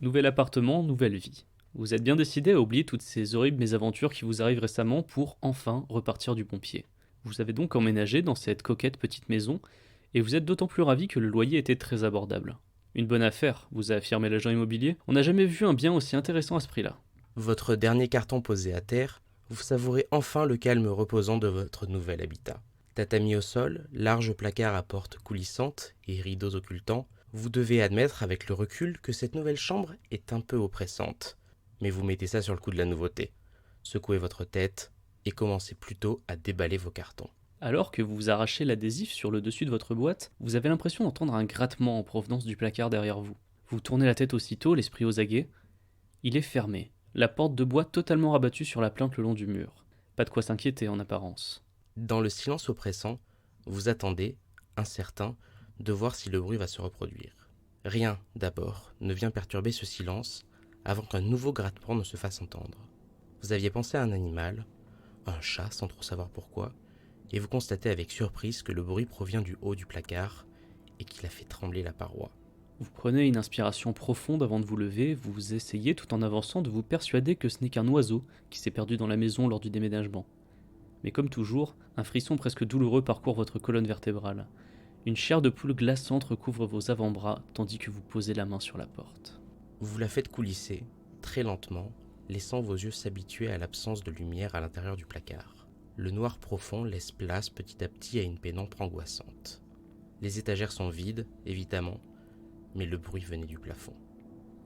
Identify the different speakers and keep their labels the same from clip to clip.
Speaker 1: Nouvel appartement, nouvelle vie. Vous êtes bien décidé à oublier toutes ces horribles mésaventures qui vous arrivent récemment pour enfin repartir du bon pied. Vous avez donc emménagé dans cette coquette petite maison et vous êtes d'autant plus ravi que le loyer était très abordable. Une bonne affaire, vous a affirmé l'agent immobilier. On n'a jamais vu un bien aussi intéressant à ce prix-là.
Speaker 2: Votre dernier carton posé à terre, vous savourez enfin le calme reposant de votre nouvel habitat. Tatami au sol, large placard à portes coulissantes et rideaux occultants, vous devez admettre avec le recul que cette nouvelle chambre est un peu oppressante. Mais vous mettez ça sur le coup de la nouveauté. Secouez votre tête et commencez plutôt à déballer vos cartons.
Speaker 1: Alors que vous arrachez l'adhésif sur le dessus de votre boîte, vous avez l'impression d'entendre un grattement en provenance du placard derrière vous. Vous tournez la tête aussitôt, l'esprit aux aguets. Il est fermé, la porte de bois totalement rabattue sur la plainte le long du mur. Pas de quoi s'inquiéter en apparence.
Speaker 2: Dans le silence oppressant, vous attendez, incertain, de voir si le bruit va se reproduire. Rien, d'abord, ne vient perturber ce silence avant qu'un nouveau grattement ne se fasse entendre. Vous aviez pensé à un animal, un chat sans trop savoir pourquoi, et vous constatez avec surprise que le bruit provient du haut du placard et qu'il a fait trembler la paroi.
Speaker 1: Vous prenez une inspiration profonde avant de vous lever, vous essayez tout en avançant de vous persuader que ce n'est qu'un oiseau qui s'est perdu dans la maison lors du déménagement. Mais comme toujours, un frisson presque douloureux parcourt votre colonne vertébrale. Une chair de poule glaçante recouvre vos avant-bras tandis que vous posez la main sur la porte.
Speaker 2: Vous la faites coulisser, très lentement, laissant vos yeux s'habituer à l'absence de lumière à l'intérieur du placard. Le noir profond laisse place petit à petit à une pénombre angoissante. Les étagères sont vides, évidemment, mais le bruit venait du plafond.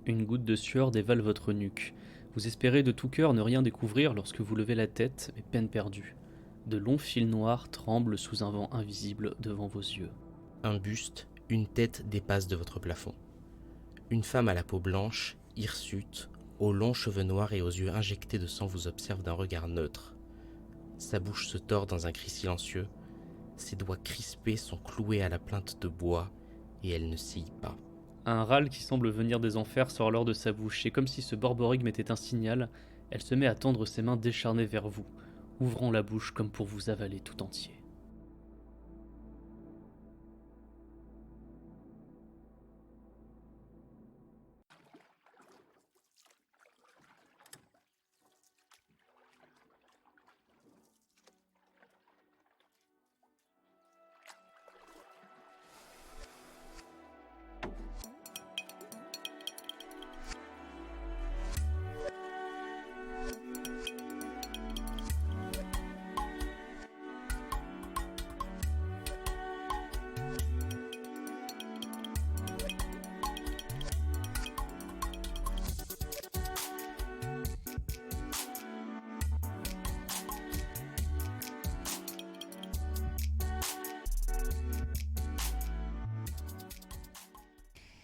Speaker 1: Une goutte de sueur dévale votre nuque. Vous espérez de tout cœur ne rien découvrir lorsque vous levez la tête, mais peine perdue. De longs fils noirs tremblent sous un vent invisible devant vos yeux.
Speaker 2: Un buste, une tête dépassent de votre plafond. Une femme à la peau blanche, hirsute, aux longs cheveux noirs et aux yeux injectés de sang vous observe d'un regard neutre. Sa bouche se tord dans un cri silencieux, ses doigts crispés sont cloués à la plainte de bois et elle ne cille pas.
Speaker 1: Un râle qui semble venir des enfers sort alors de sa bouche, et comme si ce borborigme était un signal, elle se met à tendre ses mains décharnées vers vous, ouvrant la bouche comme pour vous avaler tout entier.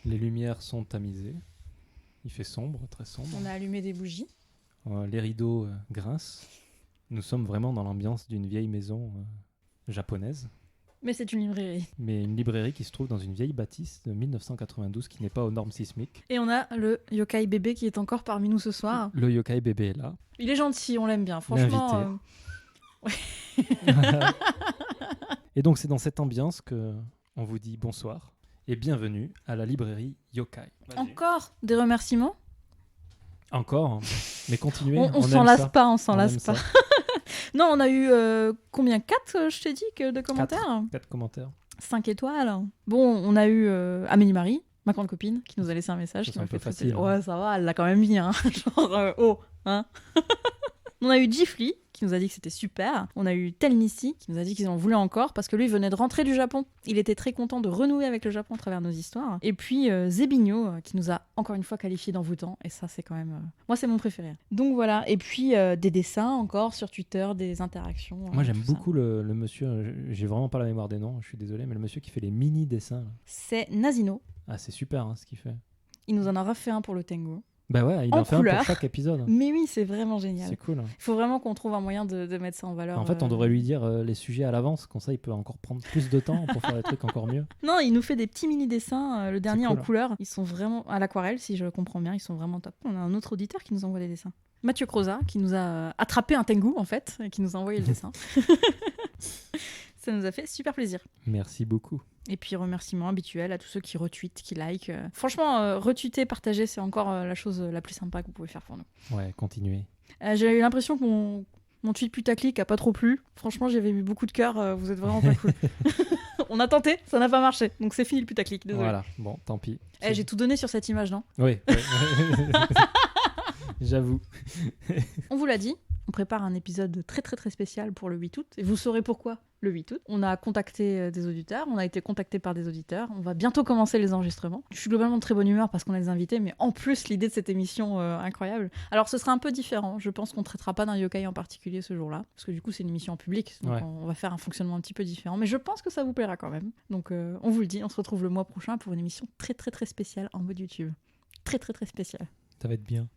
Speaker 3: Les lumières sont tamisées. Il fait sombre, très sombre.
Speaker 4: On a allumé des bougies.
Speaker 3: Les rideaux grincent. Nous sommes vraiment dans l'ambiance d'une vieille maison japonaise.
Speaker 4: Mais c'est une librairie.
Speaker 3: Mais une librairie qui se trouve dans une vieille bâtisse de 1992 qui n'est pas aux normes sismiques.
Speaker 4: Et on a le yokai bébé qui est encore parmi nous ce soir.
Speaker 3: Le yokai bébé est là.
Speaker 4: Il est gentil, on l'aime bien. Franchement.
Speaker 3: Et donc c'est dans cette ambiance que on vous dit bonsoir et bienvenue à la librairie Yokai. Vas-y.
Speaker 4: Encore des remerciements.
Speaker 3: Encore, mais continuez.
Speaker 4: On
Speaker 3: aime
Speaker 4: s'en lasse
Speaker 3: ça.
Speaker 4: pas, on s'en
Speaker 3: On
Speaker 4: lasse
Speaker 3: aime
Speaker 4: pas.
Speaker 3: ça.
Speaker 4: Non, on a eu combien 4, je t'ai dit, de commentaires
Speaker 3: 4 commentaires.
Speaker 4: 5 étoiles. Bon, on a eu Amélie Marie, ma grande copine, qui nous a laissé un message.
Speaker 3: Ça,
Speaker 4: Qui
Speaker 3: c'est
Speaker 4: m'a
Speaker 3: un peu
Speaker 4: fait très
Speaker 3: facile,
Speaker 4: plaisir.
Speaker 3: hein.
Speaker 4: Ouais, ça va, elle l'a quand même mis. Hein. Genre, oh, hein. On a eu Gifly, qui nous a dit que c'était super. On a eu Telnissi, qui nous a dit qu'ils en voulaient encore, parce que lui venait de rentrer du Japon. Il était très content de renouer avec le Japon à travers nos histoires. Et puis Zebigno, qui nous a encore une fois qualifié d'envoûtant. Et ça, c'est quand même... Moi, c'est mon préféré. Donc voilà. Et puis des dessins encore sur Twitter, des interactions.
Speaker 3: Moi, j'aime
Speaker 4: tout ça.
Speaker 3: beaucoup le monsieur. J'ai vraiment pas la mémoire des noms, je suis désolé, mais le monsieur qui fait les mini dessins. Là.
Speaker 4: C'est Nazino.
Speaker 3: Ah, c'est super hein, ce qu'il fait.
Speaker 4: Il nous en a refait un pour le Tengu.
Speaker 3: Bah ouais, il
Speaker 4: En
Speaker 3: en fait un
Speaker 4: couleur.
Speaker 3: pour chaque épisode.
Speaker 4: Mais oui, c'est vraiment génial.
Speaker 3: C'est cool.
Speaker 4: Il faut vraiment qu'on trouve un moyen de mettre ça en valeur.
Speaker 3: En fait, on devrait lui dire les sujets à l'avance, comme ça il peut encore prendre plus de temps pour faire des trucs encore mieux.
Speaker 4: Non, il nous fait des petits mini-dessins. Le dernier
Speaker 3: cool.
Speaker 4: en couleur. Ils sont vraiment à l'aquarelle, si je comprends bien. Ils sont vraiment top. On a un autre auditeur qui nous envoie des dessins. Mathieu Croza, qui nous a attrapé un Tengu, en fait, et qui nous a envoyé le dessin. Ça nous a fait super plaisir.
Speaker 3: Merci beaucoup.
Speaker 4: Et puis remerciements habituels à tous ceux qui retweetent, qui likent. Franchement, retweeter, partager, c'est encore la chose la plus sympa que vous pouvez faire pour nous.
Speaker 3: Ouais, continuez.
Speaker 4: J'ai eu l'impression que mon tweet putaclic a pas trop plu. Franchement, j'avais mis beaucoup de cœur. Vous êtes vraiment pas cool. On a tenté, ça n'a pas marché. Donc c'est fini le putaclic, désolé.
Speaker 3: Voilà, bon, tant pis.
Speaker 4: J'ai tout donné sur cette image, non?
Speaker 3: Oui. J'avoue.
Speaker 4: On vous l'a dit, on prépare un épisode très très très spécial pour le 8 août. Et vous saurez pourquoi le 8 août. On a contacté des auditeurs, on a été contacté par des auditeurs. On va bientôt commencer les enregistrements. Je suis globalement de très bonne humeur parce qu'on a des invités, mais en plus l'idée de cette émission incroyable. Alors ce sera un peu différent. Je pense qu'on ne traitera pas d'un yokai en particulier ce jour-là, parce que du coup c'est une émission en public, donc
Speaker 3: Ouais.
Speaker 4: on va faire un fonctionnement un petit peu différent. Mais je pense que ça vous plaira quand même. Donc on vous le dit, on se retrouve le mois prochain pour une émission très très très spéciale en mode YouTube. Très très très spéciale.
Speaker 3: Ça va être bien.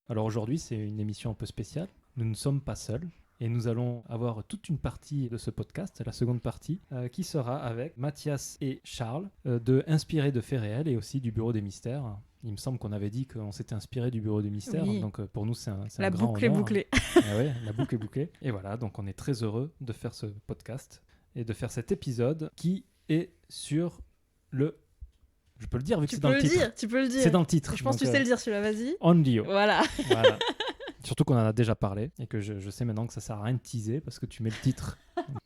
Speaker 3: Alors aujourd'hui, c'est une émission un peu spéciale. Nous ne sommes pas seuls. Et nous allons avoir toute une partie de ce podcast, la seconde partie, qui sera avec Mathias et Charles, de Inspirés de faits réels et aussi du Bureau des mystères. Il me semble qu'on avait dit qu'on s'était inspiré du Bureau des mystères,
Speaker 4: Oui.
Speaker 3: donc pour nous c'est un
Speaker 4: La
Speaker 3: grand
Speaker 4: boucle est
Speaker 3: honneur.
Speaker 4: bouclée.
Speaker 3: Ah ouais, la boucle est bouclée. Et voilà, donc on est très heureux de faire ce podcast et de faire cet épisode qui est sur le... Je peux le dire vu que
Speaker 4: Tu
Speaker 3: c'est
Speaker 4: peux
Speaker 3: dans
Speaker 4: le
Speaker 3: le titre.
Speaker 4: dire, tu peux le dire.
Speaker 3: C'est dans le titre.
Speaker 4: Je pense que tu
Speaker 3: donc,
Speaker 4: sais le dire celui-là, vas-y.
Speaker 3: Onryo.
Speaker 4: Voilà.
Speaker 3: Voilà. Surtout qu'on en a déjà parlé et que je sais maintenant que ça sert à rien de teaser parce que tu mets le titre.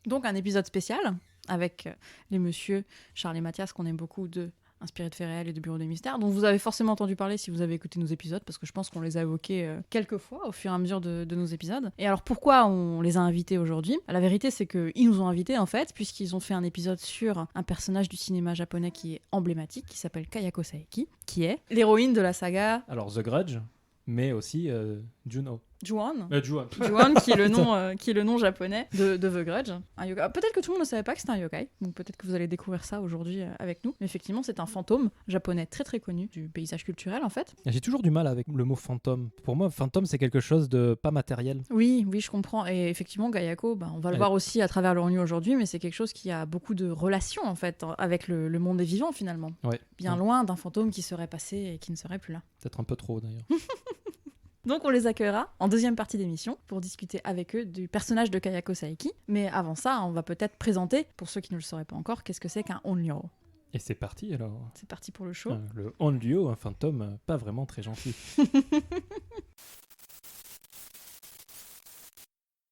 Speaker 4: Donc un épisode spécial avec les messieurs Charles et Mathias qu'on aime beaucoup de Inspirés de faits réels et de Bureau des mystères, dont vous avez forcément entendu parler si vous avez écouté nos épisodes, parce que je pense qu'on les a évoqués quelques fois au fur et à mesure de nos épisodes. Et alors pourquoi on les a invités aujourd'hui? La vérité c'est qu'ils nous ont invités en fait, puisqu'ils ont fait un épisode sur un personnage du cinéma japonais qui est emblématique, qui s'appelle Kayako Saeki, qui est l'héroïne de la saga
Speaker 3: Alors The Grudge, mais aussi Juno.
Speaker 4: Juon.
Speaker 3: Juon.
Speaker 4: Juon, qui est le nom japonais de The Grudge. Un yokai. Peut-être que tout le monde ne savait pas que c'était un yokai, donc peut-être que vous allez découvrir ça aujourd'hui avec nous. Mais effectivement, c'est un fantôme japonais très très connu du paysage culturel en fait.
Speaker 3: J'ai toujours du mal avec le mot fantôme. Pour moi, fantôme, c'est quelque chose de pas matériel.
Speaker 4: Oui, je comprends. Et effectivement, Kayako, on va le voir aussi à travers le rendu aujourd'hui, mais c'est quelque chose qui a beaucoup de relations en fait avec le monde des vivants finalement.
Speaker 3: Ouais.
Speaker 4: Bien
Speaker 3: Ouais.
Speaker 4: loin d'un fantôme qui serait passé et qui ne serait plus là.
Speaker 3: Peut-être un peu trop d'ailleurs.
Speaker 4: Donc on les accueillera en deuxième partie d'émission pour discuter avec eux du personnage de Kayako Saeki. Mais avant ça, on va peut-être présenter, pour ceux qui ne le sauraient pas encore, qu'est-ce que c'est qu'un Onryo.
Speaker 3: Et c'est parti alors.
Speaker 4: C'est parti pour le show.
Speaker 3: Le Onryo, un fantôme pas vraiment très gentil.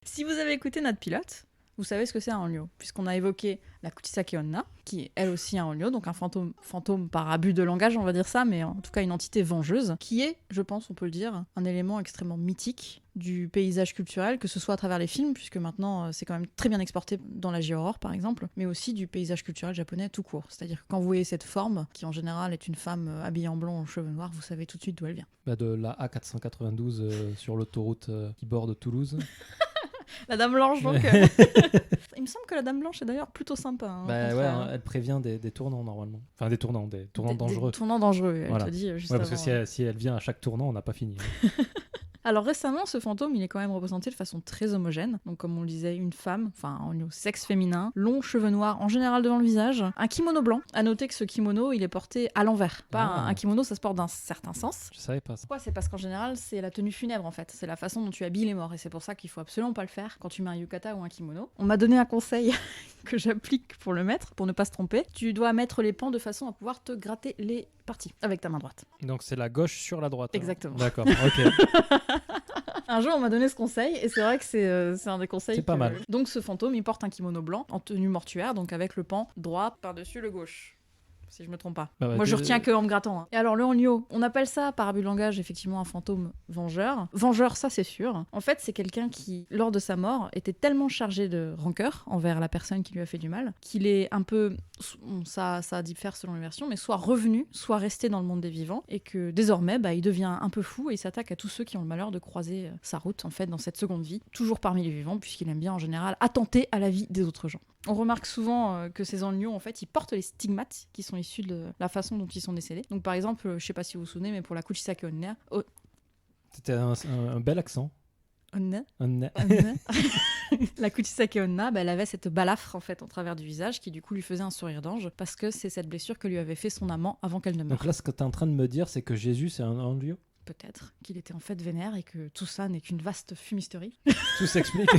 Speaker 4: Si vous avez écouté notre pilote, vous savez ce que c'est un Onryo, puisqu'on a évoqué la Kuchisake Onna, qui est elle aussi un Onryo, donc un fantôme par abus de langage, on va dire ça, mais en tout cas une entité vengeuse, qui est, je pense, on peut le dire, un élément extrêmement mythique du paysage culturel, que ce soit à travers les films, puisque maintenant c'est quand même très bien exporté dans la J-horror par exemple, mais aussi du paysage culturel japonais tout court. C'est-à-dire que quand vous voyez cette forme, qui en général est une femme habillée en blanc aux cheveux noirs, vous savez tout de suite d'où elle vient.
Speaker 3: De la A492 sur l'autoroute qui borde Toulouse.
Speaker 4: La Dame Blanche, donc. Il me semble que la Dame Blanche est d'ailleurs plutôt sympa. Hein,
Speaker 3: Elle prévient des tournants normalement. Enfin, des tournants dangereux.
Speaker 4: Des tournants dangereux, elle
Speaker 3: Voilà.
Speaker 4: te dit juste
Speaker 3: Parce que
Speaker 4: avant.
Speaker 3: si elle vient à chaque tournant, on n'a pas fini.
Speaker 4: Alors récemment, ce fantôme, il est quand même représenté de façon très homogène. Donc comme on le disait, une femme, enfin au sexe féminin, longs cheveux noirs, en général devant le visage, un kimono blanc. À noter que ce kimono, il est porté à l'envers. Pas un kimono, ça se porte d'un certain sens.
Speaker 3: Je savais pas ça.
Speaker 4: Pourquoi? C'est parce qu'en général, c'est la tenue funèbre en fait. C'est la façon dont tu habilles les morts. Et c'est pour ça qu'il faut absolument pas le faire quand tu mets un yukata ou un kimono. On m'a donné un conseil que j'applique pour le mettre, pour ne pas se tromper. Tu dois mettre les pans de façon à pouvoir te gratter les parties avec ta main droite.
Speaker 3: Donc c'est la gauche sur la droite.
Speaker 4: Exactement.
Speaker 3: D'accord, ok.
Speaker 4: Un jour, on m'a donné ce conseil et c'est vrai que c'est un des conseils.
Speaker 3: C'est pas mal.
Speaker 4: Donc ce fantôme, il porte un kimono blanc en tenue mortuaire, donc avec le pan droit par-dessus le gauche. Si je me trompe pas.
Speaker 3: Bah ouais,
Speaker 4: Moi, je retiens que en me grattant. Hein. Et alors, le Onryo, on appelle ça, par abus de langage, effectivement, un fantôme vengeur. Vengeur, ça, c'est sûr. En fait, c'est quelqu'un qui, lors de sa mort, était tellement chargé de rancœur envers la personne qui lui a fait du mal, qu'il est un peu, ça diffère selon les versions, mais soit revenu, soit resté dans le monde des vivants, et que désormais, il devient un peu fou et il s'attaque à tous ceux qui ont le malheur de croiser sa route, en fait, dans cette seconde vie, toujours parmi les vivants, puisqu'il aime bien, en général, attenter à la vie des autres gens. On remarque souvent que ces Onryo, en fait, ils portent les stigmates qui sont issus de la façon dont ils sont décédés. Donc, par exemple, je sais pas si vous vous souvenez, mais pour la Kuchisake Onna...
Speaker 3: C'était un bel accent.
Speaker 4: Onna
Speaker 3: Onna.
Speaker 4: La Kuchisake Onna, elle avait cette balafre, en fait, en travers du visage, qui du coup lui faisait un sourire d'ange, parce que c'est cette blessure que lui avait fait son amant avant qu'elle ne meure.
Speaker 3: Donc là, ce que tu es en train de me dire, c'est que Jésus, c'est un Onryo.
Speaker 4: Peut-être qu'il était en fait vénère et que tout ça n'est qu'une vaste fumisterie.
Speaker 3: Tout s'explique.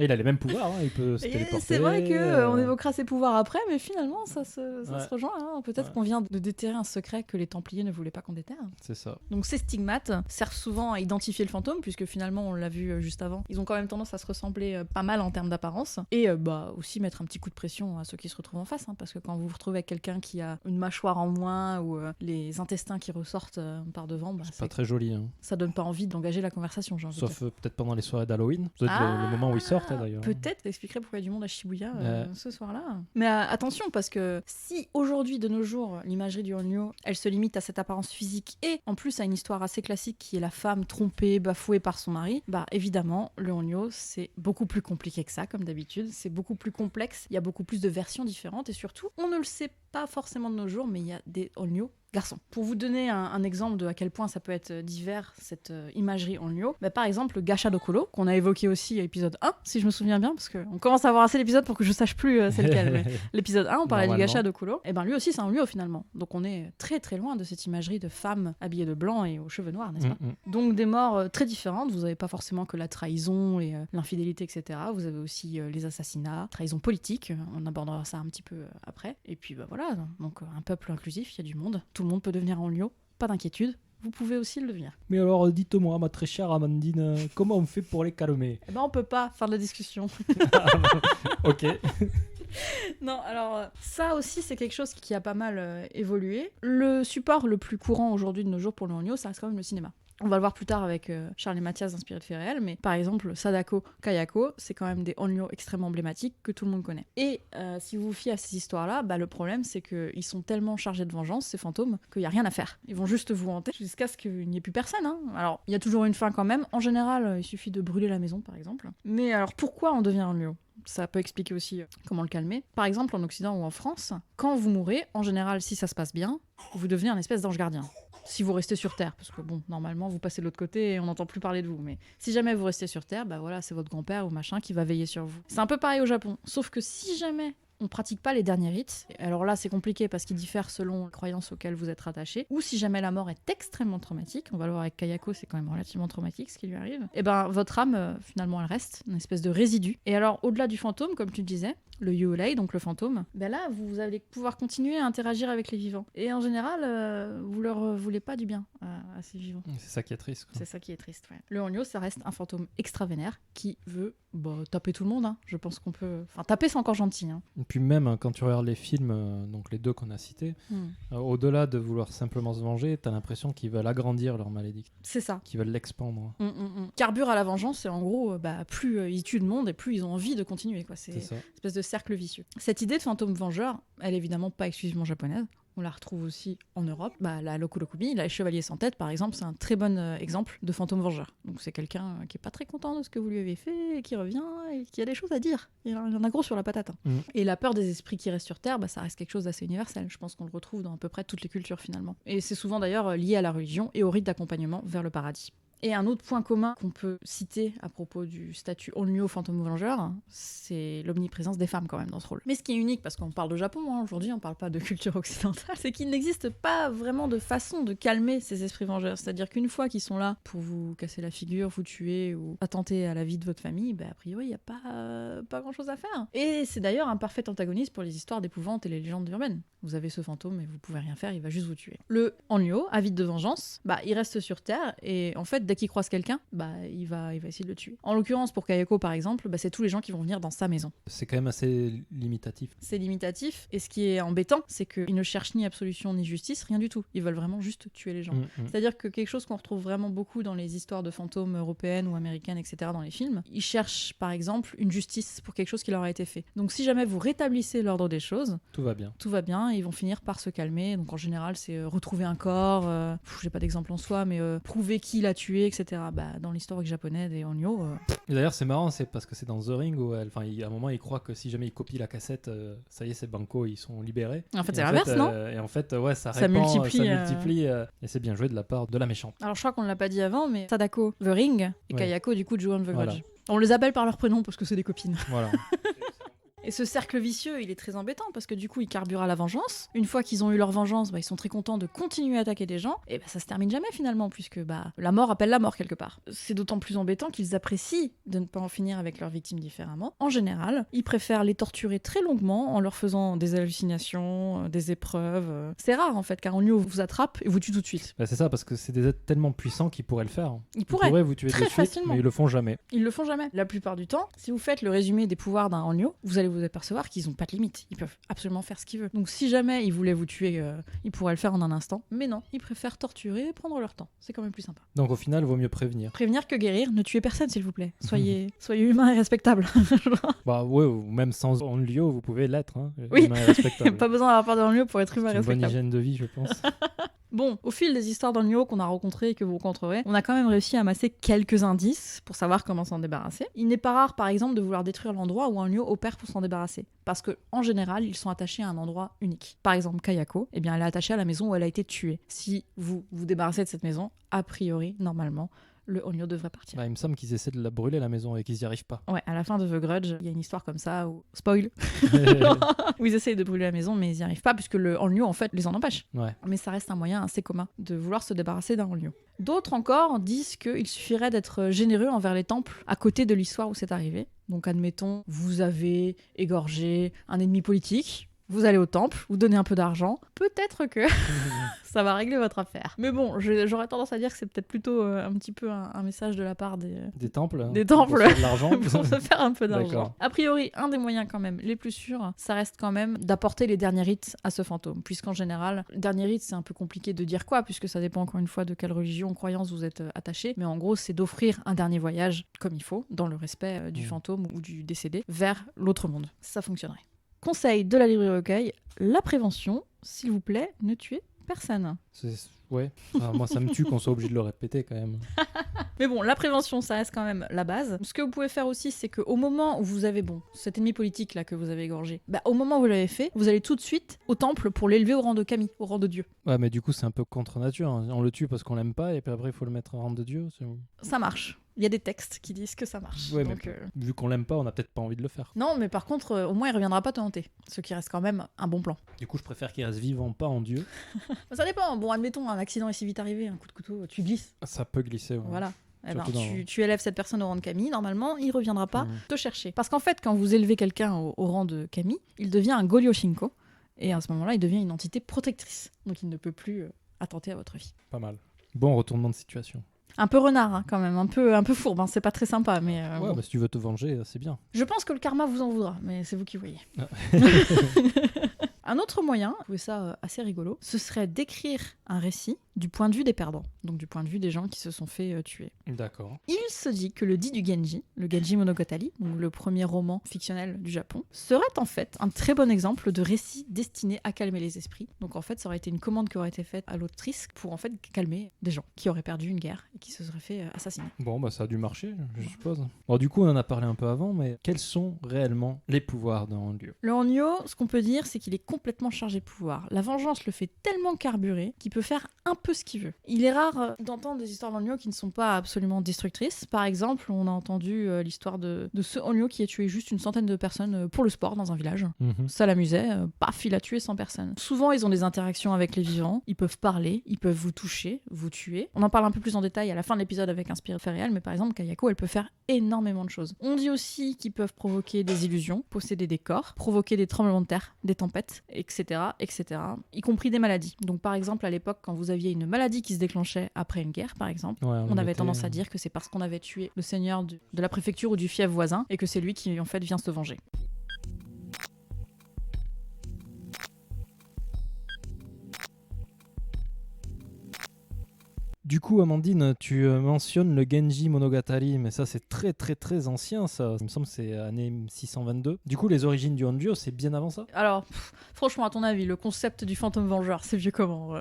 Speaker 3: Et il a les mêmes pouvoirs, il peut se
Speaker 4: Et
Speaker 3: téléporter.
Speaker 4: c'est vrai qu'on évoquera ses pouvoirs après, mais finalement, ça se
Speaker 3: Ouais.
Speaker 4: rejoint. Hein. Peut-être
Speaker 3: Ouais.
Speaker 4: qu'on vient de déterrer un secret que les Templiers ne voulaient pas qu'on déterre.
Speaker 3: C'est ça.
Speaker 4: Donc ces stigmates servent souvent à identifier le fantôme, puisque finalement, on l'a vu juste avant, ils ont quand même tendance à se ressembler pas mal en termes d'apparence, et aussi mettre un petit coup de pression à ceux qui se retrouvent en face, hein, parce que quand vous vous retrouvez avec quelqu'un qui a une mâchoire en moins, ou les intestins qui ressortent par devant,
Speaker 3: C'est pas très joli.
Speaker 4: ça donne pas envie d'engager la conversation, j'ai envie de dire.
Speaker 3: Sauf peut-être pendant les soirées d'Halloween. Ça doit être le moment où ils sortent, d'ailleurs.
Speaker 4: Peut-être, t'expliquerais pourquoi il y a du monde à Shibuya
Speaker 3: Ouais.
Speaker 4: ce soir-là. Mais attention, parce que si aujourd'hui, de nos jours, l'imagerie du Onryo, elle se limite à cette apparence physique et en plus à une histoire assez classique qui est la femme trompée, bafouée par son mari, bah évidemment, le Onryo, c'est beaucoup plus compliqué que ça, comme d'habitude. C'est beaucoup plus complexe, il y a beaucoup plus de versions différentes et surtout, on ne le sait pas forcément de nos jours, mais il y a des Onryo garçons. Pour vous donner un exemple de à quel point ça peut être divers, cette imagerie Onryo, bah, par exemple le Gacha Dokuro, qu'on a évoqué aussi à l'épisode 1, si je me souviens bien, parce qu'on commence à avoir assez d'épisodes pour que je sache plus c'est lequel. Mais l'épisode 1, on parlait du Gacha Dokuro, et ben lui aussi c'est un Onryo finalement. Donc on est très très loin de cette imagerie de femme habillée de blanc et aux cheveux noirs, n'est-ce pas? Donc des morts très différentes, vous n'avez pas forcément que la trahison et l'infidélité, etc. Vous avez aussi les assassinats, trahison politique, on abordera ça un petit peu après. Et puis bah, voilà, donc un peuple inclusif, il y a du monde. Tout le monde peut devenir Onryo, pas d'inquiétude, vous pouvez aussi le devenir.
Speaker 3: Mais alors, dites-moi, ma très chère Amandine, comment on fait pour les calmer?
Speaker 4: Eh ben on peut pas faire de la discussion.
Speaker 3: Ok.
Speaker 4: Non, alors ça aussi c'est quelque chose qui a pas mal évolué. Le support le plus courant aujourd'hui de nos jours pour le Onryo, ça reste quand même le cinéma. On va le voir plus tard avec Charles et Mathias inspiré de faits réels, mais par exemple Sadako, Kayako, c'est quand même des Onryo extrêmement emblématiques que tout le monde connaît. Et si vous vous fiez à ces histoires-là, bah, le problème c'est qu'ils sont tellement chargés de vengeance, ces fantômes, qu'il n'y a rien à faire. Ils vont juste vous hanter jusqu'à ce qu'il n'y ait plus personne. Hein. Alors il y a toujours une fin quand même. En général, il suffit de brûler la maison par exemple. Mais alors pourquoi on devient Onryo ? Ça peut expliquer aussi comment le calmer. Par exemple, en Occident ou en France, quand vous mourrez, en général, si ça se passe bien, vous devenez un espèce d'ange gardien. Si vous restez sur Terre, parce que bon, normalement, vous passez de l'autre côté et on n'entend plus parler de vous. Mais si jamais vous restez sur Terre, bah voilà, c'est votre grand-père ou machin qui va veiller sur vous. C'est un peu pareil au Japon. Sauf que si jamais on pratique pas les derniers rites, alors là c'est compliqué parce qu'ils diffèrent selon les croyances auxquelles vous êtes rattaché, ou si jamais la mort est extrêmement traumatique, on va le voir avec Kayako, c'est quand même relativement traumatique ce qui lui arrive, et ben votre âme finalement elle reste, une espèce de résidu. Et alors au-delà du fantôme, comme tu disais, le Yōrei, donc le fantôme, ben là vous allez pouvoir continuer à interagir avec les vivants. Et en général, vous leur voulez pas du bien à ces vivants.
Speaker 3: C'est ça qui est triste. Quoi.
Speaker 4: C'est ça qui est triste, ouais. Le Onryo, ça reste un fantôme extra vénère qui veut taper tout le monde. Hein. Je pense qu'on peut... Enfin, taper, c'est encore gentil. Hein.
Speaker 3: Et puis même, quand tu regardes les films, donc les deux qu'on a cités, au-delà de vouloir simplement se venger, t'as l'impression qu'ils veulent agrandir leur malédiction.
Speaker 4: C'est ça.
Speaker 3: Qu'ils veulent l'expandre.
Speaker 4: Carbure à la vengeance, c'est en gros, plus ils tuent de monde et plus ils ont envie de continuer. Quoi. C'est
Speaker 3: ça.
Speaker 4: une espèce de cercle vicieux. Cette idée de fantôme vengeur, elle est évidemment pas exclusivement japonaise. On la retrouve aussi en Europe. La Rokurokubi, la Chevalier sans tête, par exemple, c'est un très bon exemple de fantôme vengeur. Donc c'est quelqu'un qui est pas très content de ce que vous lui avez fait, et qui revient et qui a des choses à dire. Il en a gros sur la patate. Hein. Et la peur des esprits qui restent sur Terre, ça reste quelque chose d'assez universel. Je pense qu'on le retrouve dans à peu près toutes les cultures finalement. Et c'est souvent d'ailleurs lié à la religion et au rite d'accompagnement vers le paradis. Et un autre point commun qu'on peut citer à propos du statut Onryo fantôme vengeur, c'est l'omniprésence des femmes quand même dans ce rôle. Mais ce qui est unique, parce qu'on parle de Japon aujourd'hui, on parle pas de culture occidentale, c'est qu'il n'existe pas vraiment de façon de calmer ces esprits vengeurs. C'est-à-dire qu'une fois qu'ils sont là pour vous casser la figure, vous tuer ou attenter à la vie de votre famille, a priori il n'y a pas grand-chose à faire. Et c'est d'ailleurs un parfait antagoniste pour les histoires d'épouvante et les légendes urbaines. Vous avez ce fantôme et vous pouvez rien faire, il va juste vous tuer. Le Onryo, avide de vengeance, il reste sur Terre et en fait dès qu'il croise quelqu'un, il va essayer de le tuer. En l'occurrence, pour Kayako, par exemple, c'est tous les gens qui vont venir dans sa maison.
Speaker 3: C'est quand même assez limitatif.
Speaker 4: C'est limitatif, et ce qui est embêtant, c'est qu'ils ne cherchent ni absolution ni justice, rien du tout. Ils veulent vraiment juste tuer les gens. C'est-à-dire que quelque chose qu'on retrouve vraiment beaucoup dans les histoires de fantômes européennes ou américaines, etc., dans les films, ils cherchent, par exemple, une justice pour quelque chose qui leur a été fait. Donc si jamais vous rétablissez l'ordre des choses, tout va bien, et ils vont finir par se calmer. Donc en général, c'est retrouver un corps, j'ai pas d'exemple en soi, mais prouver qui l'a tué, etc. Dans l'historique japonais des Onryo.
Speaker 3: Et d'ailleurs, c'est marrant, c'est parce que c'est dans The Ring où à un moment, il croit que si jamais il copie la cassette, ça y est, c'est banco, ils sont libérés.
Speaker 4: En fait, c'est l'inverse, non ?
Speaker 3: Et en fait, ouais, ça
Speaker 4: multiplie.
Speaker 3: Et c'est bien joué de la part de la méchante.
Speaker 4: Alors, je crois qu'on ne l'a pas dit avant, mais Sadako, The Ring, et Kayako, du coup, Ju-on the Grudge.
Speaker 3: Voilà.
Speaker 4: On les appelle par leur prénom parce que c'est des copines.
Speaker 3: Voilà.
Speaker 4: Et ce cercle vicieux, il est très embêtant parce que du coup, ils carburent à la vengeance. Une fois qu'ils ont eu leur vengeance, ils sont très contents de continuer à attaquer des gens. Et ça se termine jamais finalement, puisque la mort appelle la mort quelque part. C'est d'autant plus embêtant qu'ils apprécient de ne pas en finir avec leurs victimes différemment. En général, ils préfèrent les torturer très longuement en leur faisant des hallucinations, des épreuves. C'est rare en fait, car Onryo vous attrape et vous tue tout de suite.
Speaker 3: C'est ça, parce que c'est des êtres tellement puissants qu'ils pourraient le faire.
Speaker 4: Ils pourraient
Speaker 3: vous tuer
Speaker 4: très
Speaker 3: de suite,
Speaker 4: facilement.
Speaker 3: mais ils le font jamais.
Speaker 4: Ils le font jamais. La plupart du temps, si vous faites le résumé des pouvoirs d'un Onryo, vous allez vous apercevoir qu'ils n'ont pas de limite. Ils peuvent absolument faire ce qu'ils veulent. Donc si jamais ils voulaient vous tuer, ils pourraient le faire en un instant. Mais non, ils préfèrent torturer et prendre leur temps. C'est quand même plus sympa.
Speaker 3: Donc au final, vaut mieux prévenir.
Speaker 4: Prévenir que guérir, ne tuez personne s'il vous plaît. Soyez humain et respectable.
Speaker 3: Ouais, ou même sans Onryo, vous pouvez l'être. Hein,
Speaker 4: Oui.
Speaker 3: humain et respectable.
Speaker 4: Pas besoin d'avoir peur de Onryo pour être humain et
Speaker 3: C'est une bonne
Speaker 4: respectable.
Speaker 3: hygiène de vie, je pense.
Speaker 4: Bon, au fil des histoires d'Onryo qu'on a rencontrées et que vous rencontrerez, on a quand même réussi à amasser quelques indices pour savoir comment s'en débarrasser. Il n'est pas rare, par exemple, de vouloir détruire l'endroit où Onryo opère pour s'en débarrasser. Parce que, en général, ils sont attachés à un endroit unique. Par exemple, Kayako, elle est attachée à la maison où elle a été tuée. Si vous vous débarrassez de cette maison, a priori, normalement, le Onryo devrait partir.
Speaker 3: Il me semble qu'ils essaient de la brûler la maison et qu'ils n'y arrivent pas.
Speaker 4: Ouais, à la fin de The Grudge, il y a une histoire comme ça où... Spoil où ils essayent de brûler la maison, mais ils n'y arrivent pas, puisque le Onryo, en fait, les en empêche.
Speaker 3: Ouais.
Speaker 4: Mais ça reste un moyen assez commun de vouloir se débarrasser d'un Onryo. D'autres encore disent qu'il suffirait d'être généreux envers les temples à côté de l'histoire où c'est arrivé. Donc admettons, vous avez égorgé un ennemi politique, vous allez au temple, vous donnez un peu d'argent, peut-être que ça va régler votre affaire. Mais bon, j'aurais tendance à dire que c'est peut-être plutôt un petit peu un message de la part des
Speaker 3: temples.
Speaker 4: Des temples.
Speaker 3: Pour se faire de l'argent.
Speaker 4: pour se faire un peu d'argent.
Speaker 3: D'accord.
Speaker 4: A priori, un des moyens quand même les plus sûrs, ça reste quand même d'apporter les derniers rites à ce fantôme. Puisqu'en général, dernier rite, c'est un peu compliqué de dire quoi, puisque ça dépend encore une fois de quelle religion, croyance vous êtes attaché. Mais en gros, c'est d'offrir un dernier voyage, comme il faut, dans le respect du fantôme ou du décédé, vers l'autre monde. Ça fonctionnerait. Conseil de la librairie recueil, la prévention, s'il vous plaît, ne tuez personne.
Speaker 3: Ouais. Moi, ça me tue qu'on soit obligé de le répéter quand même.
Speaker 4: Mais bon, la prévention, ça reste quand même la base. Ce que vous pouvez faire aussi, c'est qu'au moment où vous avez, cet ennemi politique là que vous avez égorgé, au moment où vous l'avez fait, vous allez tout de suite au temple pour l'élever au rang de kami, au rang de dieu.
Speaker 3: Ouais, mais du coup, c'est un peu contre nature. Hein. On le tue parce qu'on l'aime pas et puis après, il faut le mettre au rang de Dieu.
Speaker 4: Ça marche. Il y a des textes qui disent que ça marche.
Speaker 3: Ouais,
Speaker 4: donc,
Speaker 3: mais vu qu'on l'aime pas, on a peut-être pas envie de le faire.
Speaker 4: Non, mais par contre, au moins, il reviendra pas te hanter. Ce qui reste quand même un bon plan.
Speaker 3: Du coup, je préfère qu'il reste vivant, pas en Dieu.
Speaker 4: Ça dépend. Bon, admettons, un accident est si vite arrivé, un coup de couteau, tu glisses.
Speaker 3: Ça peut glisser, ouais.
Speaker 4: Voilà.
Speaker 3: Surtout
Speaker 4: Tu élèves cette personne au rang de kami, normalement, il reviendra pas te chercher. Parce qu'en fait, quand vous élevez quelqu'un au rang de kami, il devient un Goryoshinko. Et à ce moment-là, il devient une entité protectrice. Donc il ne peut plus attenter à votre vie.
Speaker 3: Pas mal. Bon retournement de situation.
Speaker 4: Un peu renard, hein, quand même, un peu fourbe, hein. C'est pas très sympa, mais...
Speaker 3: Ouais, si tu veux te venger, c'est bien.
Speaker 4: Je pense que le karma vous en voudra, mais c'est vous qui voyez. Un autre moyen, je trouvais ça assez rigolo, ce serait d'écrire un récit du point de vue des perdants, donc du point de vue des gens qui se sont fait tuer.
Speaker 3: D'accord.
Speaker 4: Il se dit que le dit du Genji, le Genji Monogatari, donc le premier roman fictionnel du Japon, serait en fait un très bon exemple de récit destiné à calmer les esprits. Donc en fait, ça aurait été une commande qui aurait été faite à l'autrice pour en fait calmer des gens qui auraient perdu une guerre et qui se seraient fait assassiner.
Speaker 3: Bon, ça a dû marcher, je suppose. Bon, du coup, on en a parlé un peu avant, mais quels sont réellement les pouvoirs d'un Onryo ?
Speaker 4: Le Onryo, ce qu'on peut dire, c'est qu'il est complètement chargé de pouvoir. La vengeance le fait tellement carburer qu'il peut faire un peu ce qu'il veut. Il est rare d'entendre des histoires d'Onryo qui ne sont pas absolument destructrices. Par exemple, on a entendu l'histoire de ce Onryo qui a tué juste une centaine de personnes pour le sport dans un village. Ça l'amusait, paf, il a tué 100 personnes. Souvent, ils ont des interactions avec les vivants, ils peuvent parler, ils peuvent vous toucher, vous tuer. On en parle un peu plus en détail à la fin de l'épisode avec un spirit fait réel, mais par exemple, Kayako, elle peut faire énormément de choses. On dit aussi qu'ils peuvent provoquer des illusions, posséder des corps, provoquer des tremblements de terre, des tempêtes, etc., etc., y compris des maladies. Donc par exemple, à l'époque, quand vous aviez une maladie qui se déclenchait après une guerre, par exemple, on avait tendance à dire que c'est parce qu'on avait tué le seigneur de la préfecture ou du fief voisin et que c'est lui qui en fait vient se venger.
Speaker 3: Du coup, Amandine, tu mentionnes le Genji Monogatari, mais ça c'est très très très ancien, ça. Il me semble que c'est année 622. Du coup, les origines du Onryo, c'est bien avant ça ?
Speaker 4: Alors, franchement, à ton avis, le concept du fantôme vengeur, c'est vieux comment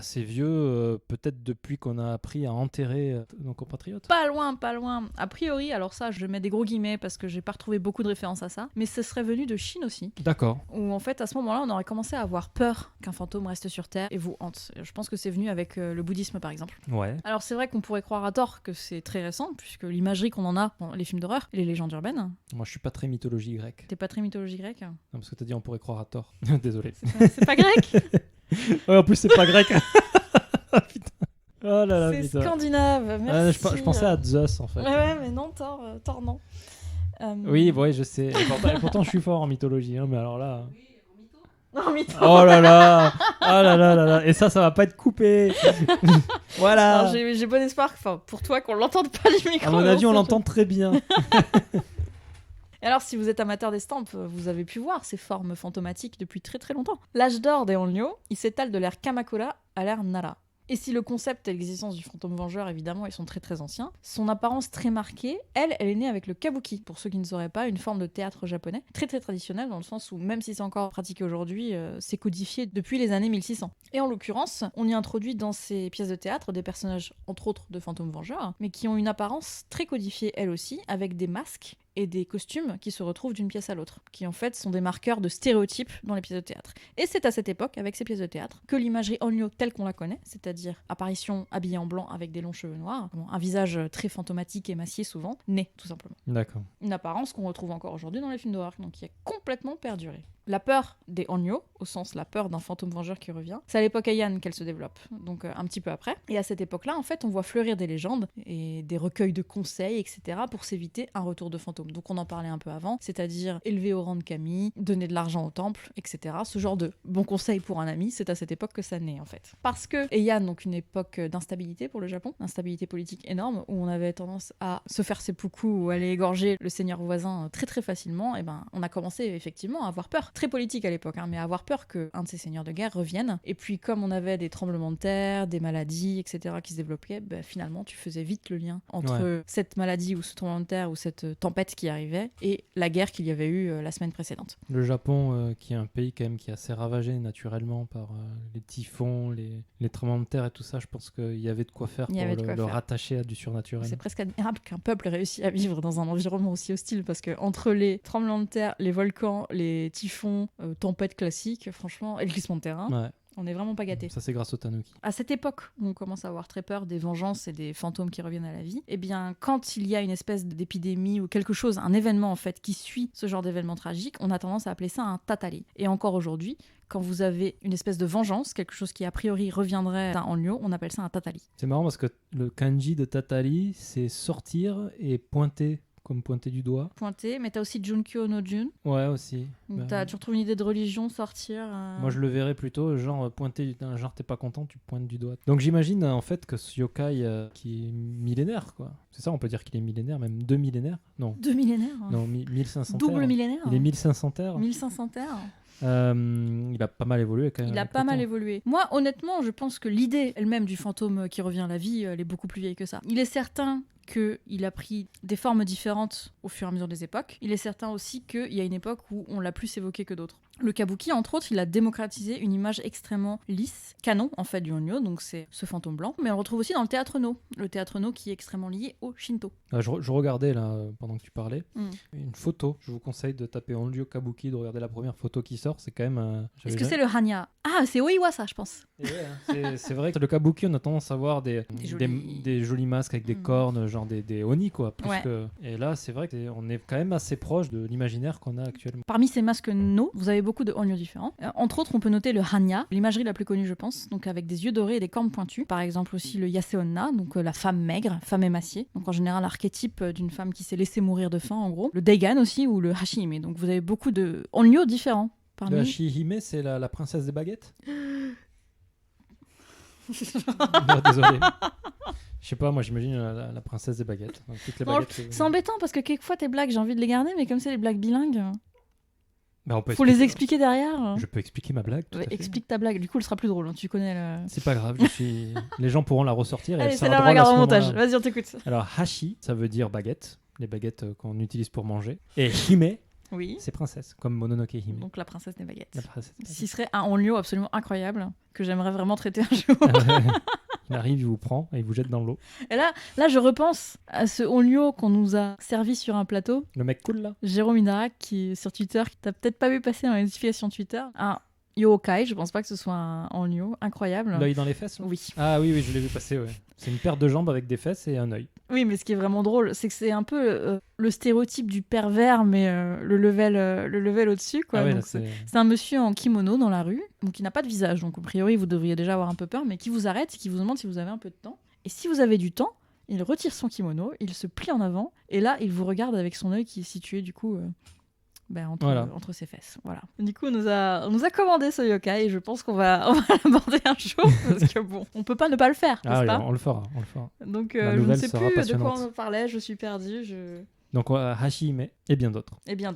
Speaker 3: C'est vieux, peut-être depuis qu'on a appris à enterrer nos compatriotes.
Speaker 4: Pas loin, pas loin. A priori, alors ça, je mets des gros guillemets parce que j'ai pas retrouvé beaucoup de références à ça, mais ce serait venu de Chine aussi.
Speaker 3: D'accord.
Speaker 4: Où en fait, à ce moment-là, on aurait commencé à avoir peur qu'un fantôme reste sur Terre et vous hante. Je pense que c'est venu avec le bouddhisme, par exemple. exemple.
Speaker 3: Ouais.
Speaker 4: Alors c'est vrai qu'on pourrait croire à tort que c'est très récent, puisque l'imagerie qu'on en a dans les films d'horreur et les légendes urbaines,
Speaker 3: Moi, je suis pas très mythologie grecque.
Speaker 4: t'es pas très mythologie grecque.
Speaker 3: Non, parce que t'as dit on pourrait croire à tort. Désolé.
Speaker 4: C'est pas grec,
Speaker 3: Ouais, en plus, c'est pas grec. Putain. Oh là là,
Speaker 4: c'est
Speaker 3: putain.
Speaker 4: scandinave.
Speaker 3: Ah,
Speaker 4: Merci.
Speaker 3: je pensais à Zeus, en fait.
Speaker 4: Ouais, mais non, Thor non.
Speaker 3: Oui, ouais, je sais. Et pourtant, je suis fort en mythologie, hein, mais alors là...
Speaker 4: Non, mytho.
Speaker 3: Oh là là. Oh là là là là. Et ça va pas être coupé. Voilà.
Speaker 4: Alors, j'ai bon espoir, enfin, pour toi, qu'on l'entende pas du micro.
Speaker 3: À mon
Speaker 4: mais
Speaker 3: avis, on
Speaker 4: sait
Speaker 3: l'entend très bien.
Speaker 4: Et alors, si vous êtes amateur d'estampes, vous avez pu voir ces formes fantomatiques depuis très très longtemps. L'âge d'or des Onryo, il s'étale de l'ère Kamakura à l'ère Nara. Et si le concept et l'existence du fantôme vengeur, évidemment, ils sont très très anciens, son apparence très marquée, elle est née avec le kabuki. Pour ceux qui ne sauraient pas, une forme de théâtre japonais, très très traditionnelle, dans le sens où même si c'est encore pratiqué aujourd'hui, c'est codifié depuis les années 1600. Et en l'occurrence, on y introduit dans ces pièces de théâtre des personnages, entre autres, de fantômes vengeurs, mais qui ont une apparence très codifiée elles aussi, avec des masques et des costumes qui se retrouvent d'une pièce à l'autre, qui en fait sont des marqueurs de stéréotypes dans les pièces de théâtre. Et c'est à cette époque, avec ces pièces de théâtre, que l'imagerie Onryo telle qu'on la connaît, c'est-à-dire apparition habillée en blanc avec des longs cheveux noirs, un visage très fantomatique et massier souvent, naît tout simplement.
Speaker 3: D'accord.
Speaker 4: Une apparence qu'on retrouve encore aujourd'hui dans les films d'horreur, donc qui a complètement perduré. La peur des Onryo, au sens la peur d'un fantôme vengeur qui revient, c'est à l'époque Heian qu'elle se développe, donc un petit peu après. Et à cette époque-là, en fait, on voit fleurir des légendes et des recueils de conseils, etc., pour s'éviter un retour de fantôme. Donc on en parlait un peu avant, c'est-à-dire élever au rang de kami, donner de l'argent au temple, etc. Ce genre de bons conseils pour un ami, c'est à cette époque que ça naît, en fait. Parce que Heian, donc une époque d'instabilité pour le Japon, d'instabilité politique énorme, où on avait tendance à se faire seppuku ou aller égorger le seigneur voisin très très facilement, et ben on a commencé effectivement à avoir peur. Très politique à l'époque, mais à avoir peur qu'un de ces seigneurs de guerre revienne. Et puis comme on avait des tremblements de terre, des maladies, etc. qui se développaient, finalement tu faisais vite le lien entre cette maladie ou ce tremblement de terre ou cette tempête qui arrivait et la guerre qu'il y avait eu la semaine précédente.
Speaker 3: Le Japon, qui est un pays quand même qui est assez ravagé naturellement par les typhons, les tremblements de terre et tout ça, je pense qu'il y avait de quoi faire pour le rattacher à du surnaturel.
Speaker 4: C'est presque admirable qu'un peuple réussisse à vivre dans un environnement aussi hostile, parce que entre les tremblements de terre, les volcans, les typhons, tempêtes classiques, franchement, et le glissement de terrain, on n'est vraiment pas gâtés.
Speaker 3: Ça, c'est grâce au tanuki.
Speaker 4: À cette époque où on commence à avoir très peur des vengeances et des fantômes qui reviennent à la vie, eh bien, quand il y a une espèce d'épidémie ou quelque chose, un événement en fait qui suit ce genre d'événement tragique, on a tendance à appeler ça un tatali. Et encore aujourd'hui, quand vous avez une espèce de vengeance, quelque chose qui a priori reviendrait d'un Onryo, on appelle ça un tatali.
Speaker 3: C'est marrant parce que le kanji de tatali, c'est sortir et pointer. Comme pointer du doigt.
Speaker 4: Pointer, mais t'as aussi Junkyo no Jun.
Speaker 3: Ouais, aussi.
Speaker 4: Tu retrouves une idée de religion, sortir.
Speaker 3: Moi, je le verrais plutôt, genre, pointer, genre, t'es pas content, tu pointes du doigt. Donc, j'imagine, en fait, que ce yokai qui est millénaire, quoi. C'est ça, on peut dire qu'il est millénaire, même 2 millénaires. Non.
Speaker 4: 2 millénaires.
Speaker 3: Non, 1500
Speaker 4: Double millénaire.
Speaker 3: Il est 1500 terres.
Speaker 4: 1500 terres.
Speaker 3: Il a pas mal évolué quand même.
Speaker 4: Il a pas mal évolué. Moi, honnêtement, je pense que l'idée elle-même du fantôme qui revient à la vie, elle est beaucoup plus vieille que ça. Il est certain qu'il a pris des formes différentes au fur et à mesure des époques. Il est certain aussi qu'il y a une époque où on l'a plus évoqué que d'autres. Le kabuki, entre autres, il a démocratisé une image extrêmement lisse, canon en fait du Onryo, donc c'est ce fantôme blanc. Mais on le retrouve aussi dans le théâtre no. Le théâtre no qui est extrêmement lié au Shinto.
Speaker 3: Je regardais là, pendant que tu parlais, une photo. Je vous conseille de taper Onryo Kabuki, de regarder la première photo qui sort. C'est quand même...
Speaker 4: Est-ce que c'est le Hanya? Ah, c'est Oiwasa, je pense.
Speaker 3: C'est vrai que le kabuki, on a tendance à voir des jolis masques avec des cornes, genre des oni, quoi. Et là, c'est vrai qu'on est quand même assez proche de l'imaginaire qu'on a actuellement.
Speaker 4: Parmi ces masques no, vous avez beaucoup de Onryo différents. Entre autres, on peut noter le Hanya, l'imagerie la plus connue, je pense, donc avec des yeux dorés et des cornes pointues. Par exemple aussi le Yaseonna, donc la femme maigre, femme émaciée. Donc en général, l'archétype d'une femme qui s'est laissée mourir de faim, en gros. Le Daigan aussi, ou le Hashihime. Donc vous avez beaucoup de Onryo différents.
Speaker 3: Le Hashihime, c'est la princesse des baguettes. Non, désolé. Je sais pas, moi j'imagine la princesse des baguettes. Donc, toutes les baguettes,
Speaker 4: c'est embêtant parce que quelquefois tes blagues, j'ai envie de les garder, mais comme c'est les blagues bilingues,
Speaker 3: faut
Speaker 4: les expliquer derrière.
Speaker 3: Je peux expliquer ma blague.
Speaker 4: Explique ta blague, du coup elle sera plus drôle. Hein. Tu connais le.
Speaker 3: C'est pas grave, les gens pourront la ressortir. Et
Speaker 4: allez, c'est là, on la garde au montage. Vas-y, on t'écoute.
Speaker 3: Alors, hashi, ça veut dire baguette, les baguettes qu'on utilise pour manger. Et hime,
Speaker 4: oui.
Speaker 3: C'est princesse, comme Mononoke Hime.
Speaker 4: Donc la princesse des baguettes.
Speaker 3: Ce
Speaker 4: serait un Onryo absolument incroyable que j'aimerais vraiment traiter un jour.
Speaker 3: Il arrive, il vous prend et il vous jette dans l'eau.
Speaker 4: Et là, je repense à ce Onryo qu'on nous a servi sur un plateau.
Speaker 3: Le mec cool là.
Speaker 4: Jérôme Inarak qui est sur Twitter, qui t'as peut-être pas vu passer dans les notifications Twitter. yokai, je pense pas que ce soit un onryo, incroyable.
Speaker 3: L'œil dans les fesses là
Speaker 4: Oui.
Speaker 3: Ah oui, je l'ai vu passer, ouais. C'est une paire de jambes avec des fesses et un œil.
Speaker 4: Oui, mais ce qui est vraiment drôle, c'est que c'est un peu le stéréotype du pervers, mais le level au-dessus, quoi.
Speaker 3: Ah ouais,
Speaker 4: Donc,
Speaker 3: là, c'est...
Speaker 4: c'est un monsieur en kimono dans la rue, donc qui n'a pas de visage, donc a priori vous devriez déjà avoir un peu peur, mais qui vous arrête et qui vous demande si vous avez un peu de temps. Et si vous avez du temps, il retire son kimono, il se plie en avant, et là il vous regarde avec son œil qui est situé du coup entre ses fesses. Voilà. Du coup on nous a commandé ce yokai et je pense qu'on va l'aborder un jour parce que bon, on peut pas ne pas le faire, n'est-ce pas ?
Speaker 3: on le fera.
Speaker 4: Donc
Speaker 3: La
Speaker 4: je ne
Speaker 3: nouvelle
Speaker 4: sais
Speaker 3: sera
Speaker 4: plus de quoi
Speaker 3: passionnante.
Speaker 4: on parlait, je suis perdue.
Speaker 3: Donc Hashihime et bien d'autres.
Speaker 4: Et bien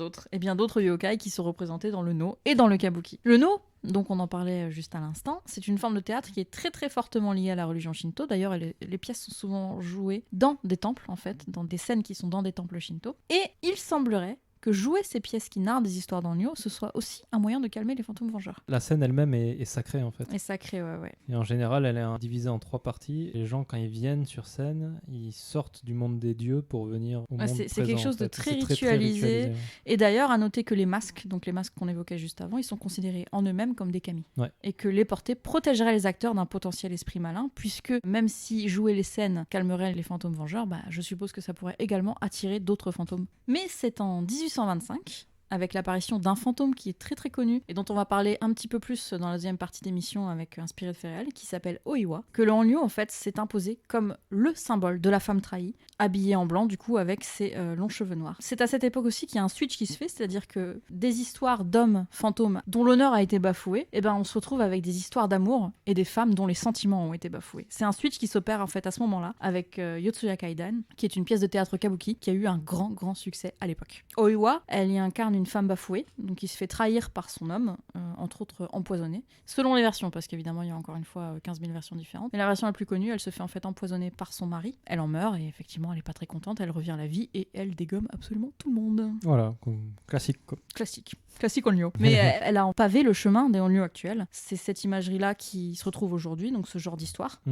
Speaker 4: d'autres yokai qui sont représentés dans le no et dans le kabuki. Le no, donc on en parlait juste à l'instant, c'est une forme de théâtre qui est très très fortement liée à la religion Shinto. D'ailleurs, les pièces sont souvent jouées dans des temples, en fait, dans des scènes qui sont dans des temples Shinto. Et il semblerait que jouer ces pièces qui narrent des histoires d'Onryo, ce soit aussi un moyen de calmer les fantômes vengeurs.
Speaker 3: La scène elle-même est sacrée en fait.
Speaker 4: Et sacré, ouais.
Speaker 3: Et en général, elle est divisée en 3 parties. Les gens, quand ils viennent sur scène, ils sortent du monde des dieux pour venir au monde
Speaker 4: c'est
Speaker 3: présent.
Speaker 4: quelque chose
Speaker 3: en fait.
Speaker 4: de très
Speaker 3: C'est
Speaker 4: ritualisé.
Speaker 3: ouais.
Speaker 4: Et d'ailleurs, à noter que les masques, donc les masques qu'on évoquait juste avant, ils sont considérés en eux-mêmes comme des kami.
Speaker 3: Ouais.
Speaker 4: Et que les porter protégerait les acteurs d'un potentiel esprit malin, puisque même si jouer les scènes calmerait les fantômes vengeurs, je suppose que ça pourrait également attirer d'autres fantômes. Mais c'est en 1825, avec l'apparition d'un fantôme qui est très très connu et dont on va parler un petit peu plus dans la deuxième partie d'émission avec Inspiré de faits réels, qui s'appelle Oiwa, que le Onryo en fait s'est imposé comme le symbole de la femme trahie, habillée en blanc du coup avec ses longs cheveux noirs. C'est à cette époque aussi qu'il y a un switch qui se fait, c'est-à-dire que des histoires d'hommes fantômes dont l'honneur a été bafoué, on se retrouve avec des histoires d'amour et des femmes dont les sentiments ont été bafoués. C'est un switch qui s'opère en fait à ce moment-là avec Yotsuya Kaidan, qui est une pièce de théâtre kabuki qui a eu un grand succès à l'époque. Oiwa, elle y incarne une femme bafouée, donc qui se fait trahir par son homme, entre autres empoisonné, selon les versions, parce qu'évidemment il y a encore une fois 15 000 versions différentes. Mais la version la plus connue, elle se fait en fait empoisonner par son mari, elle en meurt et effectivement elle est pas très contente, elle revient à la vie et elle dégomme absolument tout le monde.
Speaker 3: Voilà, classique quoi.
Speaker 4: Classique Onryo. Mais elle a en pavé le chemin des Onryo actuels. C'est cette imagerie-là qui se retrouve aujourd'hui, donc ce genre d'histoire.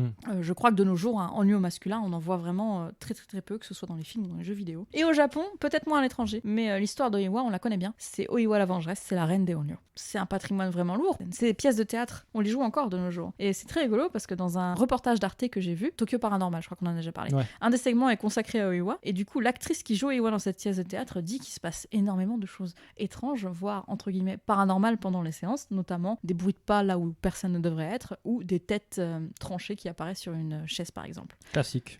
Speaker 4: Je crois que de nos jours, un Onryo masculin, on en voit vraiment très très très peu, que ce soit dans les films ou dans les jeux vidéo. Et au Japon, peut-être moins à l'étranger, mais l'histoire d'Oiwa, on la connaît bien. C'est Oiwa la vengeresse, c'est la reine des Onryo. C'est un patrimoine vraiment lourd. Ces pièces de théâtre, on les joue encore de nos jours. Et c'est très rigolo parce que dans un reportage d'Arte que j'ai vu, Tokyo Paranormal, je crois qu'on en a déjà parlé, un des segments est consacré à Oiwa, et du coup l'actrice qui joue Oiwa dans cette pièce de théâtre dit qu'il se passe énormément de choses étranges, voire entre guillemets paranormales pendant les séances, notamment des bruits de pas là où personne ne devrait être, ou des têtes tranchées qui apparaissent sur une chaise par exemple. Classique.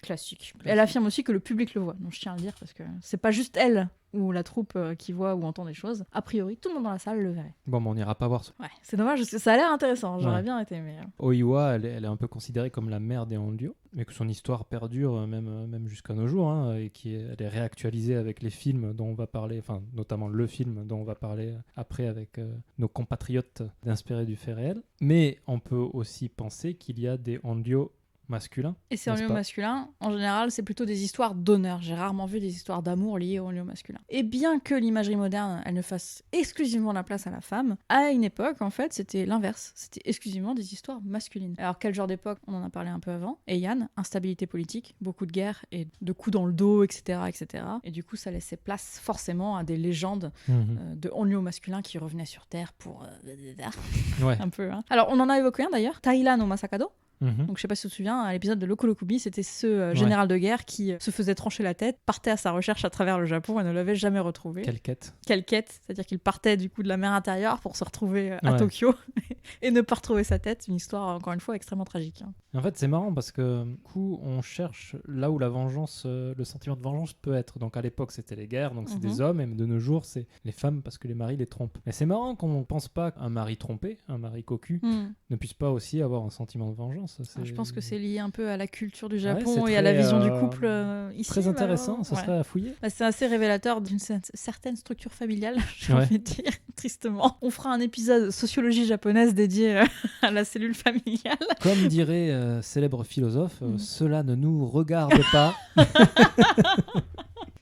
Speaker 4: Elle affirme aussi que le public le voit, donc je tiens à le dire parce que c'est pas juste elle ou la troupe qui voit ou entend des choses. A priori, tout le monde dans la salle le verrait.
Speaker 3: Bon, on n'ira pas voir ça.
Speaker 4: Ouais, c'est dommage parce que ça a l'air intéressant, j'aurais bien été, mais...
Speaker 3: Oiwa, elle est un peu considérée comme la mère des Onryo, mais que son histoire perdure même jusqu'à nos jours, et elle est réactualisée avec les films dont on va parler, enfin notamment le film dont on va parler après avec nos compatriotes d'Inspiré du fait réel. Mais on peut aussi penser qu'il y a des Onryo masculin.
Speaker 4: Et ces Onryo masculins, en général, c'est plutôt des histoires d'honneur. J'ai rarement vu des histoires d'amour liées aux Onryo masculins. Et bien que l'imagerie moderne, elle ne fasse exclusivement la place à la femme, à une époque, en fait, c'était l'inverse. C'était exclusivement des histoires masculines. Alors, quel genre d'époque ? On en a parlé un peu avant. Heian, instabilité politique, beaucoup de guerres et de coups dans le dos, etc., etc. Et du coup, ça laissait place forcément à des légendes de Onryo masculins qui revenaient sur Terre pour... un peu, hein. Alors, on en a évoqué un d'ailleurs, Taila no Masakado. Donc je sais pas si tu te souviens, à l'épisode de Loco Lokubi, c'était ce général de guerre qui se faisait trancher la tête, partait à sa recherche à travers le Japon et ne l'avait jamais retrouvé.
Speaker 3: Quelle quête,
Speaker 4: c'est-à-dire qu'il partait du coup de la mer intérieure pour se retrouver à Tokyo et ne pas retrouver sa tête. Une histoire encore une fois extrêmement tragique.
Speaker 3: En fait c'est marrant parce que du coup on cherche là où la vengeance, le sentiment de vengeance peut être. Donc à l'époque c'était les guerres, donc c'est des hommes, et de nos jours c'est les femmes parce que les maris les trompent. Mais c'est marrant qu'on ne pense pas qu'un mari trompé, un mari cocu, ne puisse pas aussi avoir un sentiment de vengeance.
Speaker 4: Je pense que c'est lié un peu à la culture du Japon et à la vision du couple ici.
Speaker 3: Très intéressant, ça serait à fouiller.
Speaker 4: C'est assez révélateur d'une certaine structure familiale, j'ai envie de dire, tristement. On fera un épisode sociologie japonaise dédié à la cellule familiale.
Speaker 3: Comme dirait célèbre philosophe, cela ne nous regarde pas.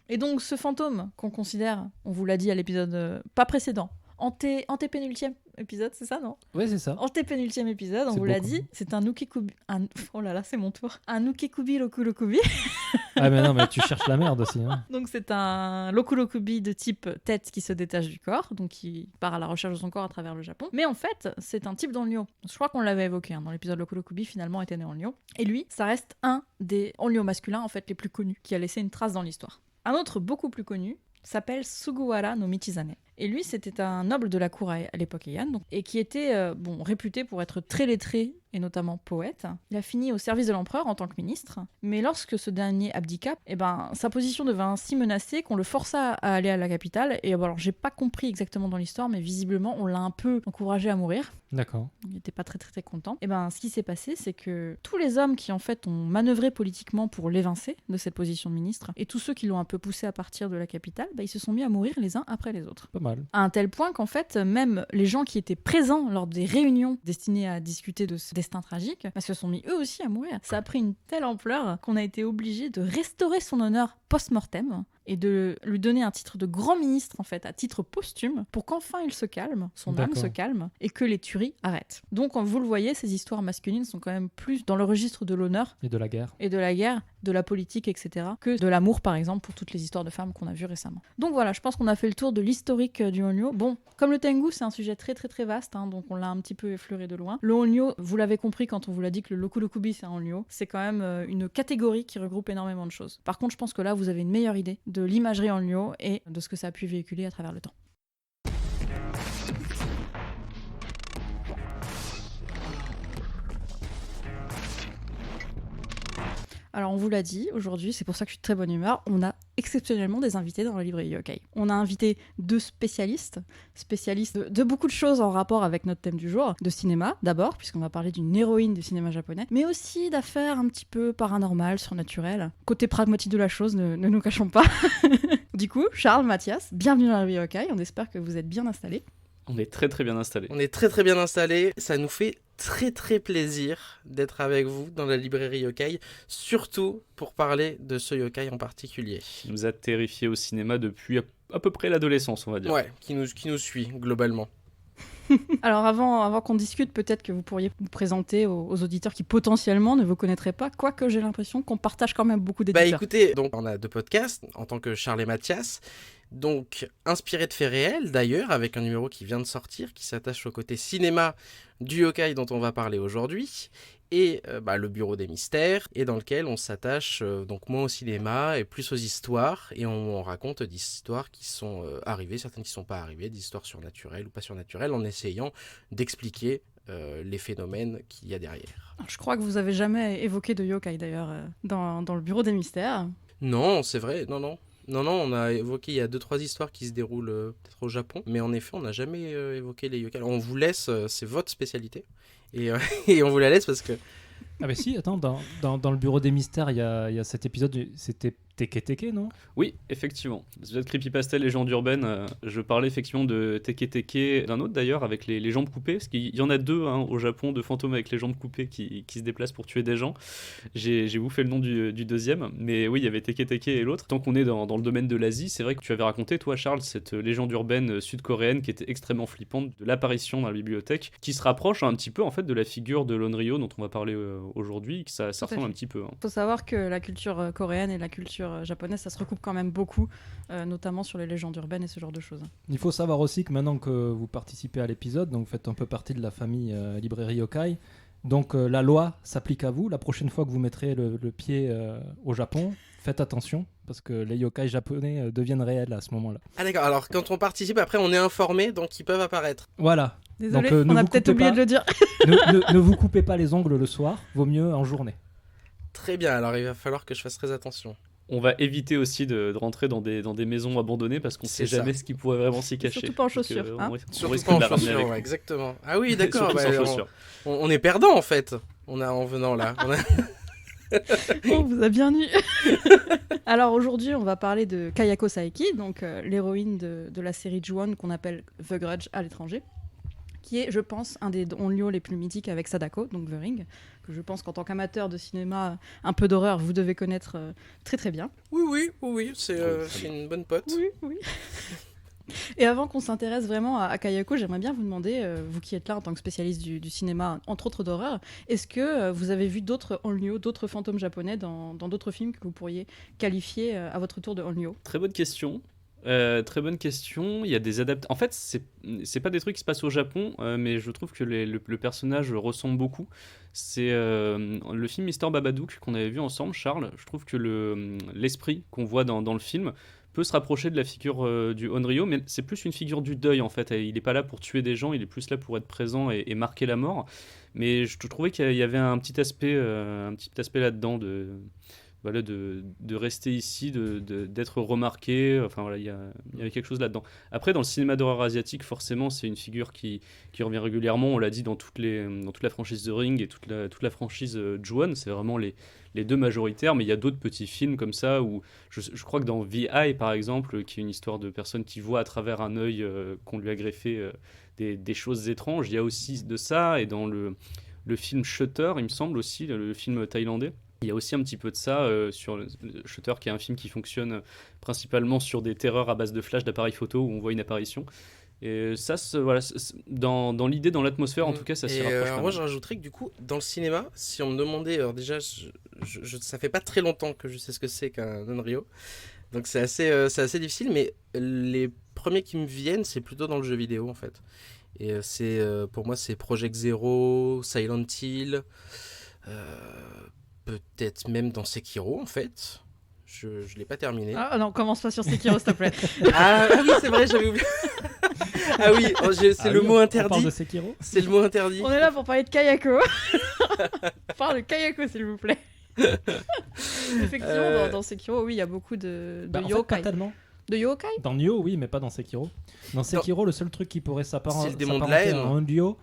Speaker 4: Et donc ce fantôme qu'on considère, on vous l'a dit à l'épisode pas précédent, antépénultième épisode, c'est ça, non?
Speaker 3: Ouais, c'est ça.
Speaker 4: Antépénultième épisode, on
Speaker 3: C'est
Speaker 4: vous l'a
Speaker 3: beaucoup.
Speaker 4: dit, c'est un Ukekubi... Oh là là, c'est mon tour. Un Ukekubi Lokulokubi.
Speaker 3: Ah, mais non, mais tu cherches la merde aussi. Hein.
Speaker 4: Donc c'est un Lokulokubi de type tête qui se détache du corps, donc qui part à la recherche de son corps à travers le Japon. Mais en fait, c'est un type d'Onryo. Je crois qu'on l'avait évoqué dans l'épisode Lokulokubi, finalement était né Onryo. Et lui, ça reste un des Onryo masculins en fait les plus connus, qui a laissé une trace dans l'histoire. Un autre beaucoup plus connu s'appelle Sugawara no Michizane. Et lui, c'était un noble de la cour à l'époque Heian, et qui était réputé pour être très lettré et notamment poète. Il a fini au service de l'empereur en tant que ministre, mais lorsque ce dernier abdiqua, sa position devint si menacée qu'on le força à aller à la capitale. Et alors, j'ai pas compris exactement dans l'histoire, mais visiblement, on l'a un peu encouragé à mourir.
Speaker 3: D'accord.
Speaker 4: Il n'était pas très très très content. Et ce qui s'est passé, c'est que tous les hommes qui en fait ont manœuvré politiquement pour l'évincer de cette position de ministre, et tous ceux qui l'ont un peu poussé à partir de la capitale, ils se sont mis à mourir les uns après les autres.
Speaker 3: Pas mal.
Speaker 4: À un tel point qu'en fait, même les gens qui étaient présents lors des réunions destinées à discuter de ce destin tragique, se sont mis eux aussi à mourir. Ça a pris une telle ampleur qu'on a été obligé de restaurer son honneur post-mortem et de lui donner un titre de grand ministre, en fait, à titre posthume, pour qu'enfin il se calme, son âme se calme, et que les tueries arrêtent. Donc, comme vous le voyez, ces histoires masculines sont quand même plus dans le registre de l'honneur
Speaker 3: Et de la guerre.
Speaker 4: et de la guerre, de la politique, etc., que de l'amour, par exemple, pour toutes les histoires de femmes qu'on a vues récemment. Donc voilà, je pense qu'on a fait le tour de l'historique du Onryo. Bon, comme le Tengu, c'est un sujet très très très vaste, donc on l'a un petit peu effleuré de loin. Le Onryo, vous l'avez compris quand on vous l'a dit que le Lokulokubi, c'est un Onryo, c'est quand même une catégorie qui regroupe énormément de choses. Par contre, je pense que là, vous avez une meilleure idée de l'imagerie Onryo et de ce que ça a pu véhiculer à travers le temps. Alors on vous l'a dit, aujourd'hui, c'est pour ça que je suis de très bonne humeur, on a exceptionnellement des invités dans la librairie Yokai. On a invité deux spécialistes de beaucoup de choses en rapport avec notre thème du jour, de cinéma d'abord, puisqu'on va parler d'une héroïne du cinéma japonais, mais aussi d'affaires un petit peu paranormales, surnaturelles. Côté pragmatique de la chose, ne nous cachons pas. Du coup, Charles, Mathias, bienvenue dans la librairie Yokai, on espère que vous êtes bien installés.
Speaker 1: On est très très bien installés.
Speaker 2: On est très très bien installés, ça nous fait très très plaisir d'être avec vous dans la librairie Yokai, surtout pour parler de ce yokai en particulier.
Speaker 1: Qui nous a terrifiés au cinéma depuis à peu près l'adolescence, on va dire.
Speaker 2: Ouais, qui nous suit globalement.
Speaker 4: Alors avant qu'on discute, peut-être que vous pourriez vous présenter aux auditeurs qui potentiellement ne vous connaîtraient pas, quoique j'ai l'impression qu'on partage quand même beaucoup d'éditeurs.
Speaker 2: Bah écoutez, donc on a deux podcasts en tant que Charles et Mathias, donc inspiré de faits réels d'ailleurs, avec un numéro qui vient de sortir, qui s'attache au côté cinéma du yokai dont on va parler aujourd'hui, et le Bureau des Mystères, et dans lequel on s'attache donc moins au cinéma et plus aux histoires, et on raconte des histoires qui sont arrivées, certaines qui ne sont pas arrivées, des histoires surnaturelles ou pas surnaturelles, en essayant d'expliquer les phénomènes qu'il y a derrière.
Speaker 4: Je crois que vous avez jamais évoqué de yokai d'ailleurs dans le Bureau des Mystères.
Speaker 2: Non, c'est vrai, non, on a évoqué il y a 2-3 histoires qui se déroulent peut-être au Japon, mais en effet, on n'a jamais évoqué les yokai. On vous laisse, c'est votre spécialité, et on vous la laisse parce que...
Speaker 3: Ah mais si, attends, dans le Bureau des Mystères, il y a cet épisode, c'était Teke Teke, non?
Speaker 1: Oui, effectivement. L'épisode Creepypasta Légende urbaine, je parlais effectivement de Teke Teke, d'un autre d'ailleurs, avec les jambes coupées, parce qu'il y en a deux au Japon, de fantômes avec les jambes coupées qui se déplacent pour tuer des gens. J'ai bouffé le nom du deuxième, mais oui, il y avait Teke Teke et l'autre. Tant qu'on est dans le domaine de l'Asie, c'est vrai que tu avais raconté, toi Charles, cette légende urbaine sud-coréenne qui était extrêmement flippante, de l'apparition dans la bibliothèque, qui se rapproche un petit peu en fait de la figure de l'Onryo dont on va parler aujourd'hui, que ça ressemble un petit peu.
Speaker 4: Il faut savoir que la culture coréenne et la culture japonaise, ça se recoupe quand même beaucoup, notamment sur les légendes urbaines et ce genre de choses.
Speaker 3: Il faut savoir aussi que maintenant que vous participez à l'épisode, donc vous faites un peu partie de la famille Librairie Yokai, donc la loi s'applique à vous. La prochaine fois que vous mettrez le pied au Japon, faites attention, parce que les yokai japonais deviennent réels à ce moment-là.
Speaker 2: Ah d'accord, alors quand on participe, après on est informé, donc ils peuvent apparaître.
Speaker 3: Voilà.
Speaker 4: Désolé,
Speaker 3: Donc,
Speaker 4: on a peut-être oublié de le dire.
Speaker 3: ne vous coupez pas les ongles le soir, vaut mieux en journée.
Speaker 2: Très bien, alors il va falloir que je fasse très attention.
Speaker 1: On va éviter aussi de rentrer dans des maisons abandonnées parce qu'on ne sait jamais ce qui pourrait vraiment s'y cacher.
Speaker 4: Surtout pas en chaussures.
Speaker 2: Surtout pas en chaussures, ouais, exactement. Ah oui, d'accord. On est perdant en fait, en venant là.
Speaker 4: On vous a bien eu. Alors aujourd'hui, on va parler de Kayako Saeki, donc l'héroïne de la série Ju-On qu'on appelle The Grudge à l'étranger, qui est, je pense, un des onryo les plus mythiques avec Sadako, donc The Ring, que je pense qu'en tant qu'amateur de cinéma, un peu d'horreur, vous devez connaître très très bien.
Speaker 2: Oui, c'est une bonne pote.
Speaker 4: Oui. Et avant qu'on s'intéresse vraiment à Kayako, j'aimerais bien vous demander, vous qui êtes là en tant que spécialiste du cinéma, entre autres d'horreur, est-ce que vous avez vu d'autres Onryo, d'autres fantômes japonais dans d'autres films que vous pourriez qualifier à votre tour de Onryo?
Speaker 1: Très bonne question. Très bonne question. Il y a des adaptations. En fait, c'est pas des trucs qui se passent au Japon, mais je trouve que le personnage ressemble beaucoup. C'est le film Mister Babadook qu'on avait vu ensemble, Charles. Je trouve que l'esprit qu'on voit dans le film peut se rapprocher de la figure du Onryo, mais c'est plus une figure du deuil en fait. Il n'est pas là pour tuer des gens, il est plus là pour être présent et marquer la mort. Mais je trouvais qu'il y avait un petit aspect là-dedans voilà, de rester ici, d'être remarqué. Enfin voilà, il y avait quelque chose là-dedans. Après, dans le cinéma d'horreur asiatique, forcément, c'est une figure qui revient régulièrement. On l'a dit dans toute la franchise The Ring et toute la franchise Ju-On, c'est vraiment les deux majoritaires. Mais il y a d'autres petits films comme ça où je crois que dans The Eye, par exemple, qui est une histoire de personne qui voit à travers un œil qu'on lui a greffé des choses étranges, il y a aussi de ça. Et dans le film Shutter, il me semble aussi, le film thaïlandais, il y a aussi un petit peu de ça sur Shutter, qui est un film qui fonctionne principalement sur des terreurs à base de flash d'appareils photo où on voit une apparition. Et ça, voilà, dans l'idée, dans l'atmosphère, en tout cas, ça s'y rapproche pas
Speaker 2: moi,
Speaker 1: mal.
Speaker 2: je rajouterais que du coup, dans le cinéma, si on me demandait, alors déjà, ça fait pas très longtemps que je sais ce que c'est qu'un Onryo, donc c'est assez difficile, mais les premiers qui me viennent, c'est plutôt dans le jeu vidéo en fait. Et pour moi, c'est Project Zero, Silent Hill. Peut-être même dans Sekiro en fait. Je l'ai pas terminé.
Speaker 4: Ah non, commence pas sur Sekiro, s'il te plaît.
Speaker 2: Ah oui, c'est vrai, j'avais oublié. Ah oui, c'est le mot
Speaker 3: On parle
Speaker 2: interdit.
Speaker 3: de Sekiro.
Speaker 2: C'est le mot interdit.
Speaker 4: On est là pour parler de Kayako. On parle de Kayako, s'il vous plaît. Effectivement, dans Sekiro, oui, il y a beaucoup de
Speaker 3: En fait,
Speaker 4: yokai.
Speaker 3: pas tellement.
Speaker 4: De yokai?
Speaker 3: Dans Nioh, oui, mais pas dans Sekiro. Dans Sekiro, le seul truc qui pourrait
Speaker 2: C'est le démon de la
Speaker 3: s'apparenter
Speaker 2: haine.
Speaker 3: à un Onryo,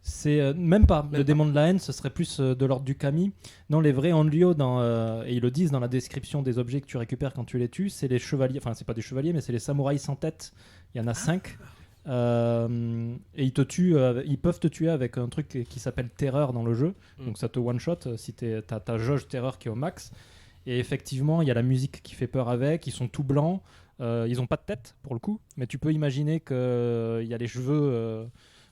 Speaker 3: c'est même pas. Le démon de la haine, ce serait plus de l'ordre du kami. Non, les vrais Onryo, et ils le disent dans la description des objets que tu récupères quand tu les tues, c'est les chevaliers. Enfin, c'est pas des chevaliers, mais c'est les samouraïs sans tête. Il y en a 5. Et ils peuvent te tuer avec un truc qui s'appelle terreur dans le jeu. Donc ça te one shot si t'as ta jauge terreur qui est au max. Et effectivement, il y a la musique qui fait peur avec. Ils sont tout blancs. Ils ont pas de tête pour le coup, mais tu peux imaginer qu'il y a les cheveux.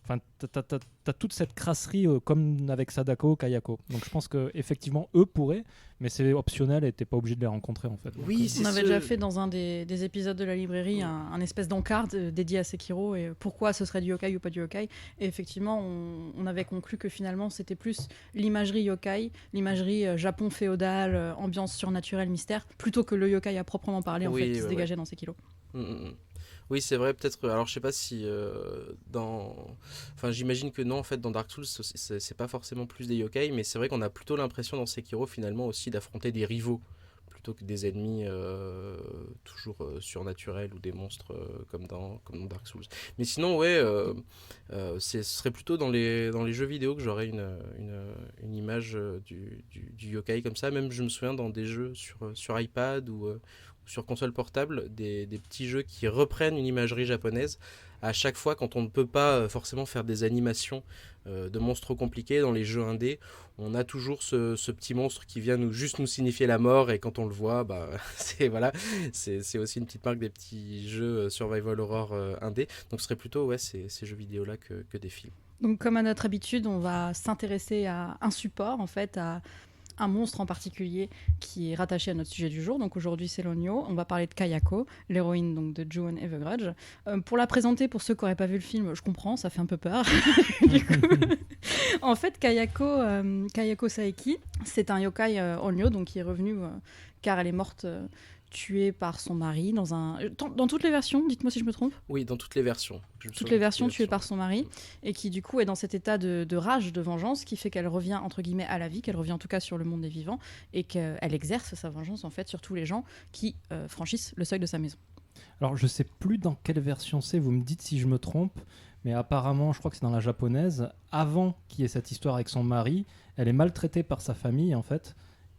Speaker 3: Enfin, t'as toute cette crasserie comme avec Sadako, Kayako. Donc je pense que effectivement eux pourraient, mais c'est optionnel et t'es pas obligé de les rencontrer en fait. Donc,
Speaker 2: Oui, c'est
Speaker 4: On avait
Speaker 2: ce-
Speaker 4: déjà fait dans un des épisodes de la librairie un espèce d'encart dédié à Sekiro et pourquoi ce serait du yokai ou pas du yokai. Et effectivement, on avait conclu que finalement c'était plus l'imagerie yokai, l'imagerie Japon féodal, ambiance surnaturelle, mystère, plutôt que le yokai à proprement parler en
Speaker 2: Oui,
Speaker 4: fait, qui se
Speaker 2: ouais,
Speaker 4: dégageait dans Sekiro.
Speaker 2: Oui, c'est vrai, peut-être. Alors, je sais pas si Enfin, j'imagine que non, en fait, dans Dark Souls, c'est pas forcément plus des yokai, mais c'est vrai qu'on a plutôt l'impression dans Sekiro, finalement, aussi d'affronter des rivaux, plutôt que des ennemis toujours surnaturels ou des monstres comme dans Dark Souls. Mais sinon, ouais, ce serait plutôt dans les jeux vidéo que j'aurais une image du yokai comme ça. Même, je me souviens, dans des jeux sur iPad ou sur console portable, des petits jeux qui reprennent une imagerie japonaise. À chaque fois, quand on ne peut pas forcément faire des animations de monstres trop compliqués dans les jeux indés, on a toujours ce petit monstre qui vient juste nous signifier la mort, et quand on le voit, bah, c'est aussi une petite marque des petits jeux survival horror indés. Donc ce serait plutôt ces jeux vidéo là que des films.
Speaker 4: Donc comme à notre habitude, on va s'intéresser à un support, en fait, à un monstre en particulier qui est rattaché à notre sujet du jour. Donc aujourd'hui, c'est l'Onryo. On va parler de Kayako, l'héroïne donc de Ju-On et The Grudge. Pour la présenter, pour ceux qui n'auraient pas vu le film, je comprends, ça fait un peu peur. Du coup, en fait, Kayako Saeki, c'est un yokai Onryo, donc qui est revenu car elle est morte tuée par son mari dans toutes les versions, dites-moi si je me trompe.
Speaker 2: Oui, dans toutes les versions.
Speaker 4: Toutes les versions tuées par son mari, et qui du coup est dans cet état de rage, de vengeance, qui fait qu'elle revient entre guillemets à la vie, qu'elle revient en tout cas sur le monde des vivants, et qu'elle exerce sa vengeance en fait sur tous les gens qui franchissent le seuil de sa maison.
Speaker 3: Alors je sais plus dans quelle version c'est, vous me dites si je me trompe, mais apparemment je crois que c'est dans la japonaise, avant qu'il y ait cette histoire avec son mari, elle est maltraitée par sa famille en fait,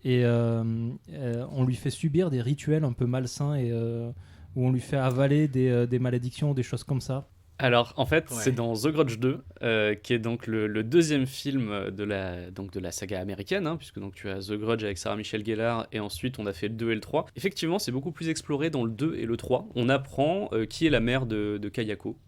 Speaker 3: et on lui fait subir des rituels un peu malsains, et où on lui fait avaler des malédictions, des choses comme ça.
Speaker 1: Alors, en fait,
Speaker 2: Ouais.
Speaker 1: c'est dans The Grudge 2, qui est donc le deuxième film de la saga américaine, hein, puisque donc tu as The Grudge avec Sarah Michelle Gellar, et ensuite on a fait le 2 et le 3. Effectivement, c'est beaucoup plus exploré dans le 2 et le 3. On apprend qui est la mère de Kayako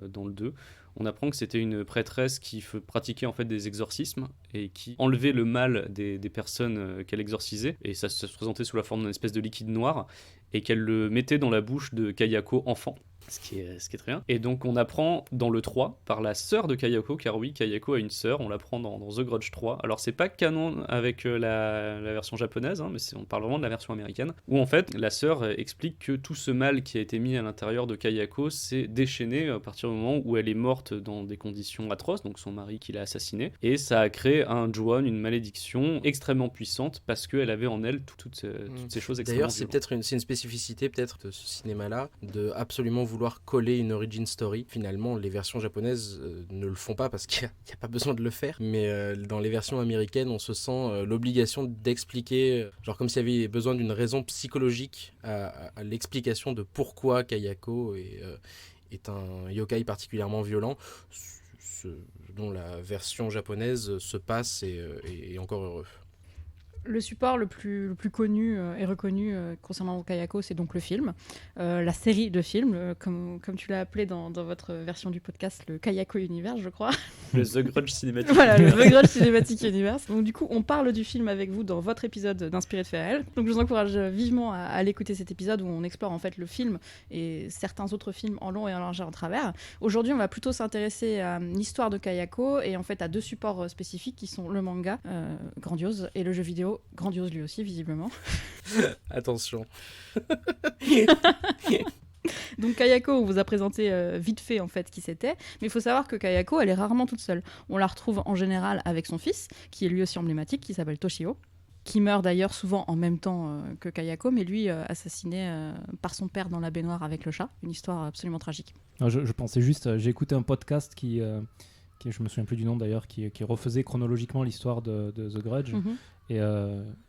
Speaker 1: dans le 2. On apprend que c'était une prêtresse qui pratiquait en fait des exorcismes et qui enlevait le mal des personnes qu'elle exorcisait, et ça se présentait sous la forme d'une espèce de liquide noir, et qu'elle le mettait dans la bouche de Kayako enfant. Ce qui est très bien. Et donc on apprend dans le 3 par la sœur de Kayako, car oui, Kayako a une sœur, on l'apprend dans The Grudge 3. Alors c'est pas canon avec la version japonaise, hein, mais on parle vraiment de la version américaine, où en fait la sœur explique que tout ce mal qui a été mis à l'intérieur de Kayako s'est déchaîné à partir du moment où elle est morte dans des conditions atroces, donc son mari qui l'a assassinée, et ça a créé un Juon, une malédiction extrêmement puissante, parce qu'elle avait en elle toutes ces choses extrêmement
Speaker 2: D'ailleurs, c'est
Speaker 1: violentes.
Speaker 2: peut-être c'est une spécificité peut-être de ce cinéma-là, de absolument vouloir coller une origin story. Finalement, les versions japonaises ne le font pas parce qu'il n'y a pas besoin de le faire. Mais dans les versions américaines, on se sent l'obligation d'expliquer, genre comme s'il y avait besoin d'une raison psychologique à l'explication de pourquoi Kayako est un yokai particulièrement violent, dont la version japonaise se passe et encore heureux.
Speaker 4: Le support le plus connu et reconnu concernant Kayako, c'est donc le film. La série de films, comme tu l'as appelé dans votre version du podcast, le Kayako Universe, je crois.
Speaker 1: Le The Grudge cinématique.
Speaker 4: Voilà, le The Grudge Cinematic Universe. Donc du coup, on parle du film avec vous dans votre épisode d'Inspiré de faits réels. Donc je vous encourage vivement à aller écouter cet épisode où on explore en fait le film et certains autres films en long et en large et en travers. Aujourd'hui, on va plutôt s'intéresser à l'histoire de Kayako et en fait à deux supports spécifiques qui sont le manga, grandiose, et le jeu vidéo, grandiose lui aussi visiblement.
Speaker 2: Attention.
Speaker 4: Donc Kayako, on vous a présenté vite fait en fait qui c'était, mais il faut savoir que Kayako, elle est rarement toute seule. On la retrouve en général avec son fils, qui est lui aussi emblématique, qui s'appelle Toshio, qui meurt d'ailleurs souvent en même temps que Kayako, mais lui assassiné par son père dans la baignoire avec le chat. Une histoire absolument tragique.
Speaker 3: Je pensais juste, j'ai écouté un podcast qui je me souviens plus du nom d'ailleurs, qui refaisait chronologiquement l'histoire de The Grudge.
Speaker 4: Mhm.
Speaker 3: Et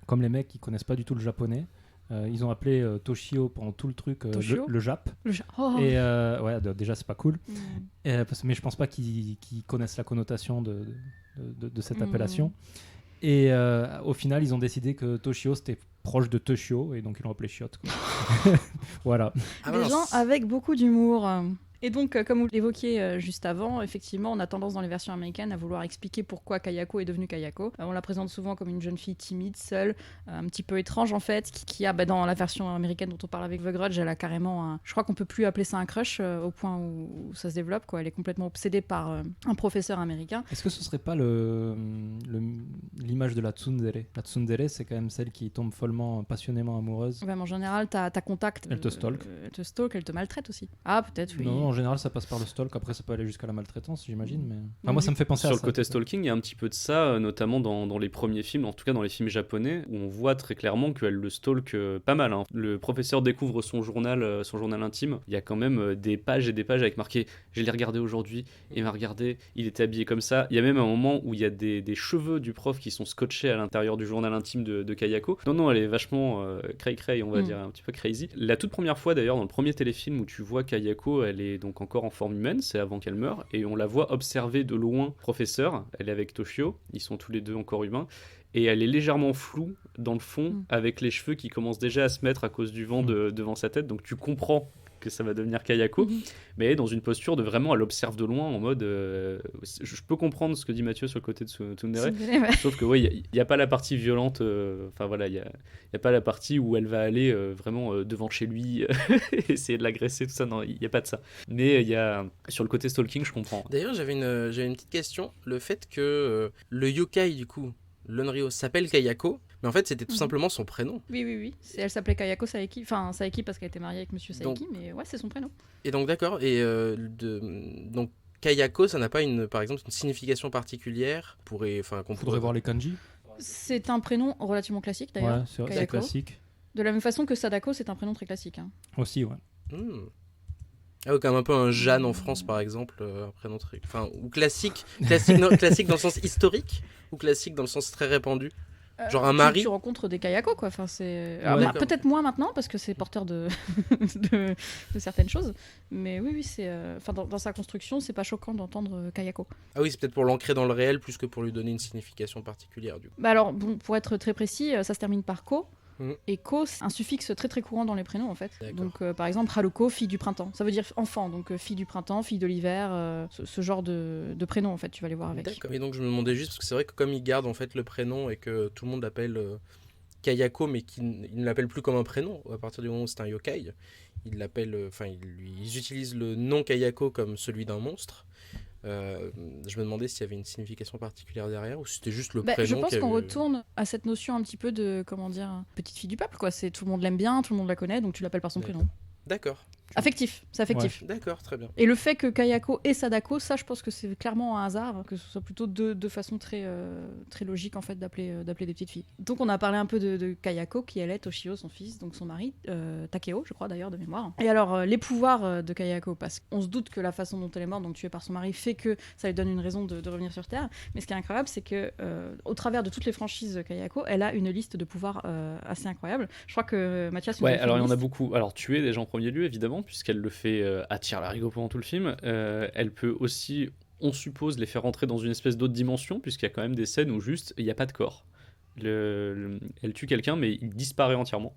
Speaker 3: comme les mecs, ils connaissent pas du tout le japonais, ils ont appelé Toshio pendant tout le truc
Speaker 4: Toshio
Speaker 3: le Jap.
Speaker 4: Le chat. Oh.
Speaker 3: Et ouais, déjà c'est pas cool.
Speaker 4: Mm.
Speaker 3: Mais je pense pas qu'ils connaissent la connotation de cette
Speaker 4: Mm.
Speaker 3: appellation. Et au final, ils ont décidé que Toshio c'était proche de Toshio, et donc ils l'ont appelé Chiotte, quoi. Voilà.
Speaker 2: Ah
Speaker 4: Des
Speaker 2: mince.
Speaker 4: gens avec beaucoup d'humour. Et donc, comme vous l'évoquiez juste avant, effectivement, on a tendance dans les versions américaines à vouloir expliquer pourquoi Kayako est devenue Kayako. On la présente souvent comme une jeune fille timide, seule, un petit peu étrange en fait, qui a, dans la version américaine dont on parle avec The Grudge, elle a carrément je crois qu'on peut plus appeler ça un crush au point où ça se développe, quoi. Elle est complètement obsédée par un professeur américain.
Speaker 3: Est-ce que ce serait pas l'image de la tsundere? La tsundere, c'est quand même celle qui tombe follement, passionnément amoureuse.
Speaker 4: Ouais, mais en général, t'as contact.
Speaker 3: Elle te stalk.
Speaker 4: Elle te stalk, elle te maltraite aussi. Ah, peut-être, oui.
Speaker 3: Non, en général, ça passe par le stalk. Après, ça peut aller jusqu'à la maltraitance, j'imagine. Mais... Enfin,
Speaker 4: Oui.
Speaker 3: moi, ça me fait penser à
Speaker 1: Sur
Speaker 3: ça.
Speaker 1: le côté stalking, il y a un petit peu de ça, notamment dans les premiers films, en tout cas dans les films japonais, où on voit très clairement qu'elle le stalk pas mal, hein. Le professeur découvre son journal intime. Il y a quand même des pages et des pages avec marqué « Je l'ai regardé aujourd'hui, il m'a regardé, il était habillé comme ça ». Il y a même un moment où il y a des cheveux du prof qui sont scotchés à l'intérieur du journal intime de Kayako. Non, elle est vachement cray-cray, on va dire, un petit peu crazy. La toute première fois d'ailleurs, dans le premier téléfilm où tu vois Kayako, elle est donc encore en forme humaine, c'est avant qu'elle meure, et on la voit observer de loin le professeur. Elle est avec Toshio, ils sont tous les deux encore humains, et elle est légèrement floue dans le fond, avec les cheveux qui commencent déjà à se mettre à cause du vent devant sa tête, donc tu comprends que ça va devenir Kayako, mais dans une posture de vraiment, elle observe de loin en mode je peux comprendre ce que dit Mathieu sur le côté de Tsundere,
Speaker 4: Ouais.
Speaker 1: sauf que ouais, il n'y a pas la partie violente, enfin voilà, il y a pas la partie où elle va aller vraiment devant chez lui essayer de l'agresser, tout ça, non, il n'y a pas de ça. Mais il y a, sur le côté stalking, je comprends.
Speaker 2: D'ailleurs, j'avais une petite question. Le fait que le yokai, du coup, Lonryo, s'appelle Kayako, mais en fait, c'était tout simplement son prénom.
Speaker 4: Oui. Elle s'appelait Kayako Saeki. Enfin, Saeki parce qu'elle était mariée avec Monsieur Saeki,
Speaker 2: Donc-
Speaker 4: mais ouais, c'est son prénom.
Speaker 2: Et donc, d'accord. Et donc, Kayako, ça n'a pas, par exemple, une signification particulière qu'on
Speaker 3: Faudrait voir les kanji.
Speaker 4: C'est un prénom relativement classique d'ailleurs.
Speaker 3: Ouais, c'est
Speaker 4: Kayako.
Speaker 3: classique.
Speaker 4: De la même façon que Sadako, c'est un prénom très classique. Hein.
Speaker 3: Aussi, ouais.
Speaker 2: Ah ouais, comme un peu un Jeanne en France, par exemple, un prénom très... Enfin, ou classique dans le sens historique, ou classique dans le sens très répandu. Genre un mari.
Speaker 4: Tu rencontres des Kayako, quoi. Enfin, c'est...
Speaker 2: Ouais, d'accord.
Speaker 4: peut-être moins maintenant, parce que c'est porteur de... de certaines choses. Mais oui, c'est... Enfin, dans sa construction, c'est pas choquant d'entendre Kayako.
Speaker 2: Ah oui, c'est peut-être pour l'ancrer dans le réel plus que pour lui donner une signification particulière, du coup.
Speaker 4: Bah alors, bon, pour être très précis, ça se termine par ko.
Speaker 2: Mhm.
Speaker 4: Et ko, c'est un suffixe très très courant dans les prénoms, en fait.
Speaker 2: D'accord.
Speaker 4: Donc, par exemple, Haruko, fille du printemps. Ça veut dire enfant, donc fille du printemps, fille de l'hiver, ce genre de prénom, en fait, tu vas les voir avec.
Speaker 2: D'accord. Et donc je me demandais juste, parce que c'est vrai que comme il garde en fait le prénom et que tout le monde l'appelle Kayako, mais qu'il ne l'appelle plus comme un prénom, à partir du moment où c'est un yokai, il l'appelle, ils utilisent le nom Kayako comme celui d'un monstre. Je me demandais s'il y avait une signification particulière derrière ou si c'était juste le prénom.
Speaker 4: Je pense
Speaker 2: qui
Speaker 4: qu'on
Speaker 2: avait-
Speaker 4: retourne à cette notion un petit peu de, comment dire, petite fille du peuple, quoi. C'est tout le monde l'aime bien, tout le monde la connaît, donc tu l'appelles par son
Speaker 2: D'accord.
Speaker 4: prénom.
Speaker 2: D'accord.
Speaker 4: Affectif, c'est affectif.
Speaker 2: D'accord, très bien.
Speaker 4: Et le fait que Kayako et Sadako, ça je pense que c'est clairement un hasard, que ce soit plutôt deux façons très, très logiques en fait d'appeler des petites filles. Donc on a parlé un peu de Kayako qui elle est Toshio, son fils, donc son mari, Takeo je crois d'ailleurs de mémoire. Et alors les pouvoirs de Kayako, parce qu'on se doute que la façon dont elle est morte, donc tuée par son mari, fait que ça lui donne une raison de revenir sur Terre. Mais ce qui est incroyable, c'est que au travers de toutes les franchises de Kayako, elle a une liste de pouvoirs assez incroyable. Je crois que Mathias nous
Speaker 1: Ouais,
Speaker 4: avait fait
Speaker 1: alors il
Speaker 4: une
Speaker 1: y en a
Speaker 4: liste.
Speaker 1: beaucoup. Alors tuer déjà en premier lieu, évidemment, puisqu'elle le fait à tire-larigot pendant tout le film. Elle peut aussi, on suppose, les faire rentrer dans une espèce d'autre dimension, puisqu'il y a quand même des scènes où juste il n'y a pas de corps. Elle tue quelqu'un, mais il disparaît entièrement.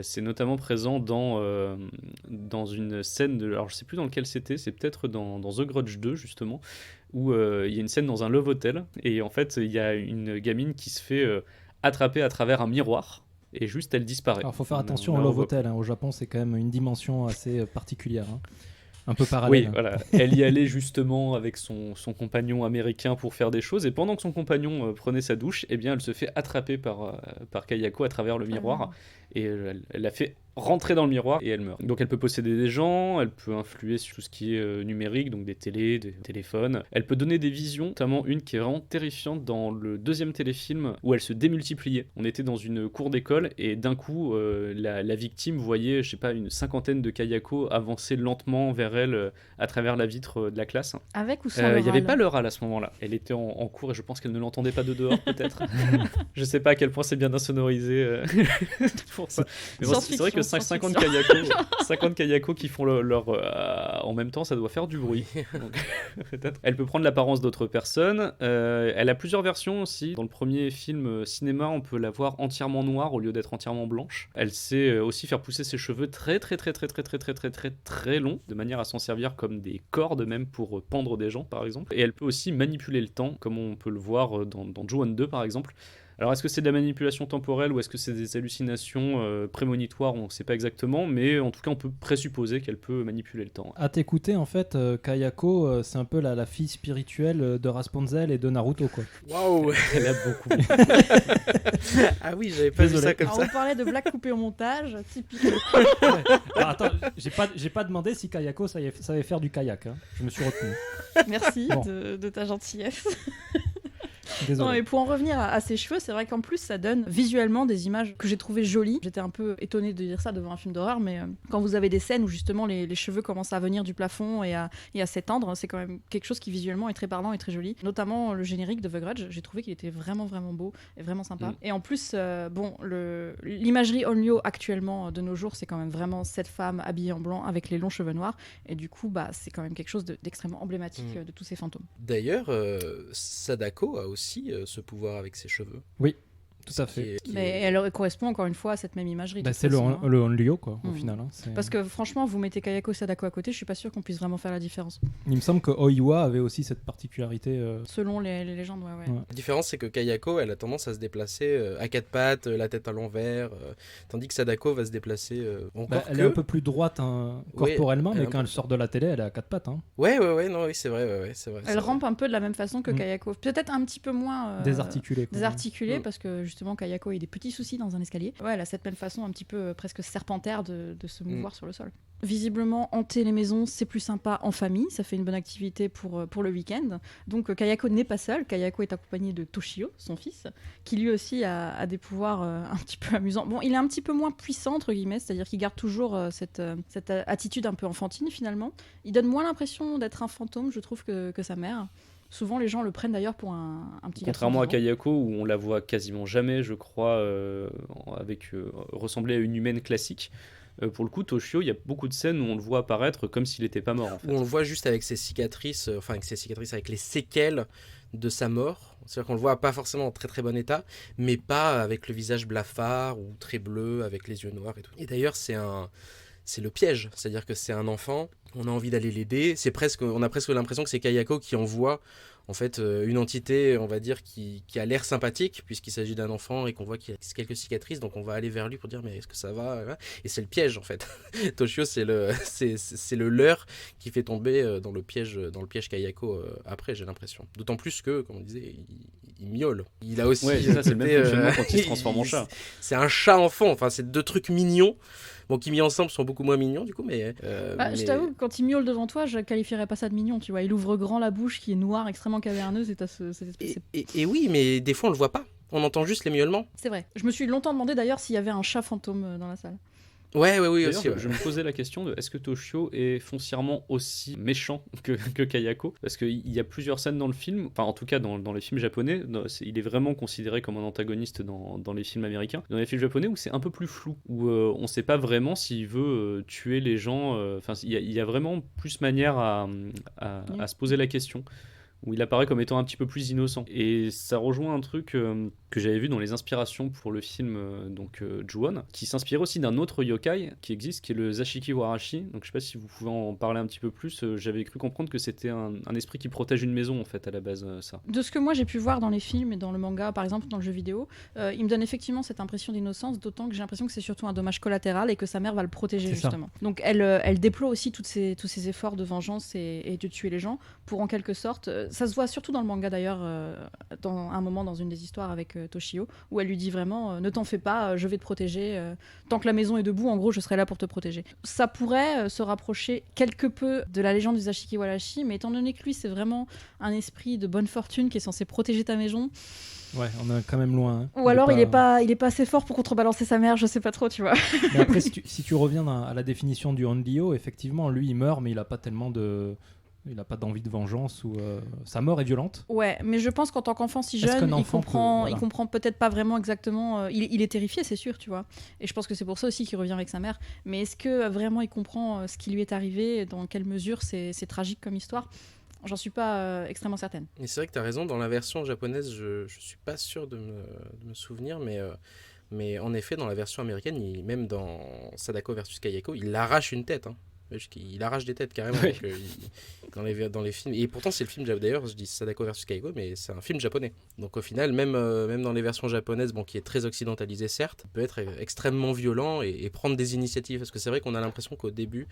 Speaker 1: C'est notamment présent dans une scène de. Alors je sais plus dans lequel c'était, c'est peut-être dans The Grudge 2, justement, où il y a une scène dans un love hotel, et en fait il y a une gamine qui se fait attraper à travers un miroir. Et juste, elle disparaît.
Speaker 3: Alors, faut faire
Speaker 1: On-
Speaker 3: attention
Speaker 1: on
Speaker 3: au
Speaker 1: la
Speaker 3: Love
Speaker 1: revoit
Speaker 3: Hotel. Au Japon, c'est quand même une dimension assez particulière. Un peu
Speaker 1: Oui,
Speaker 3: parallèle.
Speaker 1: voilà. Elle y allait justement avec son compagnon américain pour faire des choses, et pendant que son compagnon prenait sa douche, eh bien, elle se fait attraper par Kayako à travers le miroir, et elle la fait rentrer dans le miroir, et elle meurt. Donc elle peut posséder des gens, elle peut influer sur tout ce qui est numérique, donc des télés, des téléphones. Elle peut donner des visions, notamment une qui est vraiment terrifiante dans le deuxième téléfilm, où elle se démultipliait. On était dans une cour d'école, et d'un coup, la victime voyait, je sais pas, une cinquantaine de Kayako avancer lentement vers elle à travers la vitre de la classe.
Speaker 4: Avec ou sans
Speaker 1: Il
Speaker 4: le
Speaker 1: n'y avait
Speaker 4: râle.
Speaker 1: pas le râle à ce moment-là. Elle était en cours et je pense qu'elle ne l'entendait pas de dehors, peut-être. Je sais pas à quel point c'est bien insonorisé pour ça. Mais bon, c'est vrai que
Speaker 4: Science-fiction,
Speaker 1: 50 Kayako qui font leur en même temps, ça doit faire du bruit. Donc, peut-être. Elle peut prendre l'apparence d'autres personnes. Elle a plusieurs versions aussi. Dans le premier film cinéma, on peut la voir entièrement noire au lieu d'être entièrement blanche. Elle sait aussi faire pousser ses cheveux très très longs, de manière à s'en servir comme des cordes même pour pendre des gens par exemple. Et elle peut aussi manipuler le temps, comme on peut le voir dans Ju-On 2 par exemple. Alors est-ce que c'est de la manipulation temporelle ou est-ce que c'est des hallucinations prémonitoires, on ne sait pas exactement, mais en tout cas on peut présupposer qu'elle peut manipuler le temps.
Speaker 3: À t'écouter, en fait, Kayako, c'est un peu la fille spirituelle de Rapunzel et de Naruto, quoi.
Speaker 2: Waouh.
Speaker 1: Elle a beaucoup.
Speaker 2: Ah oui, j'avais pas vu
Speaker 3: Désolé.
Speaker 2: ça comme
Speaker 4: Alors,
Speaker 2: ça.
Speaker 4: on parlait de blagues coupées au montage, typique.
Speaker 3: Alors, attends, j'ai pas demandé si Kayako savait faire du kayak. Je me suis retenu.
Speaker 4: Merci
Speaker 3: Bon.
Speaker 4: de ta gentillesse.
Speaker 3: Désolé.
Speaker 4: Non, mais pour en revenir à ses cheveux, c'est vrai qu'en plus ça donne visuellement des images que j'ai trouvées jolies. J'étais un peu étonnée de dire ça devant un film d'horreur, mais quand vous avez des scènes où justement les cheveux commencent à venir du plafond et à s'étendre, c'est quand même quelque chose qui visuellement est très parlant et très joli. Notamment le générique de The Grudge, j'ai trouvé qu'il était vraiment beau et vraiment sympa. Et en plus, l'imagerie Onryo actuellement de nos jours, c'est quand même vraiment cette femme habillée en blanc avec les longs cheveux noirs. Et du coup, c'est quand même quelque chose d'extrêmement emblématique de tous ces fantômes.
Speaker 2: D'ailleurs, Sadako a aussi ce pouvoir avec ses cheveux.
Speaker 3: Oui, tout à fait.
Speaker 4: Mais elle correspond encore une fois à cette même imagerie. de toute
Speaker 3: C'est le
Speaker 4: façon, hein.
Speaker 3: Onryo, quoi, au
Speaker 4: Mhm.
Speaker 3: final.
Speaker 4: Parce que franchement, vous mettez Kayako et Sadako à côté, je suis pas sûre qu'on puisse vraiment faire la différence.
Speaker 3: Il me semble que Oiwa avait aussi cette particularité.
Speaker 4: Selon les légendes, ouais.
Speaker 3: Ouais.
Speaker 2: La différence, c'est que Kayako, elle a tendance à se déplacer à quatre pattes, la tête à l'envers, tandis que Sadako va se déplacer encore
Speaker 3: Elle est un peu plus droite corporellement,
Speaker 2: elle est
Speaker 3: mais
Speaker 2: un
Speaker 3: quand
Speaker 2: peu-
Speaker 3: elle sort de la télé, elle est à quatre pattes.
Speaker 2: Ouais, non, oui, c'est vrai, c'est vrai.
Speaker 4: Elle rampe un peu de la même façon que Kayako. Peut-être un petit peu moins
Speaker 3: Désarticulée. quoi.
Speaker 4: désarticulée, parce que justement Kayako a eu des petits soucis dans un escalier. Ouais, elle a cette même façon un petit peu presque serpentaire de se mouvoir sur le sol. Visiblement, hanter les maisons, c'est plus sympa en famille, ça fait une bonne activité pour le week-end. Donc Kayako n'est pas seule, Kayako est accompagnée de Toshio, son fils, qui lui aussi a des pouvoirs un petit peu amusants. Bon, il est un petit peu moins puissant, entre guillemets, c'est-à-dire qu'il garde toujours cette attitude un peu enfantine finalement. Il donne moins l'impression d'être un fantôme, je trouve, que sa mère. Souvent, les gens le prennent d'ailleurs pour un petit garçon.
Speaker 1: Contrairement à
Speaker 4: vivant.
Speaker 1: Kayako, où on la voit quasiment jamais, je crois, ressembler à une humaine classique. Pour le coup, Toshio, il y a beaucoup de scènes où on le voit apparaître comme s'il n'était pas mort, en fait.
Speaker 2: Où on le voit juste avec ses cicatrices, avec les séquelles de sa mort. C'est-à-dire qu'on le voit pas forcément en très très bon état, mais pas avec le visage blafard ou très bleu, avec les yeux noirs et tout. Et d'ailleurs, c'est le piège, c'est-à-dire que c'est un enfant, on a envie d'aller l'aider, on a presque l'impression que c'est Kayako qui envoie en fait une entité, on va dire, qui a l'air sympathique, puisqu'il s'agit d'un enfant et qu'on voit qu'il a quelques cicatrices, donc on va aller vers lui pour dire mais est-ce que ça va? Et c'est le piège en fait. Toshio, c'est le leurre qui fait tomber dans le piège Kayako après, j'ai l'impression. D'autant plus que, comme on disait, il miaule. Il a aussi...
Speaker 1: Ouais, c'est ça, c'est le même fonctionnement quand il se transforme en chat.
Speaker 2: C'est un chat enfant, enfin c'est deux trucs mignons. Bon, qui mis ensemble sont beaucoup moins mignons du coup, mais...
Speaker 4: Je t'avoue que quand il miaule devant toi, je qualifierais pas ça de mignon, tu vois. Il ouvre grand la bouche qui est noire, extrêmement caverneuse, et t'as cette espèce...
Speaker 2: Et oui, mais des fois on le voit pas. On entend juste les miaulements.
Speaker 4: C'est vrai. Je me suis longtemps demandé d'ailleurs s'il y avait un chat fantôme dans la salle.
Speaker 2: Oui,
Speaker 1: D'ailleurs,
Speaker 2: aussi.
Speaker 1: je me posais la question de est-ce que Toshio est foncièrement aussi méchant que Kayako? Parce qu'il y a plusieurs scènes dans le film, enfin en tout cas dans les films japonais, il est vraiment considéré comme un antagoniste dans les films américains. Dans les films japonais où c'est un peu plus flou, où on ne sait pas vraiment s'il veut tuer les gens, enfin il y a vraiment plus manière à se poser la question, où il apparaît comme étant un petit peu plus innocent. Et ça rejoint un truc que j'avais vu dans les inspirations pour le film Ju-On, qui s'inspire aussi d'un autre yokai qui existe, qui est le Zashiki Warashi. Donc je sais pas si vous pouvez en parler un petit peu plus. J'avais cru comprendre que c'était un esprit qui protège une maison en fait à la base, ça.
Speaker 4: De ce que moi j'ai pu voir dans les films et dans le manga, par exemple dans le jeu vidéo, il me donne effectivement cette impression d'innocence, d'autant que j'ai l'impression que c'est surtout un dommage collatéral et que sa mère va le protéger
Speaker 3: C'est ça.
Speaker 4: justement. Donc elle déploie aussi tous ces efforts de vengeance et de tuer les gens pour en quelque sorte... ça se voit surtout dans le manga d'ailleurs, dans un moment dans une des histoires avec Toshio, où elle lui dit vraiment ne t'en fais pas, je vais te protéger, tant que la maison est debout, en gros je serai là pour te protéger. Ça pourrait se rapprocher quelque peu de la légende du Zashiki Warashi, mais étant donné que lui c'est vraiment un esprit de bonne fortune qui est censé protéger ta maison,
Speaker 3: Ouais, on est quand même loin. Hein.
Speaker 4: ou alors il est pas assez fort pour contrebalancer sa mère, je sais pas trop, tu vois.
Speaker 3: Mais après, si tu reviens à la définition du Onryo, effectivement, lui il meurt, mais il a pas tellement de... Il n'a pas d'envie de vengeance ou sa mort est violente.
Speaker 4: Ouais, mais je pense qu'en tant qu'enfant si
Speaker 3: Est-ce
Speaker 4: jeune,
Speaker 3: qu'un enfant
Speaker 4: il comprend peut-être pas vraiment exactement. Il est terrifié, c'est sûr, tu vois. Et je pense que c'est pour ça aussi qu'il revient avec sa mère. Mais est-ce que vraiment il comprend ce qui lui est arrivé, et dans quelle mesure c'est tragique comme histoire? J'en suis pas extrêmement certaine.
Speaker 2: Et c'est vrai que tu as raison, dans la version japonaise, je suis pas sûr de me souvenir, mais en effet, dans la version américaine, même dans Sadako versus Kayako, il arrache une tête. Hein. Il arrache des têtes carrément
Speaker 1: Ouais.
Speaker 2: dans les films. Et pourtant, c'est le film, d'ailleurs, je dis Sadako versus Kayako, mais c'est un film japonais. Donc au final, même dans les versions japonaises, bon, qui est très occidentalisé certes, peut être extrêmement violent et prendre des initiatives. Parce que c'est vrai qu'on a l'impression qu'au début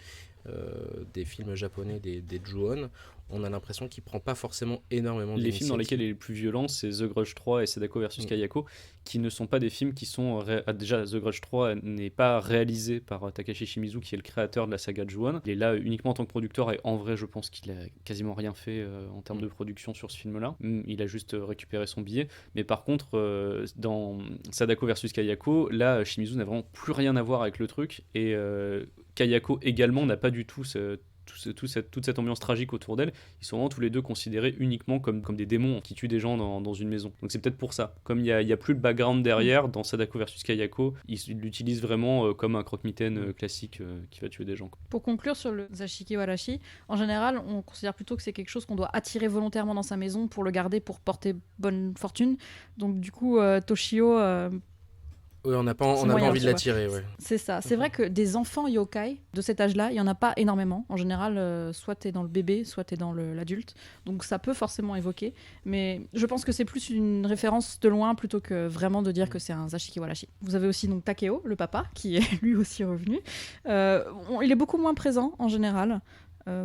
Speaker 2: des films japonais, des Ju-On, on a l'impression qu'il prend pas forcément énormément d'initiatives.
Speaker 1: Les films dans lesquels il est le plus violent, c'est The Grudge 3 et Sadako versus Kayako, qui ne sont pas des films qui sont... Déjà, The Grudge 3 n'est pas réalisé par Takashi Shimizu, qui est le créateur de la saga Ju-On. Il est là uniquement en tant que producteur, et en vrai, je pense qu'il a quasiment rien fait en termes de production sur ce film-là. Il a juste récupéré son billet. Mais par contre, dans Sadako versus Kayako, là, Shimizu n'a vraiment plus rien à voir avec le truc, et Kayako également n'a pas du tout toute cette ambiance tragique autour d'elle. Ils sont vraiment tous les deux considérés uniquement comme des démons qui tuent des gens dans une maison. Donc c'est peut-être pour ça. Comme il y a plus le background derrière, dans Sadako versus Kayako, ils l'utilisent vraiment comme un croque-mitaine classique qui va tuer des gens.
Speaker 4: Pour conclure sur le Zashiki Warashi, en général, on considère plutôt que c'est quelque chose qu'on doit attirer volontairement dans sa maison pour le garder, pour porter bonne fortune. Donc du coup, Toshio...
Speaker 2: Oui, on n'a pas
Speaker 4: moyen,
Speaker 2: envie
Speaker 4: tu
Speaker 2: de l'attirer. Ouais.
Speaker 4: C'est ça. C'est vrai que des enfants yokai de cet âge-là, il n'y en a pas énormément. En général, soit tu es dans le bébé, soit tu es dans l'adulte. Donc ça peut forcément évoquer. Mais je pense que c'est plus une référence de loin plutôt que vraiment de dire que c'est un Zashiki Warashi. Vous avez aussi donc Takeo, le papa, qui est lui aussi revenu. Il est beaucoup moins présent en général.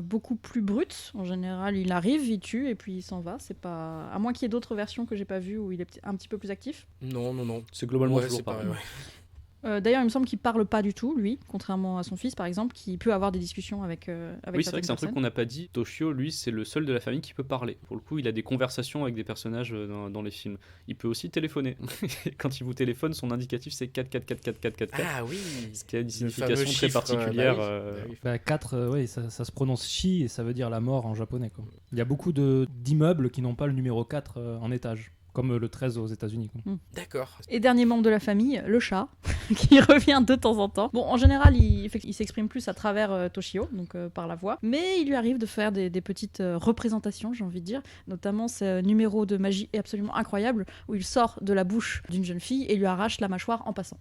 Speaker 4: Beaucoup plus brut. En général, il arrive, il tue et puis il s'en va. C'est pas... À moins qu'il y ait d'autres versions que j'ai pas vues où il est un petit peu plus actif.
Speaker 2: Non.
Speaker 1: C'est globalement
Speaker 2: Ouais,
Speaker 1: toujours
Speaker 2: c'est
Speaker 1: pareil.
Speaker 2: pareil,
Speaker 4: D'ailleurs, il me semble qu'il parle pas du tout, lui, contrairement à son fils, par exemple, qui peut avoir des discussions avec
Speaker 1: Oui, c'est vrai
Speaker 4: certaines
Speaker 1: que c'est un truc
Speaker 4: personnes.
Speaker 1: qu'on n'a pas dit. Toshio, lui, c'est le seul de la famille qui peut parler. Pour le coup, il a des conversations avec des personnages dans les films. Il peut aussi téléphoner. Quand il vous téléphone, son indicatif c'est 4444444.
Speaker 2: Ah oui.
Speaker 1: Ce qui a une
Speaker 2: Le
Speaker 1: signification
Speaker 2: fameux
Speaker 1: très
Speaker 2: chiffre,
Speaker 1: particulière.
Speaker 2: bah oui.
Speaker 3: 4, oui, ça se prononce chi et ça veut dire la mort en japonais, quoi. Il y a beaucoup d'immeubles qui n'ont pas le numéro 4 en étage, comme le 13 aux États-Unis, quoi.
Speaker 2: D'accord.
Speaker 4: Et dernier membre de la famille, le chat, qui revient de temps en temps. Bon, en général, il s'exprime plus à travers Toshio, donc par la voix, mais il lui arrive de faire des petites représentations, j'ai envie de dire. Notamment, ce numéro de magie est absolument incroyable, où il sort de la bouche d'une jeune fille et lui arrache la mâchoire en passant.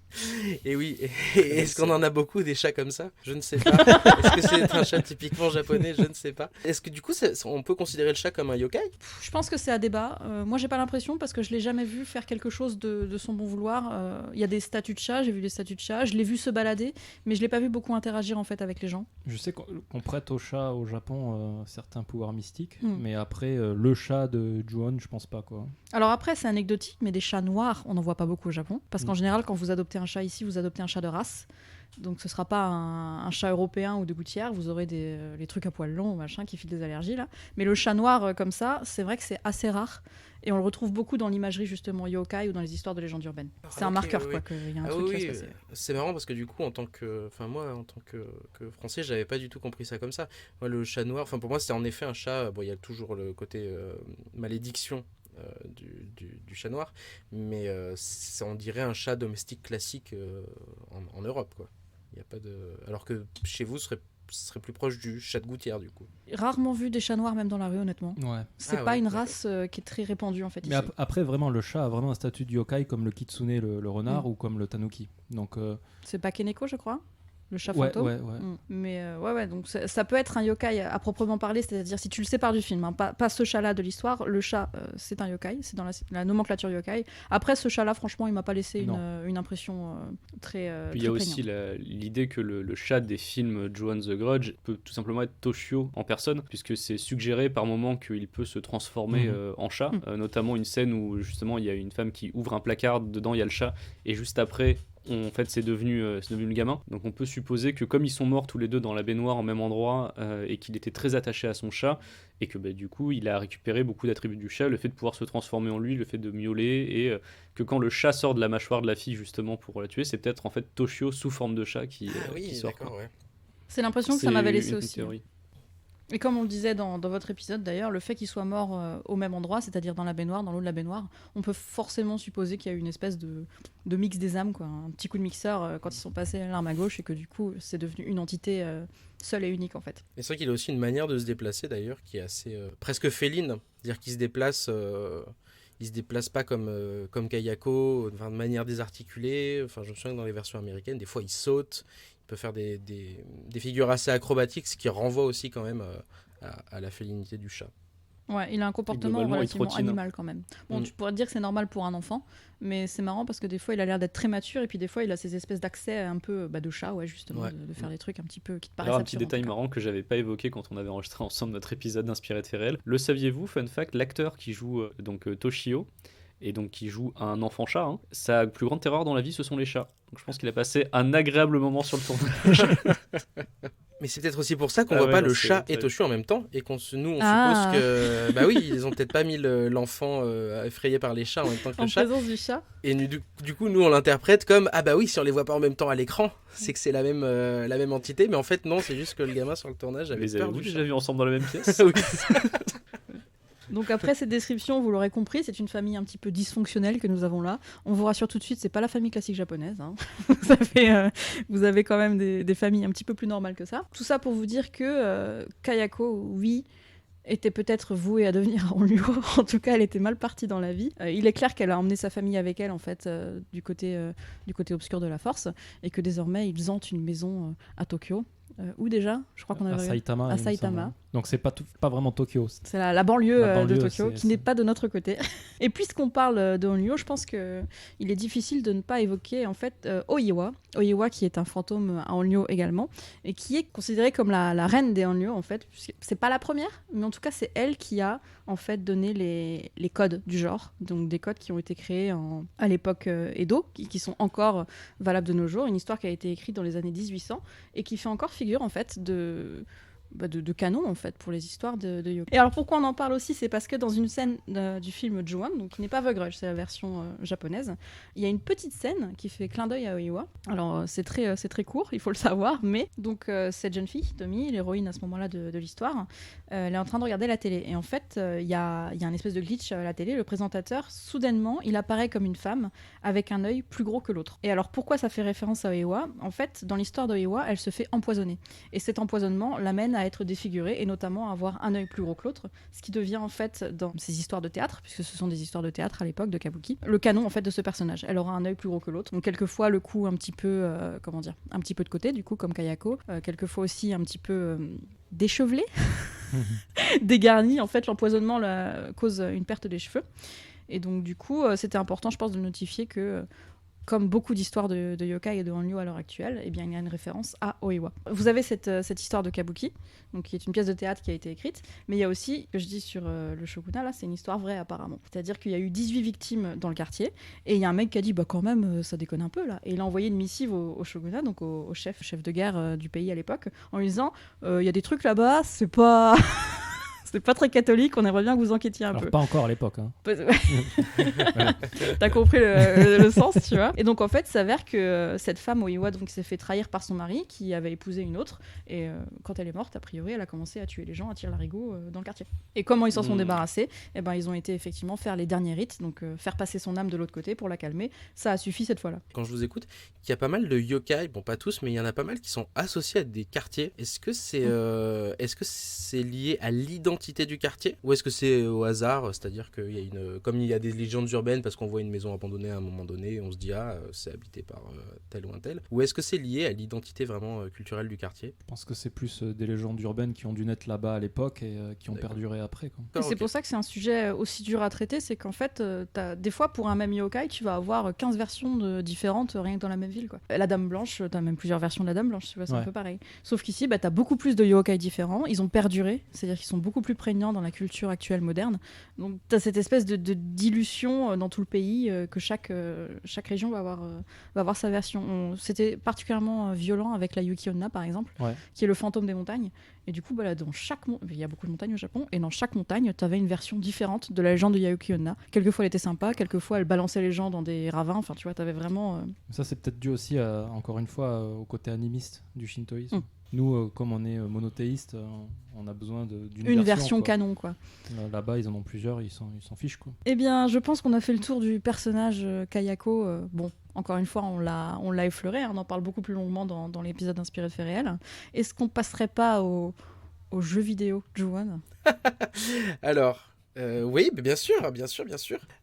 Speaker 2: Et oui, est-ce qu'on en a beaucoup des chats comme ça? Je ne sais pas. Est-ce que c'est un chat typiquement japonais? Je ne sais pas. Est-ce que du coup, on peut considérer le chat comme un yokai?
Speaker 4: Je pense que c'est à débat. Moi, j'ai pas l'impression parce que je l'ai jamais vu faire quelque chose de son bon vouloir. Il y a des statues de chats, j'ai vu des statues de chats, je l'ai vu se balader, mais je l'ai pas vu beaucoup interagir en fait avec les gens.
Speaker 3: Je sais qu'on prête au chat au Japon certains pouvoirs mystiques,
Speaker 4: Mm.
Speaker 3: mais après, le chat de Ju-on, je pense pas, quoi.
Speaker 4: Alors après, c'est anecdotique, mais des chats noirs, on n'en voit pas beaucoup au Japon. Parce qu'en général, quand vous adoptez un chat ici, vous adoptez un chat de race. Donc ce sera pas un chat européen ou de gouttière, vous aurez les trucs à poils longs, machin, qui filent des allergies là. Mais le chat noir comme ça, c'est vrai que c'est assez rare. Et on le retrouve beaucoup dans l'imagerie justement yokai ou dans les histoires de légendes urbaines. C'est un
Speaker 2: ok,
Speaker 4: marqueur
Speaker 2: oui,
Speaker 4: quoi, qu'il y a un
Speaker 2: Ah
Speaker 4: truc qui va
Speaker 2: oui,
Speaker 4: se passer.
Speaker 2: c'est marrant parce que du coup, moi, en tant que Français, j'avais pas du tout compris ça comme ça. Moi, le chat noir, pour moi, c'était en effet un chat. Bon, il y a toujours le côté malédiction du chat noir, mais on dirait un chat domestique classique en Europe, quoi. Il y a pas de. Alors que chez vous, ce serait plus proche du chat de gouttière, du coup.
Speaker 4: Rarement vu des chats noirs même dans la rue honnêtement.
Speaker 3: Ouais.
Speaker 4: C'est
Speaker 2: Ah
Speaker 4: pas
Speaker 2: ouais,
Speaker 4: une
Speaker 2: d'accord.
Speaker 4: race qui est très répandue en fait
Speaker 3: Mais
Speaker 4: ici.
Speaker 3: après, vraiment, le chat a vraiment un statut de yokai comme le kitsune, le renard,
Speaker 4: Mm.
Speaker 3: ou comme le tanuki. Donc,
Speaker 4: C'est pas Keneko je crois, le chat
Speaker 3: ouais,
Speaker 4: fantôme.
Speaker 3: ouais, ouais.
Speaker 4: Mais ouais, donc ça peut être un yokai à proprement parler, c'est-à-dire si tu le sépares du film, hein, pas ce chat-là de l'histoire, le chat c'est un yokai, c'est dans la nomenclature yokai. Après ce chat-là, franchement, il m'a pas laissé une impression très
Speaker 1: Puis il y a
Speaker 4: très
Speaker 1: aussi
Speaker 4: prégnante.
Speaker 1: l'idée que le chat des films Ju-on the Grudge peut tout simplement être Toshio en personne, puisque c'est suggéré par moments qu'il peut se transformer en chat, notamment une scène où justement il y a une femme qui ouvre un placard, dedans il y a le chat, et juste après en fait c'est devenu le gamin. Donc on peut supposer que comme ils sont morts tous les deux dans la baignoire au même endroit et qu'il était très attaché à son chat et que du coup il a récupéré beaucoup d'attributs du chat, le fait de pouvoir se transformer en lui, le fait de miauler et que quand le chat sort de la mâchoire de la fille justement pour la tuer, c'est peut-être en fait Toshio sous forme de chat qui
Speaker 2: Oui,
Speaker 1: sort.
Speaker 2: d'accord, ouais.
Speaker 4: C'est l'impression que ça
Speaker 1: C'est
Speaker 4: m'avait laissé
Speaker 1: une
Speaker 4: aussi.
Speaker 1: théorie.
Speaker 4: Et comme on le disait dans votre épisode d'ailleurs, le fait qu'il soit mort au même endroit, c'est-à-dire dans la baignoire, dans l'eau de la baignoire, on peut forcément supposer qu'il y a eu une espèce de mix des âmes, quoi, un petit coup de mixeur quand ils sont passés l'arme à gauche et que du coup c'est devenu une entité seule et unique en fait.
Speaker 2: Et c'est vrai qu'il a aussi une manière de se déplacer d'ailleurs qui est assez presque féline, c'est-à-dire qu'il se déplace, il se déplace pas comme Kayako, de manière désarticulée. Enfin, je me souviens que dans les versions américaines, des fois il saute, il peut faire des figures assez acrobatiques, ce qui renvoie aussi quand même à la félinité du chat.
Speaker 4: Ouais, il a un comportement
Speaker 1: globalement, il
Speaker 4: relativement
Speaker 1: trottine.
Speaker 4: animal quand même. Bon,
Speaker 2: Mm.
Speaker 4: tu pourrais te dire que c'est normal pour un enfant, mais c'est marrant parce que des fois il a l'air d'être très mature et puis des fois il a ces espèces d'accès un peu de chat, ouais, justement,
Speaker 2: Ouais.
Speaker 4: de faire des trucs un petit peu qui te paraissent
Speaker 1: Alors un petit
Speaker 4: absurdes, en
Speaker 1: détail
Speaker 4: tout cas.
Speaker 1: marrant que j'avais pas évoqué quand on avait enregistré ensemble notre épisode inspiré de faits réels. Le saviez-vous, fun fact, l'acteur qui joue Toshio, et donc qui joue un enfant chat, hein, sa plus grande terreur dans la vie ce sont les chats. Donc je pense qu'il a passé un agréable moment sur le tournage.
Speaker 2: Mais c'est peut-être aussi pour ça qu'on
Speaker 1: Ah
Speaker 2: voit
Speaker 1: ouais,
Speaker 2: pas
Speaker 1: non,
Speaker 2: le
Speaker 1: c'est
Speaker 2: chat et
Speaker 1: terrible.
Speaker 2: Toshio en même temps et on
Speaker 4: Ah.
Speaker 2: suppose que bah oui, ils ont peut-être pas mis l'enfant effrayé par les chats en même temps que
Speaker 4: En
Speaker 2: le chat.
Speaker 4: présence du chat.
Speaker 2: Et du coup, nous, on l'interprète comme ah bah oui, si on les voit pas en même temps à l'écran, c'est que c'est la même entité. Mais en fait, non, c'est juste que le gamin sur le tournage avait
Speaker 1: Les
Speaker 2: peur
Speaker 1: avez-vous
Speaker 2: du
Speaker 1: déjà
Speaker 2: chat.
Speaker 1: vus ensemble dans la même pièce?
Speaker 2: Oui.
Speaker 4: Donc après cette description, vous l'aurez compris, c'est une famille un petit peu dysfonctionnelle que nous avons là. On vous rassure tout de suite, c'est pas la famille classique japonaise. Hein. Vous avez quand même des familles un petit peu plus normales que ça. Tout ça pour vous dire que Kayako, oui, était peut-être vouée à devenir en Luo. En tout cas, elle était mal partie dans la vie. Il est clair qu'elle a emmené sa famille avec elle, en fait, du côté obscur de la force, et que désormais, ils hantent une maison à Tokyo, Où déjà ? Je crois qu'on
Speaker 3: À
Speaker 4: avait
Speaker 3: Saitama.
Speaker 4: à
Speaker 3: il me
Speaker 4: Saitama.
Speaker 3: semble. Donc c'est pas vraiment Tokyo.
Speaker 4: C'est la banlieue,
Speaker 3: La
Speaker 4: de
Speaker 3: banlieue,
Speaker 4: Tokyo,
Speaker 3: c'est-
Speaker 4: qui n'est pas de notre côté. Et puisqu'on parle de Onryo, je pense qu'il est difficile de ne pas évoquer en fait Oiwa. Oiwa qui est un fantôme à Onryo également, et qui est considérée comme la reine des Onryo en fait. C'est pas la première, mais en tout cas c'est elle qui a en fait donné les codes du genre. Donc des codes qui ont été créés à l'époque Edo, qui sont encore valables de nos jours. Une histoire qui a été écrite dans les années 1800 et qui fait encore figure en fait de canon en fait pour les histoires de yokai. Et alors pourquoi on en parle aussi, c'est parce que dans une scène du film Ju-On, donc qui n'est pas The Grudge, c'est la version japonaise, il y a une petite scène qui fait clin d'œil à Oiwa. Alors c'est très court, il faut le savoir, mais donc cette jeune fille, Tommy, l'héroïne à ce moment-là de l'histoire, elle est en train de regarder la télé et en fait il y a un espèce de glitch à la télé, le présentateur soudainement il apparaît comme une femme avec un œil plus gros que l'autre. Et alors pourquoi ça fait référence à Oiwa ? En fait dans l'histoire d'Oiwa elle se fait empoisonner et cet empoisonnement l'amène à être défigurée et notamment à avoir un œil plus gros que l'autre, ce qui devient en fait dans ces histoires de théâtre, puisque ce sont des histoires de théâtre à l'époque de Kabuki, le canon en fait de ce personnage. Elle aura un œil plus gros que l'autre, donc quelquefois le cou un petit peu un petit peu de côté du coup comme Kayako, quelquefois aussi un petit peu déchevelé, dégarni. En fait l'empoisonnement cause une perte des cheveux et donc du coup c'était important je pense de notifier que comme beaucoup d'histoires de yokai et de Onryo à l'heure actuelle, eh bien, il y a une référence à Oiwa. Vous avez cette histoire de Kabuki, donc, qui est une pièce de théâtre qui a été écrite, mais il y a aussi, que je dis sur le shogunat, là, c'est une histoire vraie apparemment. C'est-à-dire qu'il y a eu 18 victimes dans le quartier, et il y a un mec qui a dit, bah quand même, ça déconne un peu là. Et il a envoyé une missive au shogunat, donc au chef de guerre du pays à l'époque, en lui disant, il y a des trucs là-bas, c'est pas... C'est pas très catholique, on aimerait bien que vous enquêtiez un
Speaker 3: Alors
Speaker 4: peu.
Speaker 3: pas encore à l'époque. Hein.
Speaker 4: T'as compris le sens, tu vois. Et donc en fait, il s'avère que cette femme Oiwa donc s'est fait trahir par son mari qui avait épousé une autre. Et quand elle est morte, a priori, elle a commencé à tuer les gens, à tirer l'arigot dans le quartier. Et comment ils s'en sont débarrassés ? Eh ben, ils ont été effectivement faire les derniers rites, donc faire passer son âme de l'autre côté pour la calmer. Ça a suffi cette fois-là.
Speaker 2: Quand je vous écoute, il y a pas mal de yokai, bon pas tous, mais il y en a pas mal qui sont associés à des quartiers. Est-ce que c'est lié à l'identité du quartier ou est-ce que c'est au hasard, c'est-à-dire qu'il y a comme il y a des légendes urbaines parce qu'on voit une maison abandonnée à un moment donné, on se dit c'est habité par tel ou un tel, ou est-ce que c'est lié à l'identité vraiment culturelle du quartier ?
Speaker 3: Je pense que c'est plus des légendes urbaines qui ont dû naître là-bas à l'époque et qui ont perduré après. Quoi.
Speaker 4: Et c'est pour ça que c'est un sujet aussi dur à traiter, c'est qu'en fait, des fois pour un même yokai, tu vas avoir 15 versions différentes rien que dans la même ville. Quoi. La Dame Blanche, t'as même plusieurs versions de la Dame Blanche, tu vois, c'est un peu pareil. Sauf qu'ici, t'as beaucoup plus de yokai différents, ils ont perduré, c'est-à-dire qu'ils sont beaucoup plus prégnants dans la culture actuelle moderne. Donc t'as cette espèce de dilution dans tout le pays que chaque région va avoir sa version. C'était particulièrement violent avec la Yuki-onna par exemple, qui est le fantôme des montagnes. Et du coup, dans il y a beaucoup de montagnes au Japon, et dans chaque montagne, t'avais une version différente de la légende de Yuki-onna. Quelquefois, elle était sympa, quelquefois, elle balançait les gens dans des ravins. Enfin, tu vois, t'avais vraiment...
Speaker 3: Ça, c'est peut-être dû aussi, encore une fois, au côté animiste du shintoïsme. Nous, comme on est monothéiste, on a besoin d'une
Speaker 4: version canon, quoi.
Speaker 3: Là-bas, ils en ont plusieurs, ils s'en fichent, quoi.
Speaker 4: Eh bien, je pense qu'on a fait le tour du personnage Kayako. Bon, encore une fois, on l'a effleuré, on en parle beaucoup plus longuement dans l'épisode inspiré de faits réels. Est-ce qu'on passerait pas au jeu vidéo, Ju-On ?
Speaker 2: Alors... oui, mais bien sûr.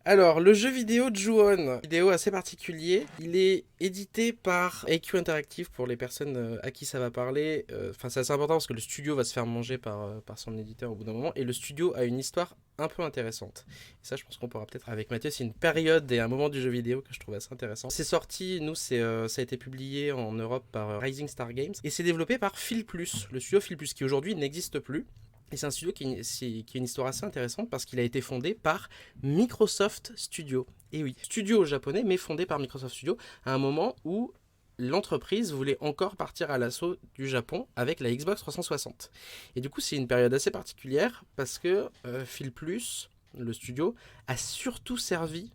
Speaker 2: Alors, le jeu vidéo Ju-On, vidéo assez particulier, il est édité par AQ Interactive pour les personnes à qui ça va parler. Enfin, c'est assez important parce que le studio va se faire manger par son éditeur au bout d'un moment, et le studio a une histoire un peu intéressante. Et ça, je pense qu'on pourra peut-être avec Mathieu, c'est une période et un moment du jeu vidéo que je trouve assez intéressant. C'est sorti, nous, ça a été publié en Europe par Rising Star Games, et c'est développé par Phil+, le studio Phil+, qui aujourd'hui n'existe plus. Et c'est un studio qui a une histoire assez intéressante parce qu'il a été fondé par Microsoft Studio. Et oui, studio japonais, mais fondé par Microsoft Studio à un moment où l'entreprise voulait encore partir à l'assaut du Japon avec la Xbox 360. Et du coup, c'est une période assez particulière parce que Phil+, le studio, a surtout servi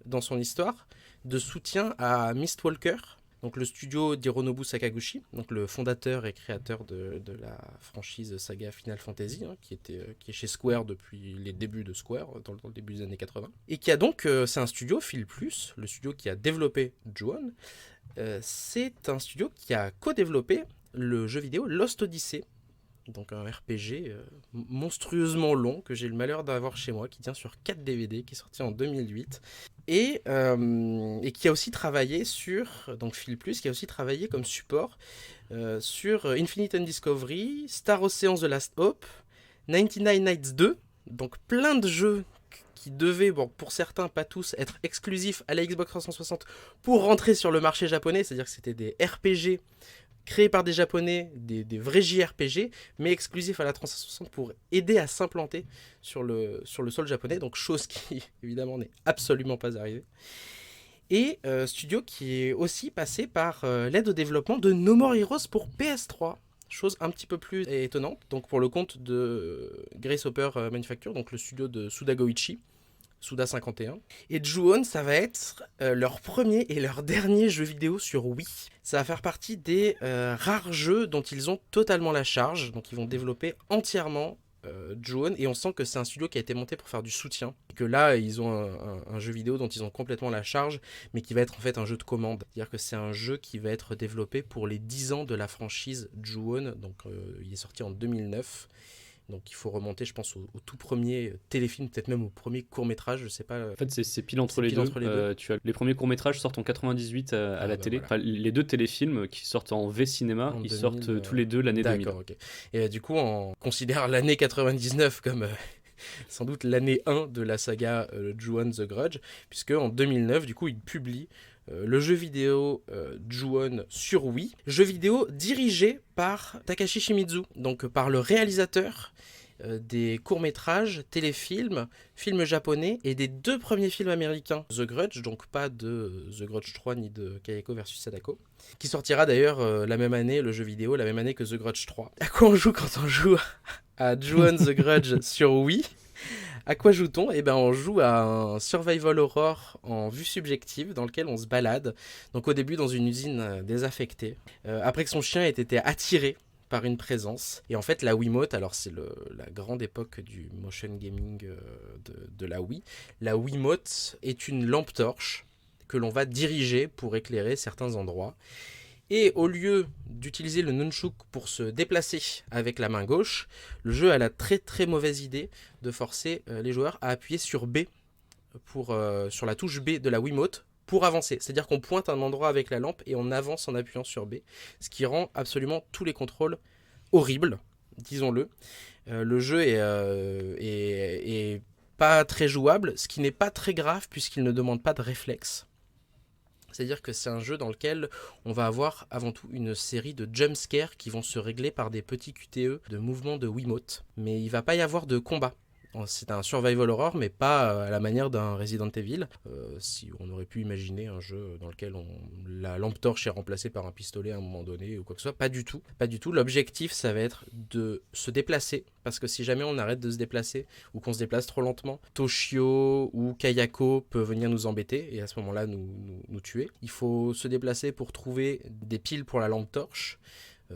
Speaker 2: dans son histoire de soutien à Mistwalker, donc le studio d'Hironobu Sakaguchi, donc le fondateur et créateur de la franchise saga Final Fantasy, qui est chez Square depuis les débuts de Square, dans le début des années 80. Et qui a donc, c'est un studio, Phil+, le studio qui a développé Ju-On, c'est un studio qui a co-développé le jeu vidéo Lost Odyssey, donc un RPG monstrueusement long que j'ai le malheur d'avoir chez moi, qui tient sur 4 DVD, qui est sorti en 2008, et qui a aussi travaillé sur, donc Phil Plus, qui a aussi travaillé comme support sur Infinite Discovery, Star Ocean The Last Hope, 99 Nights 2, donc plein de jeux qui devaient, bon, pour certains, pas tous, être exclusifs à la Xbox 360 pour rentrer sur le marché japonais, c'est-à-dire que c'était des RPG créés par des Japonais, des vrais JRPG, mais exclusifs à la 360 pour aider à s'implanter sur le sol japonais, donc chose qui, évidemment, n'est absolument pas arrivée. Et studio qui est aussi passé par l'aide au développement de No More Heroes pour PS3. Chose un petit peu plus étonnante, donc pour le compte de Grace Hopper Manufacture, donc le studio de Suda Goichi, Suda 51. Et Ju-On, ça va être leur premier et leur dernier jeu vidéo sur Wii. Ça va faire partie des rares jeux dont ils ont totalement la charge, donc ils vont développer entièrement Ju-On, et on sent que c'est un studio qui a été monté pour faire du soutien, et que là ils ont un jeu vidéo dont ils ont complètement la charge, mais qui va être en fait un jeu de commande, c'est-à-dire que c'est un jeu qui va être développé pour les 10 ans de la franchise Ju-On, donc il est sorti en 2009, donc il faut remonter je pense au tout premier téléfilm, peut-être même au premier court-métrage, je sais pas.
Speaker 1: En fait c'est pile entre les deux. Tu as les premiers courts-métrages sortent en 98 à la télé,
Speaker 2: voilà.
Speaker 1: enfin, les deux téléfilms qui sortent en V-Cinéma, ils
Speaker 2: 2000,
Speaker 1: sortent tous les deux l'année 2000.
Speaker 2: D'accord, ok. Et du coup on considère l'année 99 comme sans doute l'année 1 de la saga Ju-On The Grudge, puisque en 2009 du coup il publie le jeu vidéo Ju-On sur Wii, jeu vidéo dirigé par Takashi Shimizu, donc par le réalisateur des courts-métrages, téléfilms, films japonais et des 2 premiers films américains, The Grudge, donc pas de The Grudge 3 ni de Kayako vs Sadako, qui sortira d'ailleurs la même année, le jeu vidéo, la même année que The Grudge 3. À quoi on joue quand on joue à Ju-On The Grudge sur Wii? À quoi joue-t-on ? Eh ben, on joue à un survival horror en vue subjective dans lequel on se balade. Donc au début dans une usine désaffectée, après que son chien ait été attiré par une présence. Et en fait la Wiimote, alors c'est la grande époque du motion gaming de la Wii. La Wiimote est une lampe torche que l'on va diriger pour éclairer certains endroits. Et au lieu d'utiliser le nunchuk pour se déplacer avec la main gauche, le jeu a la très très mauvaise idée de forcer les joueurs à appuyer sur B, sur la touche B de la Wiimote pour avancer. C'est-à-dire qu'on pointe un endroit avec la lampe et on avance en appuyant sur B, ce qui rend absolument tous les contrôles horribles, disons-le. Le jeu est pas très jouable, ce qui n'est pas très grave puisqu'il ne demande pas de réflexe. C'est-à-dire que c'est un jeu dans lequel on va avoir avant tout une série de jumpscares qui vont se régler par des petits QTE de mouvements de Wiimote. Mais il ne va pas y avoir de combat. C'est un survival horror, mais pas à la manière d'un Resident Evil. Si on aurait pu imaginer un jeu dans lequel la lampe torche est remplacée par un pistolet à un moment donné ou quoi que ce soit, pas du tout. Pas du tout. L'objectif, ça va être de se déplacer, parce que si jamais on arrête de se déplacer ou qu'on se déplace trop lentement, Toshio ou Kayako peut venir nous embêter et à ce moment-là nous tuer. Il faut se déplacer pour trouver des piles pour la lampe torche.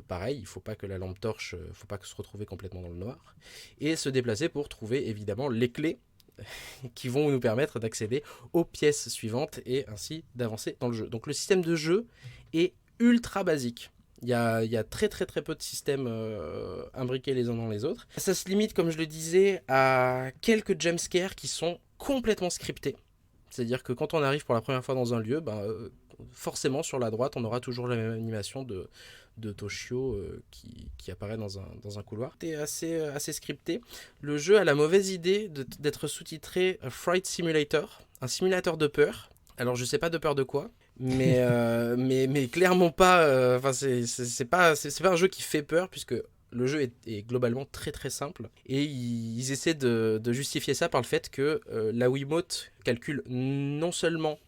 Speaker 2: Pareil, il ne faut pas que la lampe torche, faut pas que se retrouver complètement dans le noir, et se déplacer pour trouver évidemment les clés qui vont nous permettre d'accéder aux pièces suivantes et ainsi d'avancer dans le jeu. Donc le système de jeu est ultra basique. Il y a très très très peu de systèmes imbriqués les uns dans les autres. Ça se limite, comme je le disais, à quelques jumpscares qui sont complètement scriptés. C'est-à-dire que quand on arrive pour la première fois dans un lieu, forcément sur la droite on aura toujours la même animation de Toshio qui apparaît dans un couloir. C'est assez scripté. Le jeu a la mauvaise idée d'être sous-titré Fright Simulator, un simulateur de peur. Alors je sais pas de peur de quoi, mais clairement pas. C'est pas un jeu qui fait peur puisque le jeu est globalement très très simple et ils essaient de justifier ça par le fait que la Wiimote calcule non seulement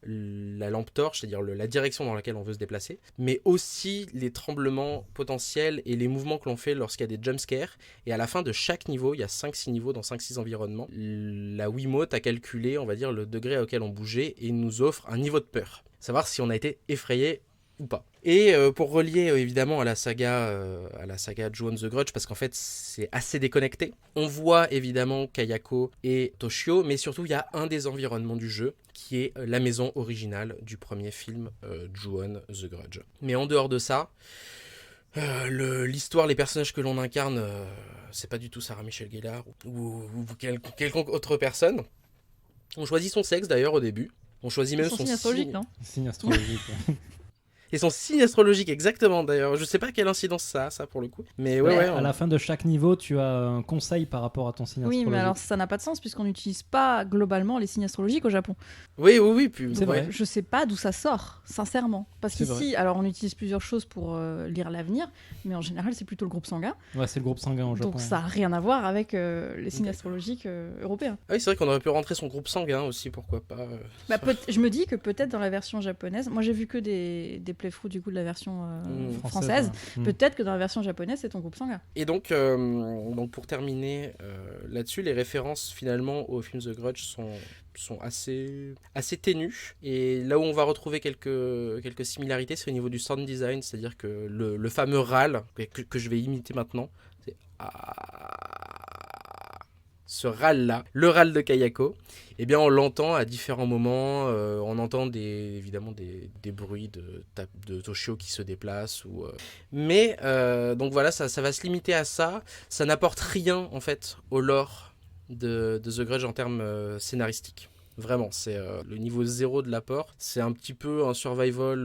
Speaker 2: la lampe torche, c'est-à-dire la direction dans laquelle on veut se déplacer, mais aussi les tremblements potentiels et les mouvements que l'on fait lorsqu'il y a des jumpscares. Et à la fin de chaque niveau, il y a 5-6 niveaux dans 5-6 environnements, la Wiimote a calculé, on va dire, le degré auquel on bougeait et nous offre un niveau de peur. Savoir si on a été effrayé ou pas. Et pour relier évidemment à la saga Ju-On The Grudge, parce qu'en fait c'est assez déconnecté, on voit évidemment Kayako et Toshio, mais surtout il y a un des environnements du jeu qui est la maison originale du premier film Ju-On The Grudge. Mais en dehors de ça, L'histoire, les personnages que l'on incarne, c'est pas du tout Sarah Michelle Gellar ou quelconque autre personne. On choisit son sexe d'ailleurs au début. On choisit même
Speaker 4: Son
Speaker 2: son
Speaker 4: signe astrologique,
Speaker 2: signe.
Speaker 4: non?
Speaker 3: Signe astrologique.
Speaker 2: Et son signe astrologique, exactement d'ailleurs. Je sais pas quelle incidence ça a, ça pour le coup. Mais ouais,
Speaker 3: À la fin de chaque niveau, tu as un conseil par rapport à ton signe
Speaker 4: Oui,
Speaker 3: astrologique.
Speaker 4: mais alors ça n'a pas de sens puisqu'on n'utilise pas globalement les signes astrologiques au Japon.
Speaker 2: oui. Puis,
Speaker 3: C'est vrai.
Speaker 4: Je sais pas d'où ça sort, sincèrement. Parce
Speaker 3: C'est
Speaker 4: qu'ici, alors on utilise plusieurs choses pour lire l'avenir, mais en général c'est plutôt le groupe sanguin.
Speaker 3: Ouais, c'est le groupe sanguin au Japon.
Speaker 4: Donc ça n'a rien à voir avec les signes astrologiques européens.
Speaker 2: Ah oui, c'est vrai qu'on aurait pu rentrer son groupe sanguin aussi, pourquoi pas.
Speaker 4: Bah, je me dis que peut-être dans la version japonaise, moi j'ai vu que des playthroughs du coup de la version française,
Speaker 3: ouais.
Speaker 4: peut-être que dans la version japonaise c'est ton groupe sanguin.
Speaker 2: Et donc pour terminer là-dessus, les références finalement au film The Grudge sont assez ténues. Et là où on va retrouver quelques similarités, c'est au niveau du sound design, c'est-à-dire que le fameux râle que je vais imiter maintenant, c'est ce râle-là, le râle de Kayako, eh bien on l'entend à différents moments, on entend évidemment des bruits de Toshio qui se déplacent. Mais donc voilà, ça va se limiter à ça. Ça n'apporte rien en fait au lore de The Grudge en termes scénaristiques. Vraiment, c'est le niveau 0 de l'apport. C'est un petit peu un survival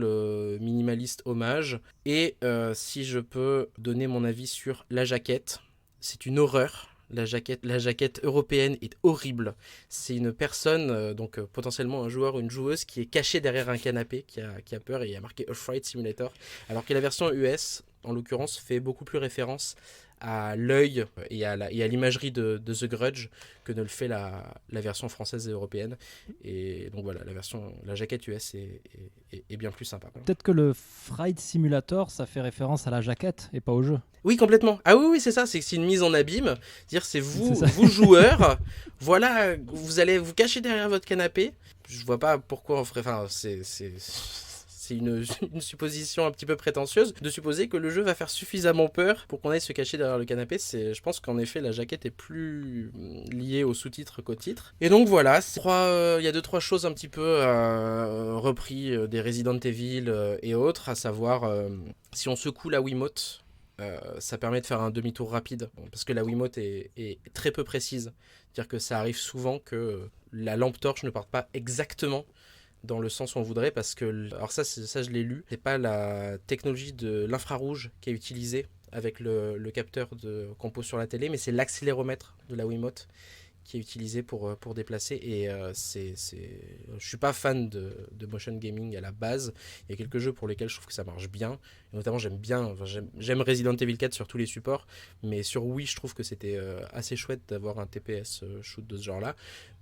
Speaker 2: minimaliste hommage. Et si je peux donner mon avis sur la jaquette, c'est une horreur. La jaquette européenne est horrible. C'est une personne, donc potentiellement un joueur ou une joueuse, qui est cachée derrière un canapé, qui a peur et il y a marqué A Fright Simulator. Alors que la version US, en l'occurrence, fait beaucoup plus référence à l'œil et à l'imagerie de The Grudge que ne le fait la version française et européenne. Et donc voilà, la jaquette US est bien plus sympa.
Speaker 3: Peut-être que le Fright Simulator, ça fait référence à la jaquette et pas au jeu.
Speaker 2: Oui, complètement. Ah oui, c'est ça, c'est une mise en abîme. C'est-à-dire, c'est
Speaker 3: C'est ça.
Speaker 2: vous joueurs, voilà, vous allez vous cacher derrière votre canapé. Je vois pas pourquoi on ferait... Enfin, c'est une supposition un petit peu prétentieuse de supposer que le jeu va faire suffisamment peur pour qu'on aille se cacher derrière le canapé. Je pense qu'en effet, la jaquette est plus liée au sous-titre qu'au titre. Et donc voilà, il y a 2-3 choses un petit peu repris des Resident Evil et autres, à savoir si on secoue la Wiimote, ça permet de faire un demi-tour rapide, parce que la Wiimote est très peu précise. C'est-à-dire que ça arrive souvent que la lampe torche ne parte pas exactement dans le sens où on voudrait, parce que, alors ça je l'ai lu, c'est pas la technologie de l'infrarouge qui est utilisée avec le capteur qu'on pose sur la télé, mais c'est l'accéléromètre de la Wiimote qui est utilisé pour déplacer. Et je suis pas fan de motion gaming à la base. Il y a quelques jeux pour lesquels je trouve que ça marche bien. Et notamment, j'aime Resident Evil 4 sur tous les supports. Mais sur Wii, je trouve que c'était assez chouette d'avoir un TPS shoot de ce genre-là.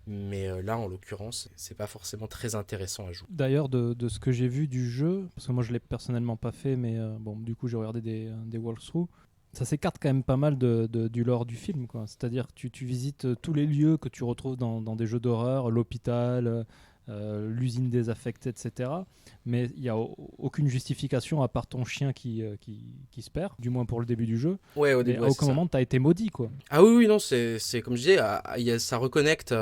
Speaker 2: Mais là, en l'occurrence, c'est pas forcément très intéressant à jouer.
Speaker 3: D'ailleurs, de ce que j'ai vu du jeu, parce que moi je l'ai personnellement pas fait, mais bon, du coup j'ai regardé des walkthroughs, ça s'écarte quand même pas mal du lore du film, quoi. C'est-à-dire que tu visites tous les lieux que tu retrouves dans des jeux d'horreur, l'hôpital, l'usine désaffectée, etc. Mais il n'y a aucune justification à part ton chien qui se perd, du moins pour le début du jeu.
Speaker 2: Ouais, au
Speaker 3: Mais
Speaker 2: début,
Speaker 3: à aucun moment tu as été maudit, quoi.
Speaker 2: Ah oui, non, c'est comme je disais, ça reconnecte,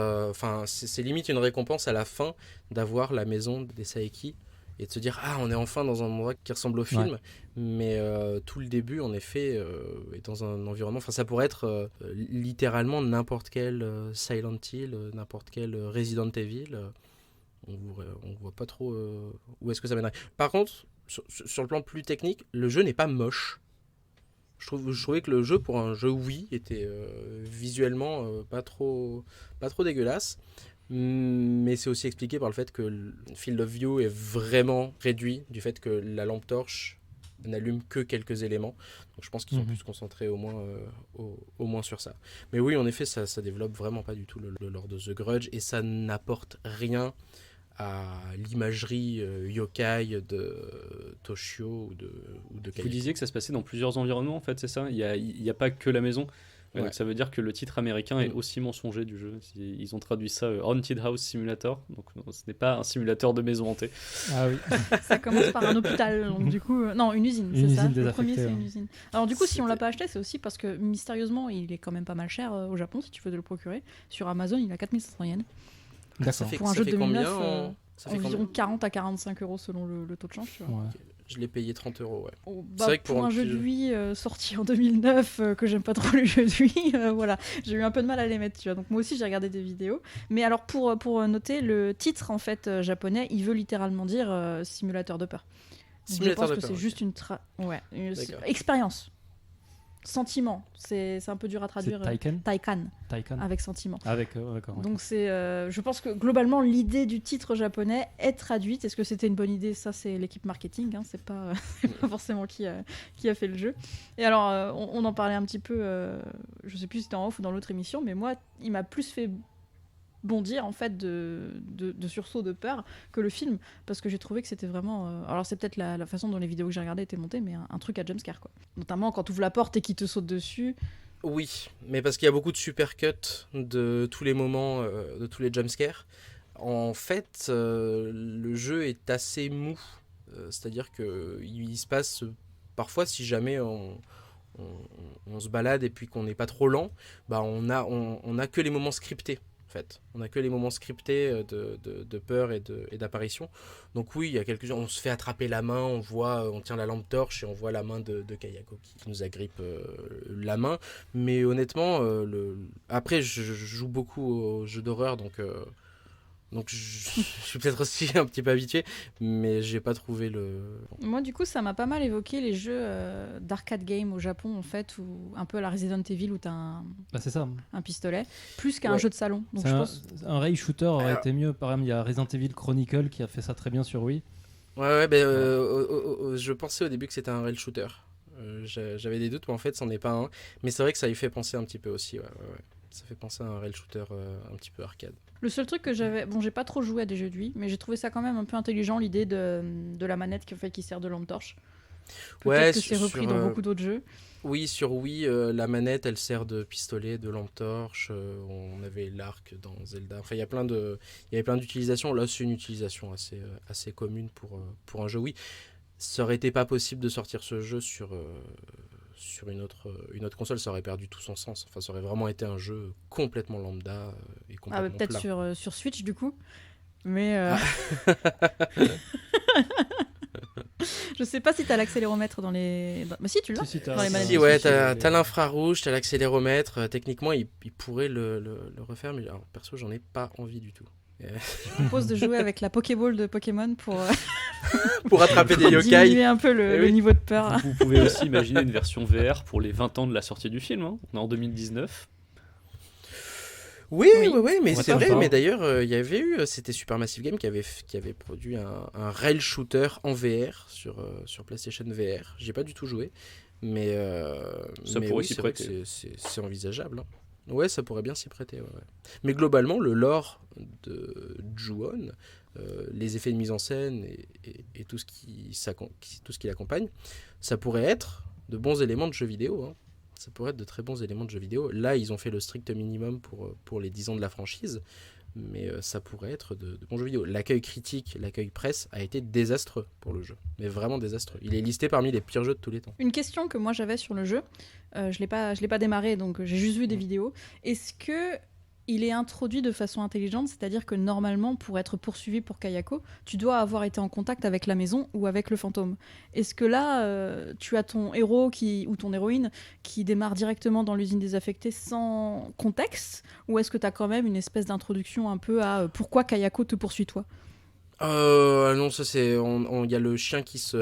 Speaker 2: c'est limite une récompense à la fin d'avoir la maison des Saeki et de se dire, ah, on est enfin dans un endroit qui ressemble au film.
Speaker 3: Ouais.
Speaker 2: Mais tout le début, en effet, est dans un environnement, ça pourrait être littéralement n'importe quel Silent Hill, n'importe quel Resident Evil. On voit pas trop où est-ce que ça mènerait. Par contre, sur le plan plus technique, le jeu n'est pas moche. Je trouvais que le jeu, pour un jeu Wii, était visuellement pas trop dégueulasse. Mais c'est aussi expliqué par le fait que le field of view est vraiment réduit, du fait que la lampe torche n'allume que quelques éléments. Donc je pense qu'ils ont pu se concentrer au moins sur ça. Mais oui, en effet, ça développe vraiment pas du tout le lore de The Grudge, et ça n'apporte rien à l'imagerie yokai de Toshio ou de Kayako.
Speaker 1: Vous disiez que ça se passait dans plusieurs environnements, en fait, c'est ça? Il y a pas que la maison. Ouais. Donc ça veut dire que le titre américain est aussi mensonger du jeu. Ils ont traduit ça Haunted House Simulator, donc ce n'est pas un simulateur de maison hantée.
Speaker 3: Ah oui.
Speaker 4: Ça commence par un hôpital, donc du coup... non, une usine, c'est ça. Le premier, c'est une usine. Alors du coup, si on l'a pas acheté, c'est aussi parce que mystérieusement, il est quand même pas mal cher au Japon, si tu veux de le procurer. Sur Amazon, il a 4500 yens.
Speaker 3: D'accord.
Speaker 4: Pour un jeu de 2009,
Speaker 2: ça fait
Speaker 4: environ 40 à 45 euros selon le taux de change. Tu vois.
Speaker 3: Ouais.
Speaker 2: Je l'ai payé 30 €, ouais.
Speaker 4: Oh,
Speaker 2: C'est vrai que
Speaker 4: pour
Speaker 2: pour
Speaker 4: un
Speaker 2: un
Speaker 4: jeu
Speaker 2: petit
Speaker 4: de
Speaker 2: jeu.
Speaker 4: Wii sorti en 2009, que j'aime pas trop les jeux de Wii, voilà, j'ai eu un peu de mal à les mettre, tu vois. Donc moi aussi j'ai regardé des vidéos. Mais alors pour noter, le titre en fait japonais, il veut littéralement dire simulateur de peur. Donc je
Speaker 2: Simulateur
Speaker 4: pense
Speaker 2: de
Speaker 4: que
Speaker 2: peur,
Speaker 4: c'est
Speaker 2: ok.
Speaker 4: juste une
Speaker 2: D'accord.
Speaker 4: expérience, sentiment. C'est un peu dur à
Speaker 3: C'est
Speaker 4: traduire.
Speaker 3: Taiken
Speaker 4: Taikan avec sentiment.
Speaker 3: Avec, d'accord. Ouais.
Speaker 4: Donc je pense que globalement l'idée du titre japonais est traduite. Est-ce que c'était une bonne idée? Ça c'est l'équipe marketing, hein, c'est pas, c'est pas forcément qui a fait le jeu. Et alors on en parlait un petit peu, je sais plus si c'était en off ou dans l'autre émission, mais moi il m'a plus fait bondir en fait de sursaut de peur que le film, parce que j'ai trouvé que c'était vraiment alors c'est peut-être la façon dont les vidéos que j'ai regardées étaient montées, mais un truc à jumpscare quoi, notamment quand tu ouvres la porte et qu'il te saute dessus.
Speaker 2: Oui, mais parce qu'il y a beaucoup de supercuts de tous les moments, de tous les jumpscares. En fait, le jeu est assez mou. C'est-à-dire qu'il se passe parfois, si jamais on- on se balade et puis qu'on n'est pas trop lent, bah on a que les moments scriptés. En fait, on a que les moments scriptés de peur et d'apparition. Donc oui, il y a quelques on se fait attraper la main, on tient la lampe torche et on voit la main de Kayako qui nous agrippe la main. Mais honnêtement, après je joue beaucoup aux jeux d'horreur, donc je suis peut-être aussi un petit peu habitué, mais j'ai pas trouvé le.
Speaker 4: Moi, du coup, ça m'a pas mal évoqué les jeux d'arcade game au Japon, en fait, ou un peu à la Resident Evil où t'as
Speaker 3: Bah, c'est ça.
Speaker 4: un pistolet, plus qu'un
Speaker 2: Ouais.
Speaker 4: jeu de salon. Donc
Speaker 3: C'est
Speaker 4: je
Speaker 3: un,
Speaker 4: pense.
Speaker 3: un rail shooter aurait
Speaker 2: Alors-
Speaker 3: été mieux. Par exemple, il y a Resident Evil Chronicle qui a fait ça très bien sur Wii.
Speaker 2: Ouais, ben, je pensais au début que c'était un rail shooter. J'avais des doutes, mais en fait, c'en est pas un. Mais c'est vrai que ça y fait penser un petit peu aussi. Ouais. Ça fait penser à un rail shooter un petit peu arcade.
Speaker 4: Le seul truc que j'avais. Bon, j'ai pas trop joué à des jeux de Wii, mais j'ai trouvé ça quand même un peu intelligent, l'idée de la manette qui sert de lampe torche. Peut-être
Speaker 2: Ouais,
Speaker 4: que c'est repris
Speaker 2: sur,
Speaker 4: dans beaucoup d'autres jeux.
Speaker 2: Oui, sur Wii, la manette, elle sert de pistolet, de lampe torche. On avait l'arc dans Zelda. Enfin, il y avait plein d'utilisations. Là, c'est une utilisation assez commune pour un jeu Wii. Ça aurait été pas possible de sortir ce jeu sur une autre console. Ça aurait perdu tout son sens. Enfin, ça aurait vraiment été un jeu complètement lambda et
Speaker 4: Ah, bah,
Speaker 2: complètement
Speaker 4: peut-être
Speaker 2: plat.
Speaker 4: sur Switch, du coup. Mais. Je sais pas si t'as l'accéléromètre dans les. Bah, si, tu l'as.
Speaker 3: Si,
Speaker 4: Dans les manettes
Speaker 2: Si,
Speaker 4: de
Speaker 2: ouais,
Speaker 4: Switch.
Speaker 2: t'as l'infrarouge, t'as l'accéléromètre. Techniquement, il pourrait le refaire, mais alors, perso, j'en ai pas envie du tout.
Speaker 4: Je propose de jouer avec la Pokéball de Pokémon pour
Speaker 2: Pour attraper des yokai.
Speaker 4: diminuer un peu
Speaker 2: Eh
Speaker 4: le
Speaker 2: oui.
Speaker 4: niveau de peur.
Speaker 1: Vous pouvez aussi imaginer une version VR pour les 20 ans de la sortie du film. Hein. On est en 2019.
Speaker 2: Oui,
Speaker 4: Oui.
Speaker 2: mais
Speaker 3: Ouais,
Speaker 2: c'est vrai.
Speaker 3: sympa.
Speaker 2: Mais d'ailleurs, il y avait eu, c'était Supermassive Games qui avait produit un rail shooter en VR sur PlayStation VR. J'ai pas du tout joué, mais
Speaker 1: Ça
Speaker 2: mais
Speaker 1: pourrait
Speaker 2: oui,
Speaker 1: s'y
Speaker 2: c'est vrai que
Speaker 1: prêter.
Speaker 2: c'est envisageable. Hein. Ouais, ça pourrait bien s'y prêter. Ouais. Mais globalement, le lore de Ju-On, les effets de mise en scène et tout ce tout ce qui l'accompagne, ça pourrait être de bons éléments de jeux vidéo. Hein. Ça pourrait être de très bons éléments de jeux vidéo. Là, ils ont fait le strict minimum pour les 10 ans de la franchise, mais ça pourrait être de bons jeux vidéo. L'accueil critique, l'accueil presse a été désastreux pour le jeu, mais vraiment désastreux. Il est listé parmi les pires jeux de tous les temps.
Speaker 4: Une question que moi j'avais sur le jeu, je l'ai pas démarré, donc j'ai juste vu des vidéos. Est-ce que il est introduit de façon intelligente, c'est-à-dire que normalement, pour être poursuivi pour Kayako, tu dois avoir été en contact avec la maison ou avec le fantôme. Est-ce que là, tu as ton héros ou ton héroïne qui démarre directement dans l'usine désaffectée sans contexte, ou est-ce que tu as quand même une espèce d'introduction un peu à pourquoi Kayako te poursuit toi?
Speaker 2: Non, ça c'est. Il y a le chien qui se,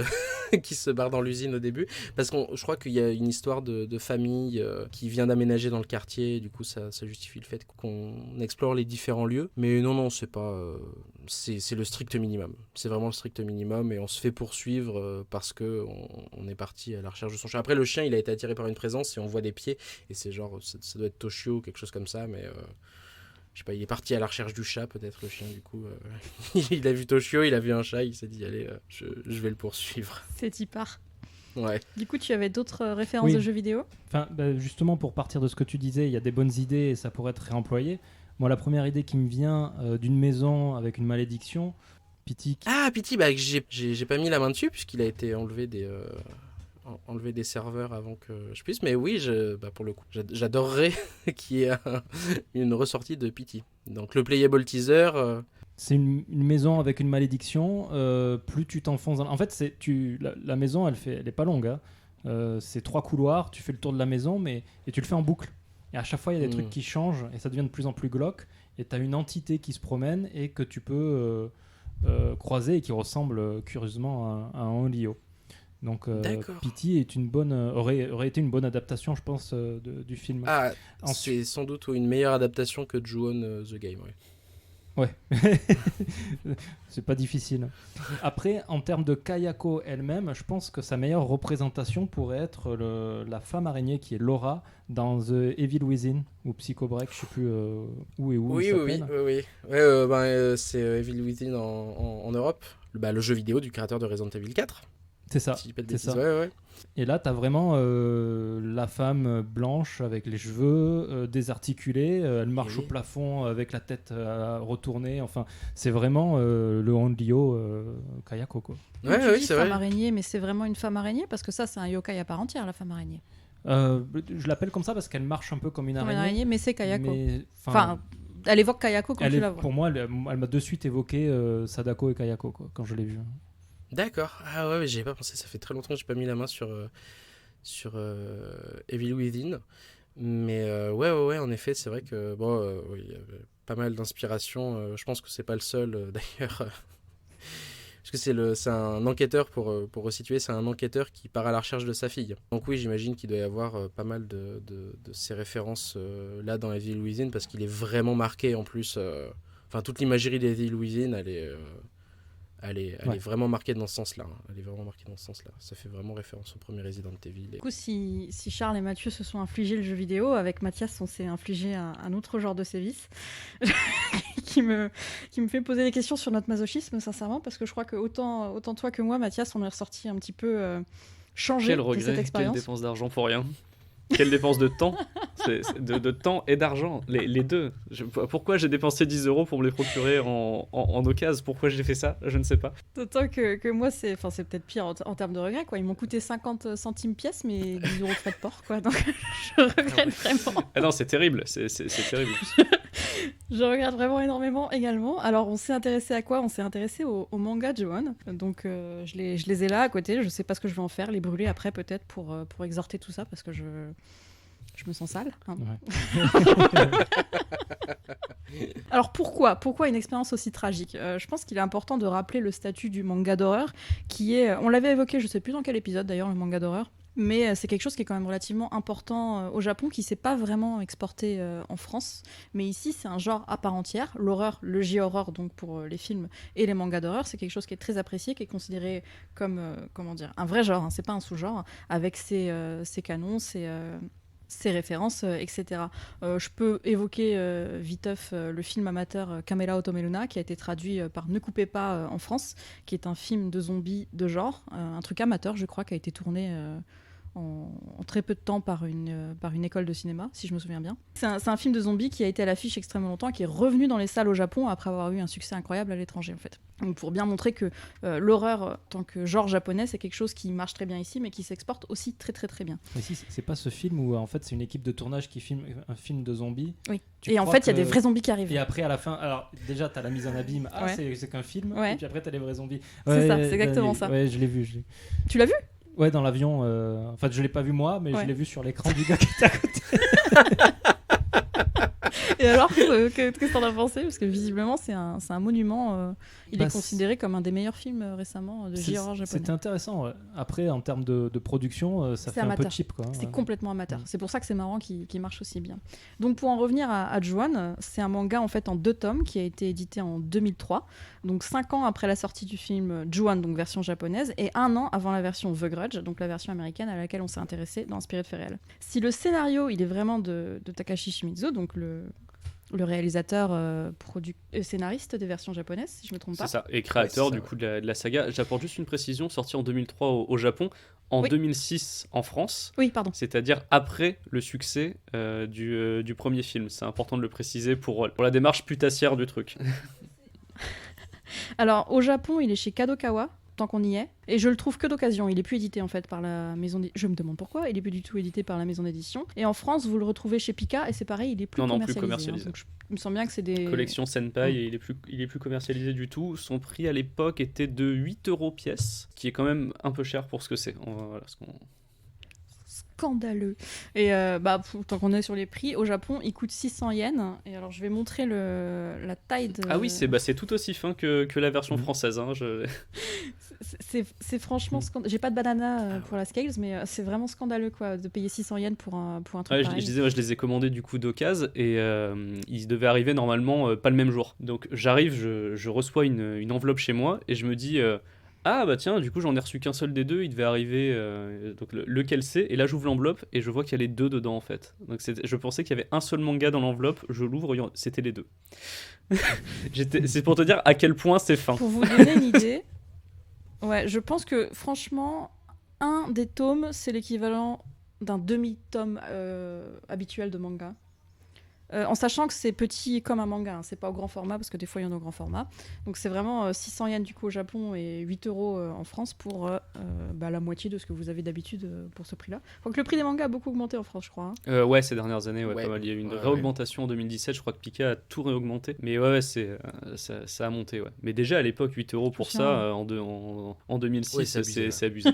Speaker 2: qui se barre dans l'usine au début. Parce que je crois qu'il y a une histoire de famille qui vient d'aménager dans le quartier. Et du coup, ça justifie le fait qu'on explore les différents lieux. Mais non, c'est pas. C'est le strict minimum. C'est vraiment le strict minimum. Et on se fait poursuivre parce qu'on est parti à la recherche de son chien. Après, le chien, il a été attiré par une présence et on voit des pieds. Et c'est genre. Ça doit être Toshio, quelque chose comme ça. Mais. Je sais pas, il est parti à la recherche du chat, peut-être, le chien, du coup. Il a vu Toshio, il a vu un chat, il s'est dit, allez, je vais le poursuivre.
Speaker 4: C'est y part.
Speaker 2: Ouais.
Speaker 4: Du coup, tu avais d'autres références
Speaker 3: Oui.
Speaker 4: de jeux vidéo?
Speaker 3: Enfin, bah, justement, pour partir de ce que tu disais, il y a des bonnes idées et ça pourrait être réemployé. Moi, la première idée qui me vient d'une maison avec une malédiction, Pity.
Speaker 2: Ah, Pity, bah, j'ai pas mis la main dessus, puisqu'il a été enlevé des serveurs avant que je puisse. Mais oui, bah, pour le coup, j'adorerais qu'il y ait une ressortie de Pity. Donc, le playable teaser,
Speaker 3: C'est une maison avec une malédiction. Plus tu t'enfonces En fait, la maison, elle est pas longue. Hein. C'est 3 couloirs. Tu fais le tour de la maison, et tu le fais en boucle. Et à chaque fois, il y a des trucs qui changent et ça devient de plus en plus glauque. Et tu as une entité qui se promène et que tu peux croiser et qui ressemble curieusement à un Onryo. Donc, Pity aurait été une bonne adaptation, je pense, du film.
Speaker 2: Ah,
Speaker 3: Ensuite-
Speaker 2: c'est sans doute une meilleure adaptation que Ju-On The Game. Ouais.
Speaker 3: Ouais, c'est pas difficile. Après, en termes de Kayako elle-même, je pense que sa meilleure représentation pourrait être la femme araignée qui est Laura dans The Evil Within ou Psycho Break, je sais plus où il
Speaker 2: Oui,
Speaker 3: s'appelle.
Speaker 2: c'est Evil Within en Europe, le jeu vidéo du créateur de Resident Evil 4.
Speaker 3: C'est ça.
Speaker 2: Si je dis pas de
Speaker 3: C'est
Speaker 2: bêtises,
Speaker 3: ça.
Speaker 2: ouais.
Speaker 3: Et là, tu as vraiment la femme blanche avec les cheveux désarticulés. Elle marche
Speaker 2: Oui.
Speaker 3: au plafond avec la tête retournée. Enfin, c'est vraiment le Onryo Kayako, quoi.
Speaker 4: Tu
Speaker 2: Ouais,
Speaker 4: dis
Speaker 2: c'est
Speaker 4: femme
Speaker 2: vrai.
Speaker 4: araignée, mais c'est vraiment une femme araignée parce que ça, c'est un yokai à part entière, la femme araignée.
Speaker 3: Je l'appelle comme ça parce qu'elle marche un peu comme une
Speaker 4: Comme une
Speaker 3: araignée.
Speaker 4: araignée, mais c'est Kayako.
Speaker 3: Mais,
Speaker 4: Enfin, elle évoque Kayako quand tu la vois.
Speaker 3: pour moi, elle m'a de suite évoqué Sadako et Kayako, quoi, quand je l'ai vue.
Speaker 2: D'accord. Ah ouais, j'y ai pas pensé. Ça fait très longtemps que j'ai pas mis la main sur Evil Within. Mais ouais, en effet, c'est vrai que oui, il y avait pas mal d'inspiration. Je pense que c'est pas le seul d'ailleurs. Parce que c'est un enquêteur, pour resituer, c'est un enquêteur qui part à la recherche de sa fille. Donc oui, j'imagine qu'il doit y avoir pas mal de ces références là dans Evil Within, parce qu'il est vraiment marqué en plus. Enfin, toute l'imagerie d'Evil Within, elle est vraiment marquée dans ce sens-là. Elle est vraiment marquée dans ce sens-là. Ça fait vraiment référence au premier Resident Evil.
Speaker 4: Du coup, si Charles et Mathieu se sont infligés le jeu vidéo, avec Mathias, on s'est infligé un autre genre de sévice qui me fait poser des questions sur notre masochisme, sincèrement, parce que je crois que autant toi que moi, Mathias, on est ressorti un petit peu changé
Speaker 1: Quel
Speaker 4: de cette
Speaker 1: regret, quelle
Speaker 4: expérience.
Speaker 1: dépense d'argent pour rien. Quelle dépense de temps. De temps et d'argent, les deux. Pourquoi j'ai dépensé 10 € pour me les procurer en occasion? Pourquoi j'ai fait ça? Je ne sais pas.
Speaker 4: D'autant que moi, c'est peut-être pire en termes de regrets, quoi. Ils m'ont coûté 50 centimes pièce, mais 10 € de frais de port, quoi. Donc, je regrette vraiment.
Speaker 1: Ah non, c'est terrible, c'est terrible.
Speaker 4: Je regrette vraiment énormément également. Alors, on s'est intéressé à quoi? On s'est intéressé au manga Ju-On. Donc, je les ai là à côté. Je sais pas ce que je vais en faire. Les brûler après, peut-être, pour exhorter tout ça, parce que je me sens sale. Hein.
Speaker 3: Ouais.
Speaker 4: Alors, pourquoi une expérience aussi tragique? Je pense qu'il est important de rappeler le statut du manga d'horreur, qui est... On l'avait évoqué, je sais plus dans quel épisode, d'ailleurs, le manga d'horreur. Mais c'est quelque chose qui est quand même relativement important au Japon, qui ne s'est pas vraiment exporté en France. Mais ici, c'est un genre à part entière. L'horreur, le J-horror, donc pour les films et les mangas d'horreur, c'est quelque chose qui est très apprécié, qui est considéré comme un vrai genre. Hein, c'est pas un sous-genre, avec ses canons, ses références, etc. Je peux évoquer viteuf le film amateur Kamera Otomeluna, qui a été traduit par Ne coupez pas en France, qui est un film de zombies de genre, un truc amateur, je crois, qui a été tourné en très peu de temps par une école de cinéma, si je me souviens bien. C'est un film de zombies qui a été à l'affiche extrêmement longtemps, qui est revenu dans les salles au Japon après avoir eu un succès incroyable à l'étranger, en fait. Donc pour bien montrer que l'horreur, en tant que genre japonais, c'est quelque chose qui marche très bien ici, mais qui s'exporte aussi très très très bien.
Speaker 3: Mais si, c'est pas ce film où en fait c'est une équipe de tournage qui filme un film de zombies.
Speaker 4: Oui.
Speaker 3: Tu
Speaker 4: Et en
Speaker 3: crois
Speaker 4: fait, il y a des vrais zombies qui arrivent.
Speaker 3: Et après, à la fin, alors déjà, t'as la mise en abîme. Ah,
Speaker 4: Ouais.
Speaker 3: c'est qu'un film.
Speaker 4: Ouais.
Speaker 3: Et puis après, t'as les vrais zombies.
Speaker 4: C'est ça, c'est exactement ça.
Speaker 3: Ouais, je l'ai vu.
Speaker 4: Tu l'as vu?
Speaker 3: Ouais, dans l'avion. En fait, je l'ai pas vu moi, mais
Speaker 4: Ouais.
Speaker 3: je l'ai vu sur l'écran du gars qui était à côté.
Speaker 4: Et alors, qu'est-ce que t'en as pensé? Parce que visiblement, c'est un monument. Il
Speaker 3: Bah,
Speaker 4: est considéré comme un des meilleurs films récemment de J-horror japonais.
Speaker 3: C'était intéressant. Ouais. Après, en termes de production, ça
Speaker 4: C'est
Speaker 3: fait un peu
Speaker 4: amateur.
Speaker 3: cheap, quoi.
Speaker 4: C'est complètement amateur.
Speaker 3: Mm.
Speaker 4: C'est pour ça que c'est marrant qu'il marche aussi bien. Donc pour en revenir à Ju-On, c'est un manga en fait en 2 tomes qui a été édité en 2003, donc 5 ans après la sortie du film Ju-On, donc version japonaise, et 1 an avant la version The Grudge, donc la version américaine à laquelle on s'est intéressé dans Inspiré de faits réels. Si le scénario il est vraiment de Takashi Shimizu, donc le réalisateur scénariste des versions japonaises, si je me trompe pas.
Speaker 1: C'est ça, et créateur
Speaker 2: Ouais, c'est
Speaker 1: du
Speaker 2: ça,
Speaker 1: coup de la saga. J'apporte juste une précision, sorti en 2003 au Japon, en
Speaker 4: Oui.
Speaker 1: 2006 en France,
Speaker 4: Oui, pardon.
Speaker 1: c'est-à-dire après le succès du premier film. C'est important de le préciser pour la démarche putassière du truc.
Speaker 4: Alors, au Japon, il est chez Kadokawa. tant qu'on y est. Et je le trouve que d'occasion. Il est plus édité en fait par la maison d'édition. Je me demande pourquoi. Il est plus du tout édité par la maison d'édition. Et en France, vous le retrouvez chez Pika et c'est pareil, il est plus
Speaker 1: Non,
Speaker 4: commercialisé.
Speaker 1: plus commercialisé.
Speaker 4: Donc, il me semble bien que c'est des
Speaker 1: Collection Senpai, et il est plus commercialisé du tout. Son prix à l'époque était de 8 € pièce, qui est quand même un peu cher pour ce que c'est. Voilà,
Speaker 4: scandaleux. Et tant qu'on est sur les prix, au Japon, il coûte 600 yens. Et alors, je vais montrer la taille de...
Speaker 1: Ah oui, c'est tout aussi fin que la version française. Hein,
Speaker 4: c'est franchement scandaleux. J'ai pas de banana pour la Scales, mais c'est vraiment scandaleux quoi, de payer 600 yens pour un truc pareil.
Speaker 1: Je disais, moi, je les ai commandés du coup d'occasion et ils devaient arriver normalement pas le même jour. Donc j'arrive, je reçois une enveloppe chez moi et je me dis... ah bah tiens, du coup j'en ai reçu qu'un seul des deux, il devait arriver, donc lequel c'est, et là j'ouvre l'enveloppe et je vois qu'il y a les deux dedans en fait. Donc je pensais qu'il y avait un seul manga dans l'enveloppe, je l'ouvre, c'était les deux. C'est pour te dire à quel point c'est fin.
Speaker 4: Pour vous donner une idée, ouais, je pense que franchement, un des tomes c'est l'équivalent d'un demi-tome habituel de manga. En sachant que c'est petit comme un manga, hein. C'est pas au grand format parce que des fois il y en a au grand format. Donc c'est vraiment 600 yens du coup au Japon et 8 € en France pour la moitié de ce que vous avez d'habitude pour ce prix-là. Donc le prix des mangas a beaucoup augmenté en France, je crois. Hein.
Speaker 1: Ouais, ces dernières années, pas mal. Il y a eu une réaugmentation en 2017, je crois que Pika a tout réaugmenté. Mais ça a monté, ouais. Mais déjà à l'époque, 8 € pour ça, en 2006, c'est abusé.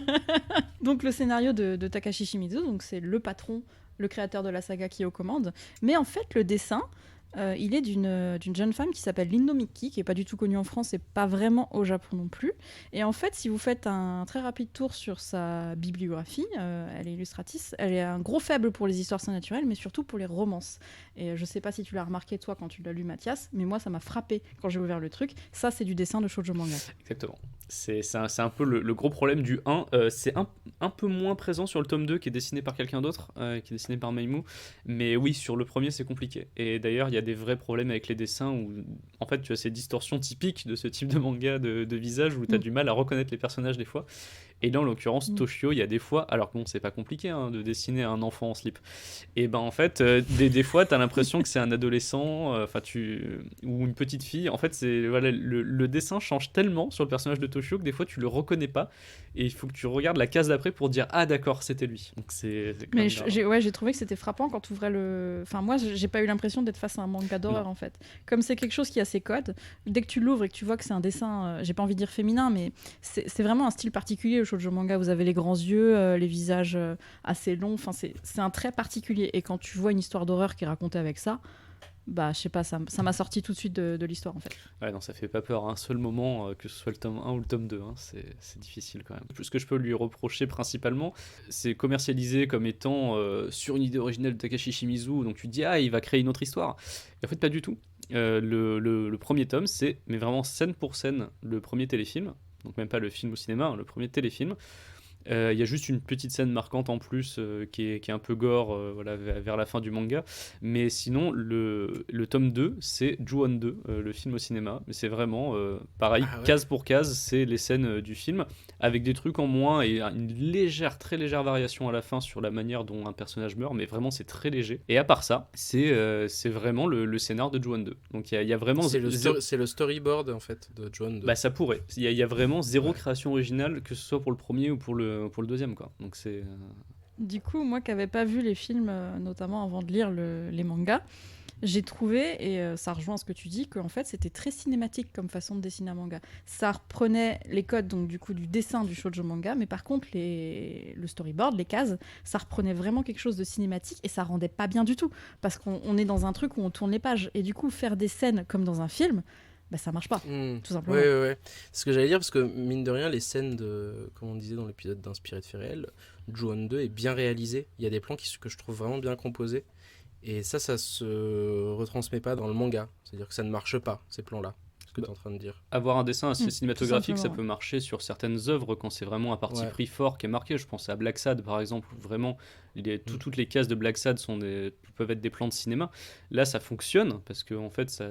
Speaker 4: Donc le scénario de Takashi Shimizu, donc c'est le patron, le créateur de la saga qui est aux commandes. Mais en fait, le dessin, il est d'une jeune femme qui s'appelle Lindo Miki, qui n'est pas du tout connue en France et pas vraiment au Japon non plus. Et en fait, si vous faites un très rapide tour sur sa bibliographie, elle est illustratrice, elle a un gros faible pour les histoires surnaturelles, mais surtout pour les romances. Et je ne sais pas si tu l'as remarqué toi quand tu l'as lu, Mathias, mais moi ça m'a frappé quand j'ai ouvert le truc. Ça, c'est du dessin de shoujo manga.
Speaker 1: Exactement. C'est un peu le gros problème du 1. C'est un peu moins présent sur le tome 2 qui est dessiné par quelqu'un d'autre, qui est dessiné par Meimu. Mais oui, sur le premier, c'est compliqué. Et d'ailleurs, il y a des vrais problèmes avec les dessins où, en fait, tu as ces distorsions typiques de ce type de manga de visage où tu as du mal à reconnaître les personnages des fois. Et là, en l'occurrence, Toshio, il y a des fois, alors que bon, c'est pas compliqué de dessiner un enfant en slip. Et ben en fait, des fois, t'as l'impression que c'est un adolescent, ou une petite fille. En fait, le dessin change tellement sur le personnage de Toshio que des fois, tu le reconnais pas. Et il faut que tu regardes la case d'après pour dire ah d'accord, c'était lui. Donc c'est
Speaker 4: mais j'ai trouvé que c'était frappant quand tu ouvrais le. Enfin moi, j'ai pas eu l'impression d'être face à un manga d'horreur en fait. Comme c'est quelque chose qui a ses codes, dès que tu l'ouvres et que tu vois que c'est un dessin, j'ai pas envie de dire féminin, mais c'est vraiment un style particulier le shoujo manga. Vous avez les grands yeux, les visages assez longs. Enfin c'est un trait particulier. Et quand tu vois une histoire d'horreur qui est racontée avec ça. Bah, je sais pas, ça m'a sorti tout de suite de l'histoire en fait.
Speaker 1: Ouais, non, ça fait pas peur à un seul moment, que ce soit le tome 1 ou le tome 2, hein, c'est difficile quand même. Ce que je peux lui reprocher principalement, c'est commercialisé comme étant sur une idée originelle de Takashi Shimizu, donc tu te dis, ah, il va créer une autre histoire. Et en fait, pas du tout. Le premier tome, c'est, mais vraiment scène pour scène, le premier téléfilm, donc même pas le film au cinéma, hein, le premier téléfilm. Il y a juste une petite scène marquante en plus qui est un peu gore vers la fin du manga, mais sinon le tome 2 c'est Ju-On 2, le film au cinéma, mais c'est vraiment pareil, case pour case, c'est les scènes du film avec des trucs en moins et une très légère variation à la fin sur la manière dont un personnage meurt, mais vraiment c'est très léger. Et à part ça, c'est vraiment le scénar de Ju-On 2. Donc il y a vraiment
Speaker 2: c'est le storyboard en fait de Ju-On 2.
Speaker 1: Bah ça pourrait. Il y a vraiment zéro création originale, que ce soit pour le premier ou pour le deuxième quoi. Donc c'est
Speaker 4: Du coup, moi qui n'avais pas vu les films notamment avant de lire les mangas, j'ai trouvé, et ça rejoint ce que tu dis, qu'en fait c'était très cinématique comme façon de dessiner un manga. Ça reprenait les codes donc du coup du dessin du shoujo manga, mais par contre le storyboard, les cases, ça reprenait vraiment quelque chose de cinématique et ça rendait pas bien du tout parce qu'on est dans un truc où on tourne les pages et du coup faire des scènes comme dans un film, bah, ça marche pas, tout simplement.
Speaker 2: Ouais. C'est ce que j'allais dire, parce que mine de rien, les scènes comme on disait dans l'épisode d'Inspiré de faits réels, Ju-On 2 est bien réalisé. Il y a des plans que je trouve vraiment bien composés. Et ça se retransmet pas dans le manga. C'est-à-dire que ça ne marche pas, ces plans-là. Ce que tu es en train de dire.
Speaker 1: Avoir un dessin assez cinématographique, ça peut marcher sur certaines œuvres quand c'est vraiment un parti pris fort qui est marqué. Je pense à Black Sad par exemple, où vraiment toutes les cases de Black Sad peuvent être des plans de cinéma. Là, ça fonctionne parce qu'en fait,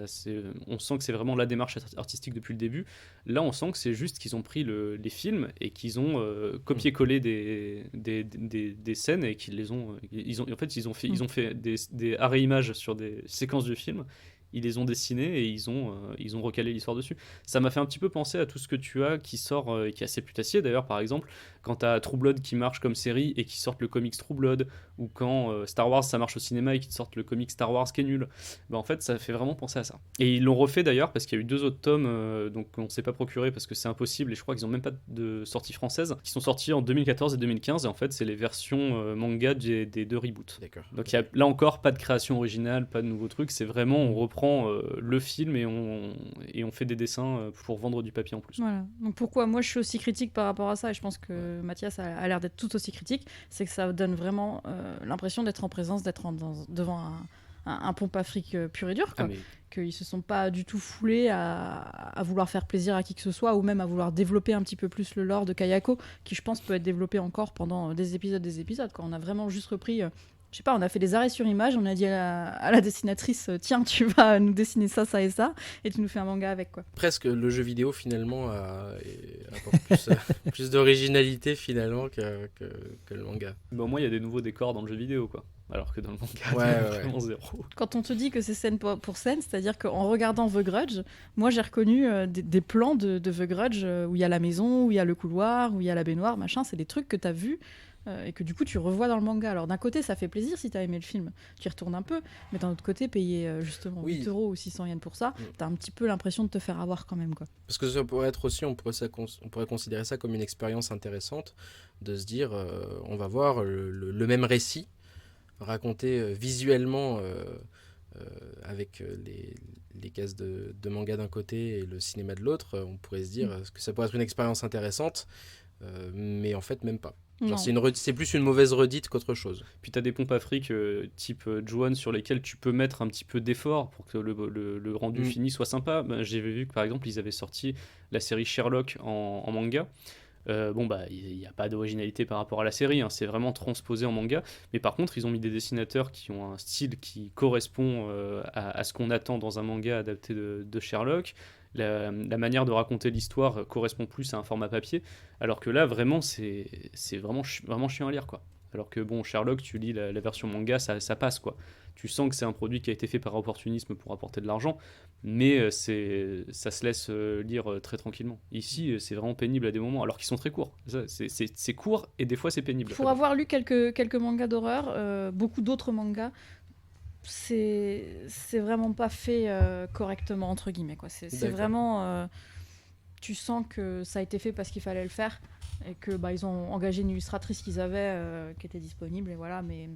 Speaker 1: on sent que c'est vraiment la démarche artistique depuis le début. Là, on sent que c'est juste qu'ils ont pris les films et qu'ils ont copié-collé des scènes et qu'ils les ont. Ils ont fait des arrêts images sur des séquences du film. ils les ont dessinés et ils ont recalé l'histoire dessus. Ça m'a fait un petit peu penser à tout ce que tu as qui sort, et qui est assez putassier d'ailleurs, par exemple, quand tu as True Blood qui marche comme série et qui sortent le comics True Blood, ou quand Star Wars ça marche au cinéma et qu'ils sortent le comic Star Wars qui est nul. Bah, en fait, ça fait vraiment penser à ça. Et ils l'ont refait d'ailleurs parce qu'il y a eu 2 autres tomes, donc on ne s'est pas procuré parce que c'est impossible et je crois qu'ils n'ont même pas de sortie française, qui sont sortis en 2014 et 2015, et en fait, c'est les versions manga des 2 reboots.
Speaker 2: D'accord.
Speaker 1: Donc il y a là encore pas de création originale, pas de nouveaux trucs, c'est vraiment on reprend le film et on fait des dessins pour vendre du papier en plus.
Speaker 4: Voilà. Donc pourquoi moi je suis aussi critique par rapport à ça, et je pense que Mathias a l'air d'être tout aussi critique, c'est que ça donne vraiment l'impression d'être en présence, devant un pompe Afrique pur et dur, quoi.
Speaker 1: Ah, mais
Speaker 4: Qu'ils se sont pas du tout foulés à vouloir faire plaisir à qui que ce soit, ou même à vouloir développer un petit peu plus le lore de Kayako, qui je pense peut être développé encore pendant des épisodes, quoi. On a vraiment juste repris... je sais pas, on a fait des arrêts sur image, on a dit à la dessinatrice tiens, tu vas nous dessiner ça, ça et ça, et tu nous fais un manga avec, quoi.
Speaker 2: Presque le jeu vidéo finalement apporte plus d'originalité finalement que le manga.
Speaker 1: bon, moi il y a des nouveaux décors dans le jeu vidéo, quoi. Alors que dans le manga,
Speaker 2: Ouais,
Speaker 1: c'est vraiment zéro.
Speaker 4: Quand on te dit que c'est scène pour scène, c'est-à-dire qu'en regardant The Grudge, moi j'ai reconnu des plans de The Grudge où il y a la maison, où il y a le couloir, où il y a la baignoire, machin, c'est des trucs que t'as vus et que du coup tu revois dans le manga. Alors d'un côté ça fait plaisir si t'as aimé le film, tu y retournes un peu, mais d'un autre côté payer justement
Speaker 2: Oui.
Speaker 4: 8 € ou 600 yens pour ça, t'as un petit peu l'impression de te faire avoir quand même, quoi.
Speaker 2: Parce que ça pourrait être aussi, on pourrait considérer ça comme une expérience intéressante, de se dire, on va voir le même récit raconté visuellement avec les cases de manga d'un côté et le cinéma de l'autre. On pourrait se dire que ça pourrait être une expérience intéressante, mais en fait même pas.
Speaker 4: Non.
Speaker 2: Genre, c'est plus une mauvaise redite qu'autre chose.
Speaker 1: Puis t'as des pompes Afrique type Juon sur lesquelles tu peux mettre un petit peu d'effort pour que le rendu fini soit sympa. Ben, j'ai vu que par exemple ils avaient sorti la série Sherlock en manga. Bon bah il n'y a pas d'originalité par rapport à la série, hein, c'est vraiment transposé en manga, mais par contre ils ont mis des dessinateurs qui ont un style qui correspond à ce qu'on attend dans un manga adapté de Sherlock. La manière de raconter l'histoire correspond plus à un format papier, alors que là vraiment c'est vraiment chiant à lire, quoi. Alors que bon, Sherlock, tu lis la version manga, ça passe, quoi. Tu sens que c'est un produit qui a été fait par opportunisme pour apporter de l'argent, mais ça se laisse lire très tranquillement. Ici, c'est vraiment pénible à des moments, alors qu'ils sont très courts. C'est court et des fois c'est pénible.
Speaker 4: Pour avoir lu quelques mangas d'horreur, beaucoup d'autres mangas, c'est vraiment pas fait correctement, entre guillemets, quoi. C'est
Speaker 2: D'accord.
Speaker 4: vraiment... tu sens que ça a été fait parce qu'il fallait le faire, et que ils ont engagé une illustratrice qu'ils avaient, qui était disponible, et voilà, mais...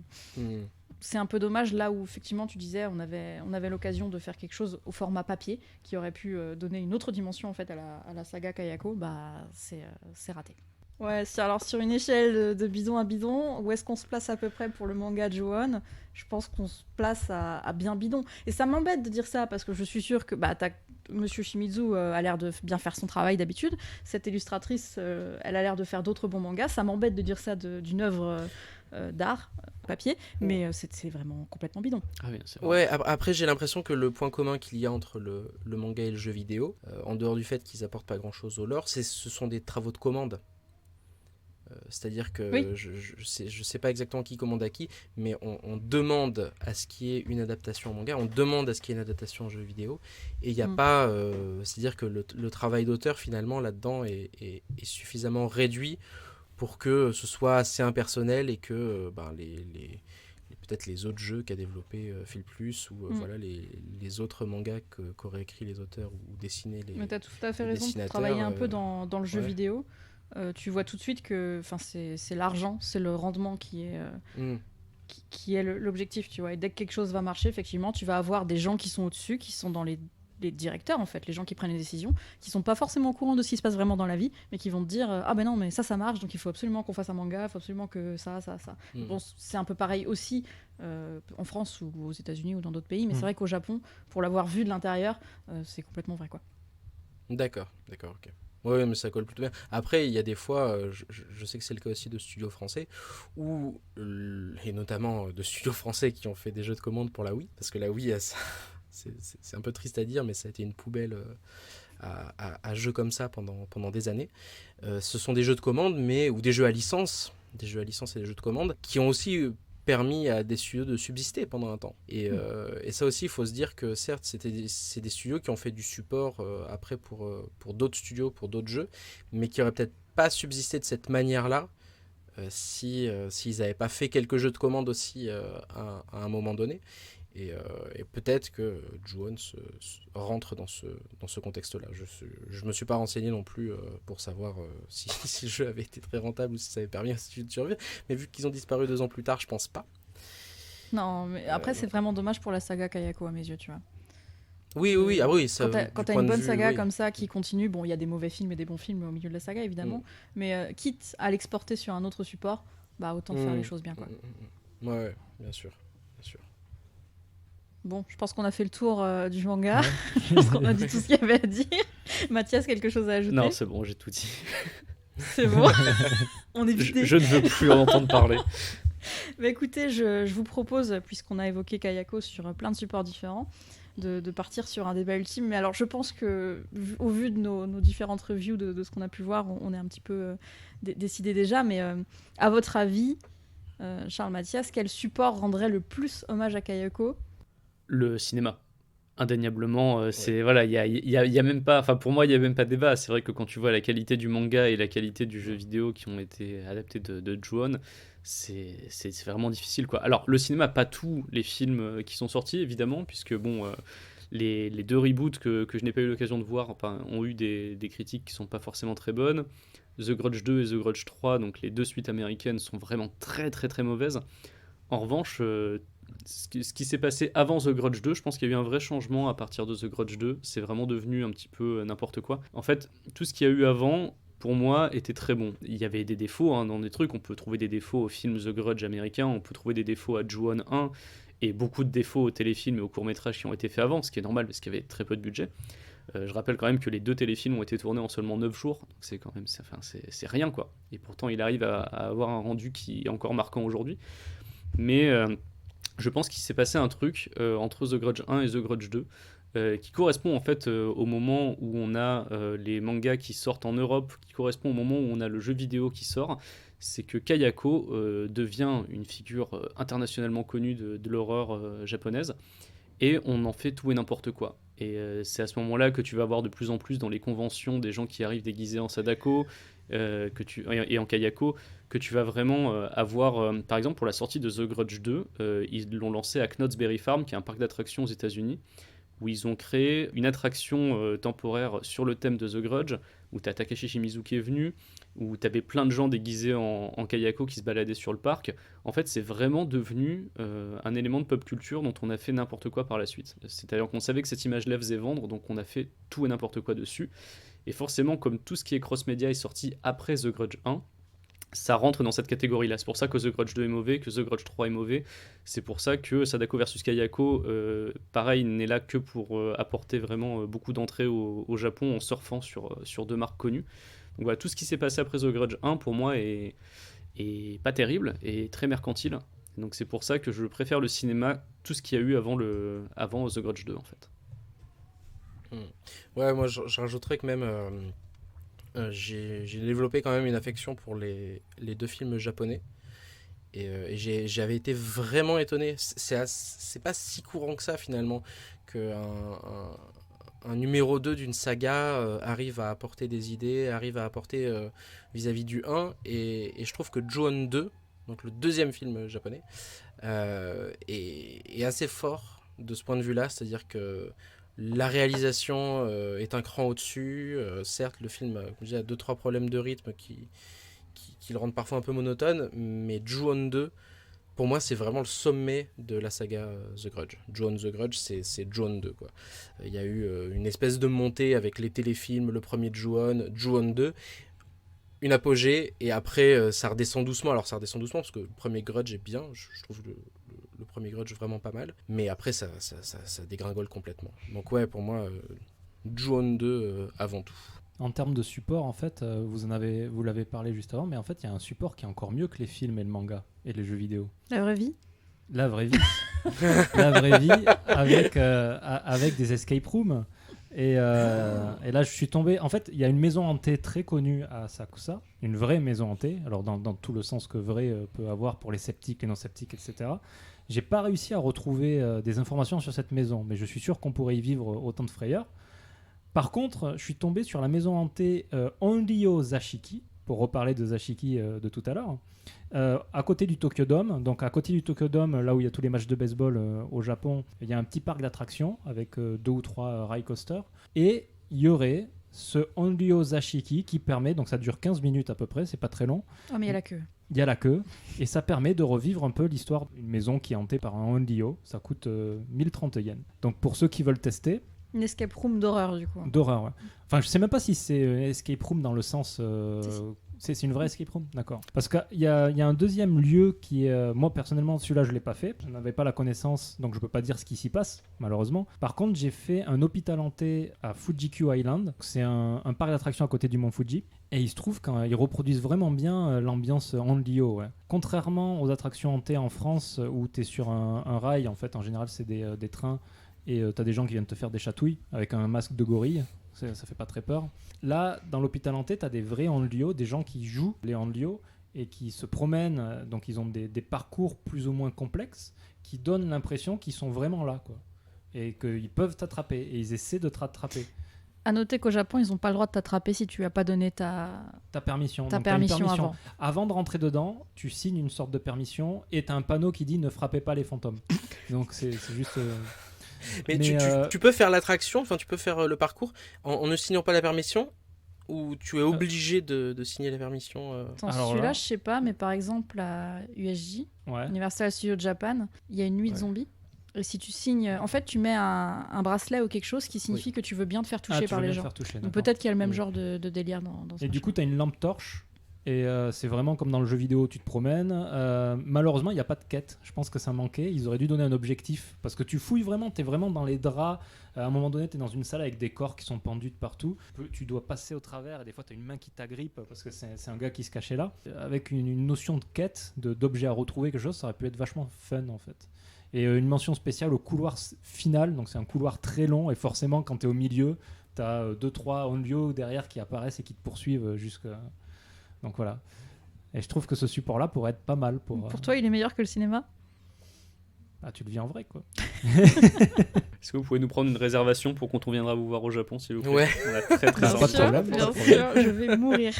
Speaker 4: C'est un peu dommage là où effectivement tu disais on avait l'occasion de faire quelque chose au format papier qui aurait pu donner une autre dimension en fait à la saga Kayako, c'est raté. Ouais, alors sur une échelle de bidon à bidon, où est-ce qu'on se place à peu près pour le manga Ju-On ? Je pense qu'on se place à bien bidon. Et ça m'embête de dire ça parce que je suis sûre que Monsieur Shimizu a l'air de bien faire son travail d'habitude. Cette illustratrice, elle a l'air de faire d'autres bons mangas. Ça m'embête de dire ça d'une œuvre d'art papier, mais c'est vraiment complètement bidon.
Speaker 1: Ah oui, c'est vrai.
Speaker 2: Ouais, après j'ai l'impression que le point commun qu'il y a entre le manga et le jeu vidéo, en dehors du fait qu'ils apportent pas grand chose au lore, ce sont des travaux de commande. C'est-à-dire que
Speaker 4: oui.
Speaker 2: je sais pas exactement qui commande à qui, mais on demande à ce qu'il y ait une adaptation en manga, on demande à ce qu'il y ait une adaptation en jeu vidéo, et il n'y a pas... c'est-à-dire que le travail d'auteur finalement là-dedans est suffisamment réduit pour que ce soit assez impersonnel et que peut-être les autres jeux qu'a développé Phil Plus ou voilà, les autres mangas qu'auraient écrit les auteurs ou dessiné les
Speaker 4: Mais tu as tout à fait raison, pour
Speaker 2: dessinateurs,
Speaker 4: travailler un peu dans le jeu
Speaker 2: ouais.
Speaker 4: vidéo. Tu vois tout de suite que c'est l'argent, c'est le rendement qui est l'objectif, tu vois. Et dès que quelque chose va marcher, effectivement, tu vas avoir des gens qui sont au-dessus, qui sont dans les directeurs, en fait, les gens qui prennent les décisions, qui sont pas forcément au courant de ce qui se passe vraiment dans la vie, mais qui vont te dire ah ben non, mais ça marche, donc il faut absolument qu'on fasse un manga, il faut absolument que ça. Bon, c'est un peu pareil aussi en France ou aux États-Unis ou dans d'autres pays, mais c'est vrai qu'au Japon, pour l'avoir vu de l'intérieur, c'est complètement vrai, quoi.
Speaker 2: D'accord, ok. Oui, mais ça colle plutôt bien. Après, il y a des fois, je sais que c'est le cas aussi de studios français, et notamment de studios français qui ont fait des jeux de commande pour la Wii, parce que la Wii, c'est un peu triste à dire, mais ça a été une poubelle à jeux comme ça pendant des années. Ce sont des jeux de commande, ou des jeux à licence et des jeux de commande, qui ont aussi permis à des studios de subsister pendant un temps. Et ça aussi, il faut se dire que certes, c'est des studios qui ont fait du support après pour d'autres studios, pour d'autres jeux, mais qui n'auraient peut-être pas subsisté de cette manière-là s'ils n'avaient pas fait quelques jeux de commande aussi à un moment donné. Et peut-être que Ju-On rentre dans ce contexte-là. Je ne me suis pas renseigné non plus pour savoir si le jeu avait été très rentable ou si ça avait permis à un studio de survivre. Mais vu qu'ils ont disparu 2 ans plus tard, je pense pas.
Speaker 4: Non, mais après, c'est vraiment dommage pour la saga Kayako à mes yeux, tu vois.
Speaker 2: Oui, ah oui. Ça,
Speaker 4: Quand t'as une bonne saga comme ça qui continue, bon, il y a des mauvais films et des bons films au milieu de la saga, évidemment, mais quitte à l'exporter sur un autre support, bah autant faire les choses bien, quoi.
Speaker 2: Ouais, bien sûr.
Speaker 4: Bon, je pense qu'on a fait le tour du manga. Je pense qu'on a dit tout ce qu'il y avait à dire. Mathias, quelque chose à ajouter?
Speaker 1: Non, c'est bon, j'ai tout dit.
Speaker 4: C'est bon. On est vidé.
Speaker 1: Je ne veux plus en entendre parler.
Speaker 4: Bah, écoutez, je vous propose, puisqu'on a évoqué Kayako sur plein de supports différents, de partir sur un débat ultime. Mais alors, je pense que, au vu de nos différentes reviews de ce qu'on a pu voir, on est un petit peu décidé déjà. Mais à votre avis, Charles, Mathias, quel support rendrait le plus hommage à Kayako?
Speaker 1: Le cinéma. Indéniablement, c'est voilà, il y a même pas, enfin pour moi il y a même pas de débat. C'est vrai que quand tu vois la qualité du manga et la qualité du jeu vidéo qui ont été adaptés de Ju-On, c'est vraiment difficile quoi. Alors le cinéma, pas tous les films qui sont sortis évidemment, puisque bon les 2 reboots que je n'ai pas eu l'occasion de voir ont eu des critiques qui sont pas forcément très bonnes. The Grudge 2 et The Grudge 3, donc les 2 suites américaines, sont vraiment très très très mauvaises. En revanche, ce qui s'est passé avant The Grudge 2, je pense qu'il y a eu un vrai changement à partir de The Grudge 2. C'est vraiment devenu un petit peu n'importe quoi. En fait, tout ce qu'il y a eu avant, pour moi, était très bon. Il y avait des défauts dans des trucs. On peut trouver des défauts au film The Grudge américain, on peut trouver des défauts à Ju-On 1, et beaucoup de défauts aux téléfilms et aux courts-métrages qui ont été faits avant, ce qui est normal parce qu'il y avait très peu de budget. Je rappelle quand même que les 2 téléfilms ont été tournés en seulement 9 jours, donc c'est quand même c'est rien quoi. Et pourtant, il arrive à avoir un rendu qui est encore marquant aujourd'hui. Mais je pense qu'il s'est passé un truc entre The Grudge 1 et The Grudge 2 qui correspond en fait au moment où on a les mangas qui sortent en Europe, qui correspond au moment où on a le jeu vidéo qui sort. C'est que Kayako devient une figure internationalement connue de l'horreur japonaise, et on en fait tout et n'importe quoi. Et c'est à ce moment-là que tu vas voir de plus en plus dans les conventions des gens qui arrivent déguisés en Sadako et en Kayako, que tu vas vraiment avoir, par exemple pour la sortie de The Grudge 2, ils l'ont lancé à Knott's Berry Farm, qui est un parc d'attractions aux États-Unis, où ils ont créé une attraction temporaire sur le thème de The Grudge, où tu as Takashi Shimizu qui est venu, où tu avais plein de gens déguisés en Kayako qui se baladaient sur le parc. En fait, c'est vraiment devenu un élément de pop culture dont on a fait n'importe quoi par la suite. C'est-à-dire qu'on savait que cette image-là faisait vendre, donc on a fait tout et n'importe quoi dessus. Et forcément, comme tout ce qui est cross-média est sorti après The Grudge 1, ça rentre dans cette catégorie-là. C'est pour ça que The Grudge 2 est mauvais, que The Grudge 3 est mauvais. C'est pour ça que Sadako versus Kayako, pareil, n'est là que pour apporter vraiment beaucoup d'entrées au Japon en surfant sur 2 marques connues. Donc voilà, tout ce qui s'est passé après The Grudge 1, pour moi, est pas terrible et très mercantile. Donc c'est pour ça que je préfère le cinéma, tout ce qu'il y a eu avant The Grudge 2, en fait.
Speaker 2: Ouais, moi je rajouterais que même j'ai développé quand même une affection pour les 2 films japonais, et j'avais été vraiment étonné. C'est pas si courant que ça finalement qu'un numéro 2 d'une saga arrive à apporter des idées, arrive à apporter vis-à-vis du 1, et je trouve que Ju-On 2, donc le 2e film japonais, est assez fort de ce point de vue-là, c'est-à-dire que la réalisation est un cran au-dessus. Certes, le film a 2-3 problèmes de rythme qui le rendent parfois un peu monotone, mais Ju-On 2, pour moi, c'est vraiment le sommet de la saga The Grudge. Ju-On The Grudge, c'est Ju-On 2, quoi. Il y a eu une espèce de montée avec les téléfilms, le premier Ju-On, Ju-On 2, une apogée, et après, ça redescend doucement. Alors, ça redescend doucement parce que le premier Grudge est bien, je trouve le premier Grudge vraiment pas mal, mais après ça dégringole complètement. Donc ouais, pour moi, Ju-On 2 avant tout.
Speaker 3: En termes de support, en fait, vous l'avez parlé juste avant, mais en fait, il y a un support qui est encore mieux que les films et le manga et les jeux vidéo.
Speaker 4: La vraie vie.
Speaker 3: La vraie vie. La vraie vie avec des escape rooms Et là, je suis tombé. En fait, il y a une maison hantée très connue à Asakusa, une vraie maison hantée. Alors, dans tout le sens que vrai peut avoir pour les sceptiques, les non-sceptiques, etc. J'ai pas réussi à retrouver des informations sur cette maison, mais je suis sûr qu'on pourrait y vivre autant de frayeur. Par contre, je suis tombé sur la maison hantée Onryo Zashiki, pour reparler de Zashiki de tout à l'heure, à côté du Tokyo Dome. Donc, à côté du Tokyo Dome, là où il y a tous les matchs de baseball au Japon, il y a un petit parc d'attractions avec 2 ou 3 rail coasters. Et il y aurait ce Onryo Zashiki qui permet, donc ça dure 15 minutes à peu près, c'est pas très long.
Speaker 4: Oh, mais il y a la queue.
Speaker 3: Il y a la queue, et ça permet de revivre un peu l'histoire d'une maison qui est hantée par un Onryo. Ça coûte 1030 yens. Donc, pour ceux qui veulent tester,
Speaker 4: Une escape room d'horreur, du coup.
Speaker 3: d'horreur, ouais. Enfin, je sais même pas si c'est escape room dans le sens.
Speaker 4: Si.
Speaker 3: C'est une vraie escape room, d'accord. Parce qu'il y a un deuxième lieu qui est. Moi, personnellement, celui-là, je l'ai pas fait. Je n'avais pas la connaissance, donc je peux pas dire ce qui s'y passe, malheureusement. Par contre, j'ai fait un hôpital hanté à Fuji-Q Island. C'est un parc d'attractions à côté du mont Fuji. Et il se trouve qu'ils reproduisent vraiment bien l'ambiance Onryo, ouais. Contrairement aux attractions hantées en France, où tu es sur un rail, en fait, en général, c'est des trains. Et t'as des gens qui viennent te faire des chatouilles avec un masque de gorille. Ça fait pas très peur. Là, dans l'hôpital hanté, t'as des vrais Onryo, des gens qui jouent les Onryo et qui se promènent. Donc, ils ont des parcours plus ou moins complexes qui donnent l'impression qu'ils sont vraiment là, quoi. Et qu'ils peuvent t'attraper. Et ils essaient de te rattraper.
Speaker 4: À noter qu'au Japon, ils n'ont pas le droit de t'attraper si tu lui as pas donné ta
Speaker 3: permission.
Speaker 4: ta
Speaker 3: Donc, t'as une
Speaker 4: permission avant.
Speaker 3: Avant de rentrer dedans, tu signes une sorte de permission et t'as un panneau qui dit ne frappez pas les fantômes. Donc, c'est juste.
Speaker 2: Mais
Speaker 3: Mais,
Speaker 2: tu peux faire l'attraction, enfin tu peux faire le parcours en ne signant pas la permission, ou tu es obligé de signer la permission
Speaker 4: Attends,
Speaker 3: Alors
Speaker 4: celui-là,
Speaker 3: là-
Speaker 4: je sais pas, mais par exemple, à USJ,
Speaker 3: Ouais.
Speaker 4: Universal Studios Japan, il y a une nuit de
Speaker 3: Ouais.
Speaker 4: zombies. Et si tu signes, en fait, tu mets un bracelet ou quelque chose qui signifie que tu veux bien te faire toucher
Speaker 3: Tu
Speaker 4: par
Speaker 3: veux
Speaker 4: les
Speaker 3: bien te
Speaker 4: gens.
Speaker 3: faire toucher,
Speaker 4: Donc
Speaker 3: d'accord.
Speaker 4: peut-être qu'il y a le même
Speaker 2: Oui.
Speaker 4: genre de délire dans ce
Speaker 3: Et du
Speaker 4: machin.
Speaker 3: coup, tu as une lampe torche. Et c'est vraiment comme dans le jeu vidéo, tu te promènes. Malheureusement, il n'y a pas de quête. Je pense que ça manquait. Ils auraient dû donner un objectif. Parce que tu fouilles vraiment, tu es vraiment dans les draps. À un moment donné, tu es dans une salle avec des corps qui sont pendus de partout. Tu dois passer au travers et des fois, tu as une main qui t'agrippe parce que c'est un gars qui se cachait là. Avec une notion de quête, d'objet à retrouver, quelque chose, ça aurait pu être vachement fun en fait. Et une mention spéciale au couloir final. Donc, c'est un couloir très long. Et forcément, quand tu es au milieu, tu as 2-3 Onryo derrière qui apparaissent et qui te poursuivent jusqu'à. Donc voilà. Et je trouve que ce support-là pourrait être pas mal pour.
Speaker 4: Pour toi, il est meilleur que le cinéma?
Speaker 3: Ah, tu le vis en vrai, quoi.
Speaker 1: Est-ce que vous pouvez nous prendre une réservation pour quand on viendra vous voir au Japon, s'il vous plaît?
Speaker 2: Ouais.
Speaker 1: On a très très
Speaker 3: Bien
Speaker 1: envie.
Speaker 3: pas de problème.
Speaker 4: Bien
Speaker 3: pas de
Speaker 4: sûr, je vais mourir.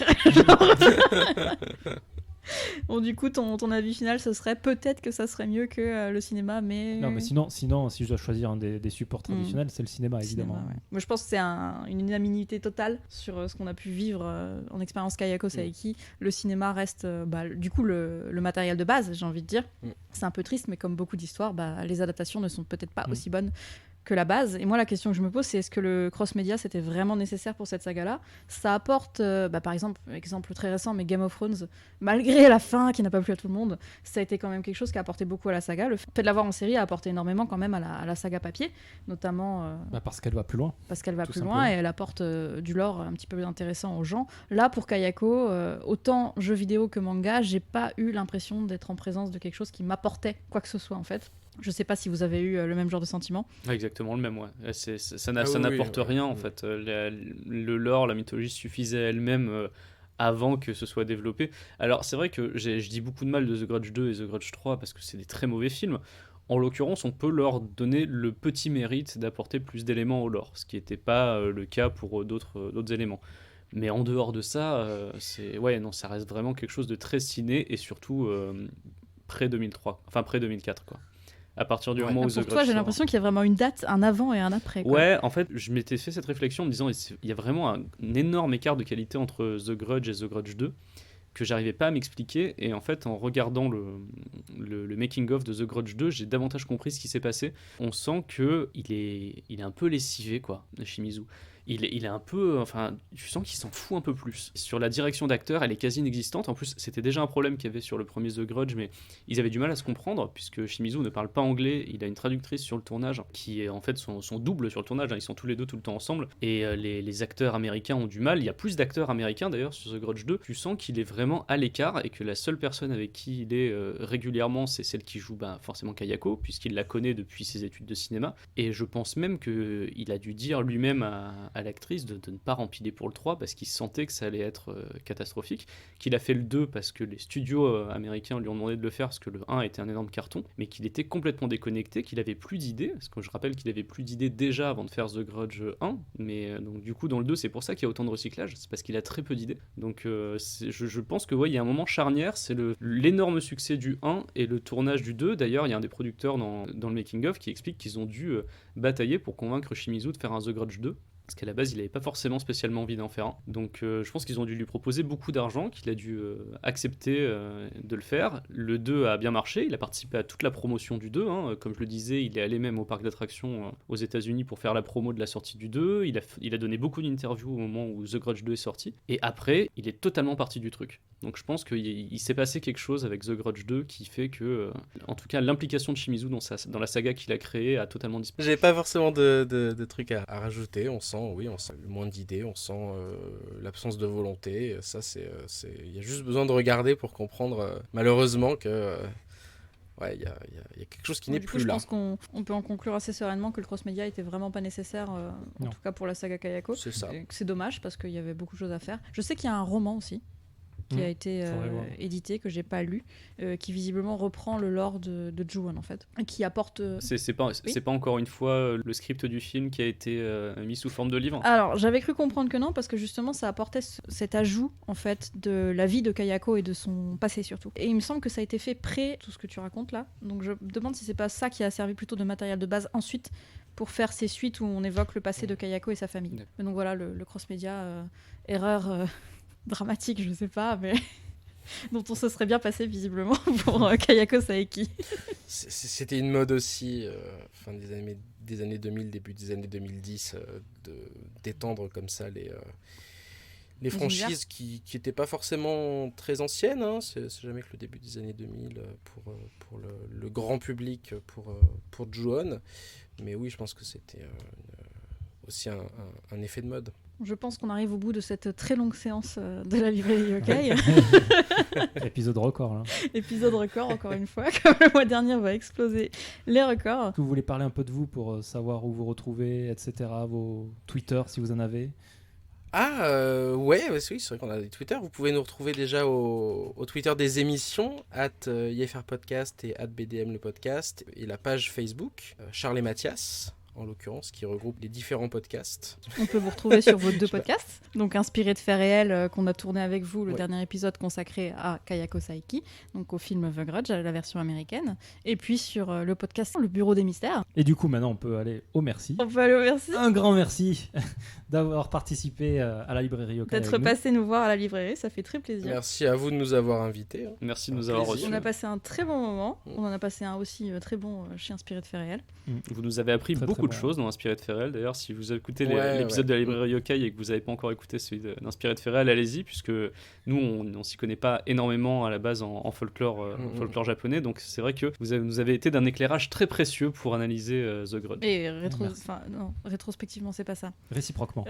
Speaker 4: Bon, du coup, ton avis final, ce serait peut-être que ça serait mieux que le cinéma, mais...
Speaker 3: Non, mais sinon, si je dois choisir un des supports traditionnels, c'est le cinéma, évidemment.
Speaker 4: Cinéma, ouais. Moi, je pense que c'est une unanimité totale sur ce qu'on a pu vivre en expérience Kayako Saeki. Le cinéma reste, du coup, le matériel de base, j'ai envie de dire. C'est un peu triste, mais comme beaucoup d'histoires, les adaptations ne sont peut-être pas aussi bonnes que la base. Et moi, la question que je me pose, c'est est-ce que le cross-média, c'était vraiment nécessaire pour cette saga-là? Ça apporte, par exemple très récent, mais Game of Thrones, malgré la fin qui n'a pas plu à tout le monde, ça a été quand même quelque chose qui a apporté beaucoup à la saga. Le fait de l'avoir en série a apporté énormément quand même à la saga papier, notamment
Speaker 3: Parce qu'elle va plus loin.
Speaker 4: parce qu'elle va
Speaker 3: Tout
Speaker 4: plus
Speaker 3: simplement.
Speaker 4: loin et elle apporte du lore un petit peu intéressant aux gens. Là, pour Kayako, autant jeu vidéo que manga, j'ai pas eu l'impression d'être en présence de quelque chose qui m'apportait quoi que ce soit en fait. Je sais pas si vous avez eu le même genre de sentiment.
Speaker 1: Exactement le même, ouais. Ça
Speaker 2: Ah oui,
Speaker 1: n'apporte
Speaker 2: oui,
Speaker 1: rien en
Speaker 2: oui.
Speaker 1: fait. Le lore, la mythologie suffisait elle-même avant que ce soit développé. Alors c'est vrai que je dis beaucoup de mal de The Grudge 2 et The Grudge 3 parce que c'est des très mauvais films. En l'occurrence, on peut leur donner le petit mérite d'apporter plus d'éléments au lore, ce qui n'était pas le cas pour d'autres éléments. Mais en dehors de ça, ça reste vraiment quelque chose de très ciné et surtout pré-2003, enfin pré-2004 quoi. À partir du moment où The
Speaker 4: Pour
Speaker 1: Grudge
Speaker 4: toi, j'ai
Speaker 1: sort.
Speaker 4: l'impression qu'il y a vraiment une date, un avant et un après. Quoi.
Speaker 1: Ouais, en fait, je m'étais fait cette réflexion en me disant il y a vraiment un énorme écart de qualité entre The Grudge et The Grudge 2 que j'arrivais pas à m'expliquer. Et en fait, en regardant le making-of de The Grudge 2, j'ai davantage compris ce qui s'est passé. On sent qu'il est un peu lessivé, quoi, Shimizu. il est un peu, enfin, je sens qu'il s'en fout un peu plus. Sur la direction d'acteur, elle est quasi inexistante. En plus, c'était déjà un problème qu'il y avait sur le premier The Grudge, mais ils avaient du mal à se comprendre, puisque Shimizu ne parle pas anglais, il a une traductrice sur le tournage, qui est en fait son double sur le tournage, hein. Ils sont tous les deux tout le temps ensemble, et les acteurs américains ont du mal. Il y a plus d'acteurs américains d'ailleurs sur The Grudge 2. Tu sens qu'il est vraiment à l'écart, et que la seule personne avec qui il est régulièrement, c'est celle qui joue forcément Kayako, puisqu'il la connaît depuis ses études de cinéma, et je pense même qu'il a dû dire lui-même à l'actrice de ne pas rempiler pour le 3, parce qu'il sentait que ça allait être catastrophique, qu'il a fait le 2 parce que les studios américains lui ont demandé de le faire, parce que le 1 était un énorme carton, mais qu'il était complètement déconnecté, qu'il avait plus d'idées, parce que je rappelle qu'il avait plus d'idées déjà avant de faire The Grudge 1, mais donc du coup dans le 2 c'est pour ça qu'il y a autant de recyclage, c'est parce qu'il a très peu d'idées. Donc je pense que ouais, il y a un moment charnière, c'est l'énorme succès du 1 et le tournage du 2. D'ailleurs il y a un des producteurs dans le making of qui explique qu'ils ont dû batailler pour convaincre Shimizu de faire un The Grudge 2, parce qu'à la base il n'avait pas forcément spécialement envie d'en faire un. Donc je pense qu'ils ont dû lui proposer beaucoup d'argent, qu'il a dû accepter de le faire. Le 2 a bien marché, il a participé à toute la promotion du 2, hein. Comme je le disais, il est allé même au parc d'attractions aux États-Unis pour faire la promo de la sortie du 2. Il a donné beaucoup d'interviews au moment où The Grudge 2 est sorti, et après il est totalement parti du truc. Donc je pense qu'il s'est passé quelque chose avec The Grudge 2 qui fait que, en tout cas, l'implication de Shimizu dans la saga qu'il a créée a totalement disparu.
Speaker 2: J'ai pas forcément de trucs à rajouter. On sent moins d'idées, on sent l'absence de volonté. Ça, il y a juste besoin de regarder pour comprendre, malheureusement, que ouais, il y a quelque chose qui n'est plus
Speaker 4: je
Speaker 2: là.
Speaker 4: pense qu'on peut en conclure assez sereinement que le cross-média était vraiment pas nécessaire, en tout cas pour la saga Kayako.
Speaker 2: C'est ça.
Speaker 4: Et que c'est dommage parce qu'il y avait beaucoup de choses à faire. Je sais qu'il y a un roman aussi qui a été édité, que j'ai pas lu, qui visiblement reprend le lore de Ju-On en fait, et qui apporte...
Speaker 1: C'est pas encore une fois le script du film qui a été mis sous forme de livre.
Speaker 4: Alors j'avais cru comprendre que non, parce que justement ça apportait cet ajout en fait de la vie de Kayako et de son passé surtout. Et il me semble que ça a été fait près tout ce que tu racontes là, donc je me demande si c'est pas ça qui a servi plutôt de matériel de base ensuite pour faire ces suites où on évoque le passé de Kayako et sa famille. Mais donc voilà, le cross-média, erreur... dramatique, je sais pas, mais dont on se serait bien passé visiblement pour Kayako Saeki.
Speaker 2: C'était une mode aussi, fin des années 2000, début des années 2010, d'étendre comme ça les franchises qui n'étaient pas forcément très anciennes, hein. C'est jamais que le début des années 2000 pour le grand public, pour Ju-On. Mais oui, je pense que c'était aussi un effet de mode.
Speaker 4: Je pense qu'on arrive au bout de cette très longue séance de la librairie Yokai.
Speaker 3: Épisode record là.
Speaker 4: Épisode record, encore une fois. Comme le mois dernier, on va exploser les records.
Speaker 3: Est-ce que vous voulez parler un peu de vous pour savoir où vous retrouvez, etc. Vos Twitter si vous en avez?
Speaker 2: Ouais, oui, c'est vrai qu'on a des Twitter. Vous pouvez nous retrouver déjà au Twitter des émissions, @YFRpodcast et @BDM le podcast, et la page Facebook, Charles et Mathias, en l'occurrence, qui regroupe les différents podcasts.
Speaker 4: On peut vous retrouver sur vos deux podcasts, donc inspiré de faits réels qu'on a tourné avec vous, le dernier épisode consacré à Kayako Saeki, donc au film The Grudge, la version américaine, et puis sur le podcast Le Bureau des Mystères.
Speaker 3: Et du coup, maintenant, on peut aller au merci.
Speaker 4: On peut aller au merci.
Speaker 3: Un grand merci d'avoir participé à la librairie Yokai.
Speaker 4: D'être passé nous voir à la librairie, ça fait très plaisir.
Speaker 2: Merci à vous de nous avoir invités.
Speaker 1: Merci de nous avoir reçus.
Speaker 4: On a passé un très bon moment. On en a passé un aussi très bon chez Inspiré de faits réels.
Speaker 1: Vous nous avez appris beaucoup de choses dans Inspiré de faits réels. D'ailleurs, si vous écoutez l'épisode de la librairie Yokai et que vous n'avez pas encore écouté celui d'Inspiré de faits réels, allez-y, puisque nous, on s'y connaît pas énormément à la base en folklore, folklore japonais. Donc c'est vrai que vous nous avez été d'un éclairage très précieux pour analyser The Grudge.
Speaker 4: Et rétrospectivement, c'est pas ça.
Speaker 3: Réciproquement.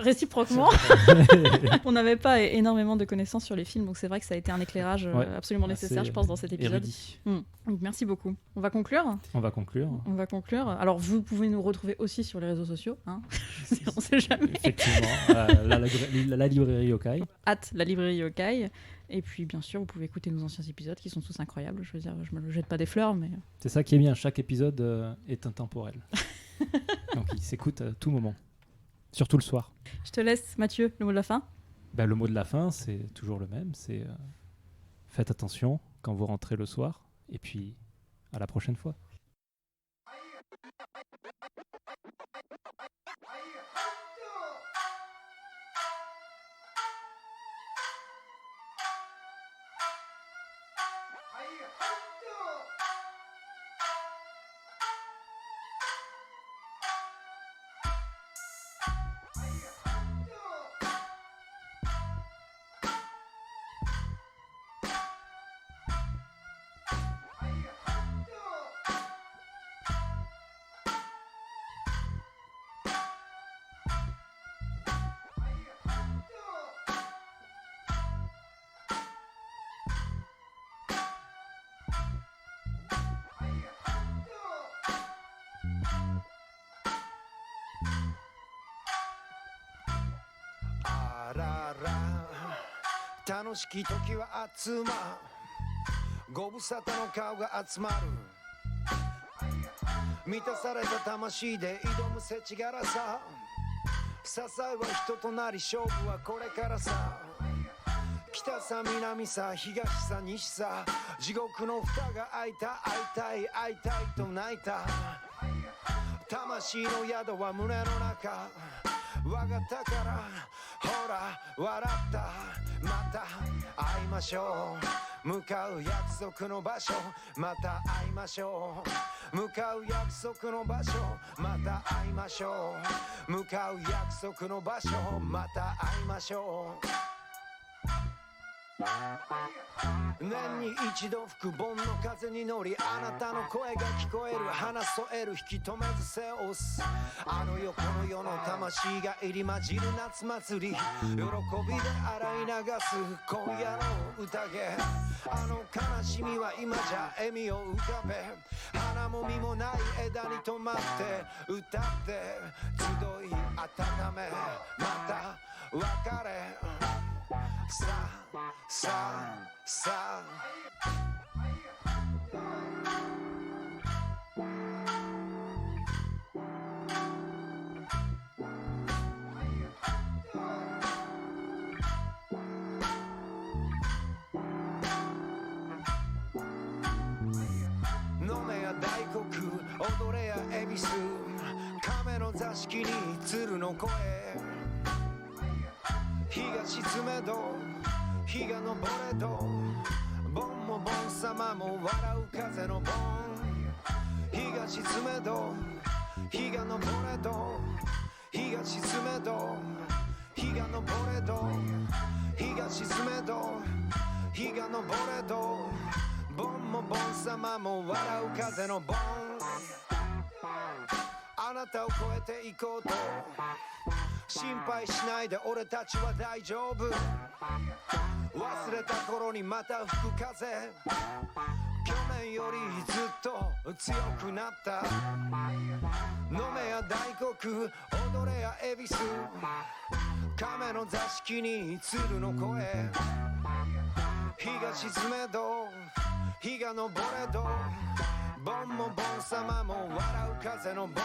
Speaker 4: On n'avait pas énormément de connaissances sur les films, donc c'est vrai que ça a été un éclairage absolument nécessaire, je pense, dans cet épisode. Donc merci beaucoup. On va conclure.
Speaker 3: On va conclure.
Speaker 4: Alors vous pouvez nous retrouver aussi sur les réseaux sociaux, hein. On sait jamais.
Speaker 3: Effectivement, la librairie Yokai.
Speaker 4: La librairie Yokai. Et puis bien sûr, vous pouvez écouter nos anciens épisodes qui sont tous incroyables. Je veux dire, je me jette pas des fleurs, mais...
Speaker 3: C'est ça qui est bien, chaque épisode est intemporel. Donc il s'écoute à tout moment. Surtout le soir.
Speaker 4: Je te laisse, Mathieu, le mot de la fin.
Speaker 3: Le mot de la fin, c'est toujours le même. C'est faites attention quand vous rentrez le soir. Et puis, à la prochaine fois.
Speaker 5: 楽しき時は集まご無沙汰の顔が集まる満たされた魂で挑む世知辛さ支えは人となり勝負はこれからさ北さ南さ東さ西さ地獄の蓋が開いた会いたい会いたいと泣いた魂の宿は胸の中我が宝ほら笑ったまた会いましょう向かう約束の場所また会いましょう向かう約束の場所また会いましょう向かう約束の場所また会いましょう年に一度吹く盆の風に乗りあなたの声が聞こえる花添える引き止めず背を押すあの世この世の魂が入り混じる夏祭り喜びで洗い流す今夜の宴あの悲しみは今じゃ笑みを浮かべ花も実もない枝に止まって歌って集い温めまた別れさあさあさあ飲めや大黒踊れや恵比寿亀の座敷に鶴の声日が沈めど日が昇れど盆も盆様も笑う風の盆日が沈めど日が昇れど日が沈めど日が昇れど日が沈めど日が昇れど盆も盆様も笑う風の盆あなたを超えていこうと心配しないで俺たちは大丈夫忘れた頃にまた吹く風去年よりずっと強くなった飲めや大黒踊れや恵比寿亀の座敷に鶴の声日が沈めど日が昇れど盆も盆様も笑う風の盆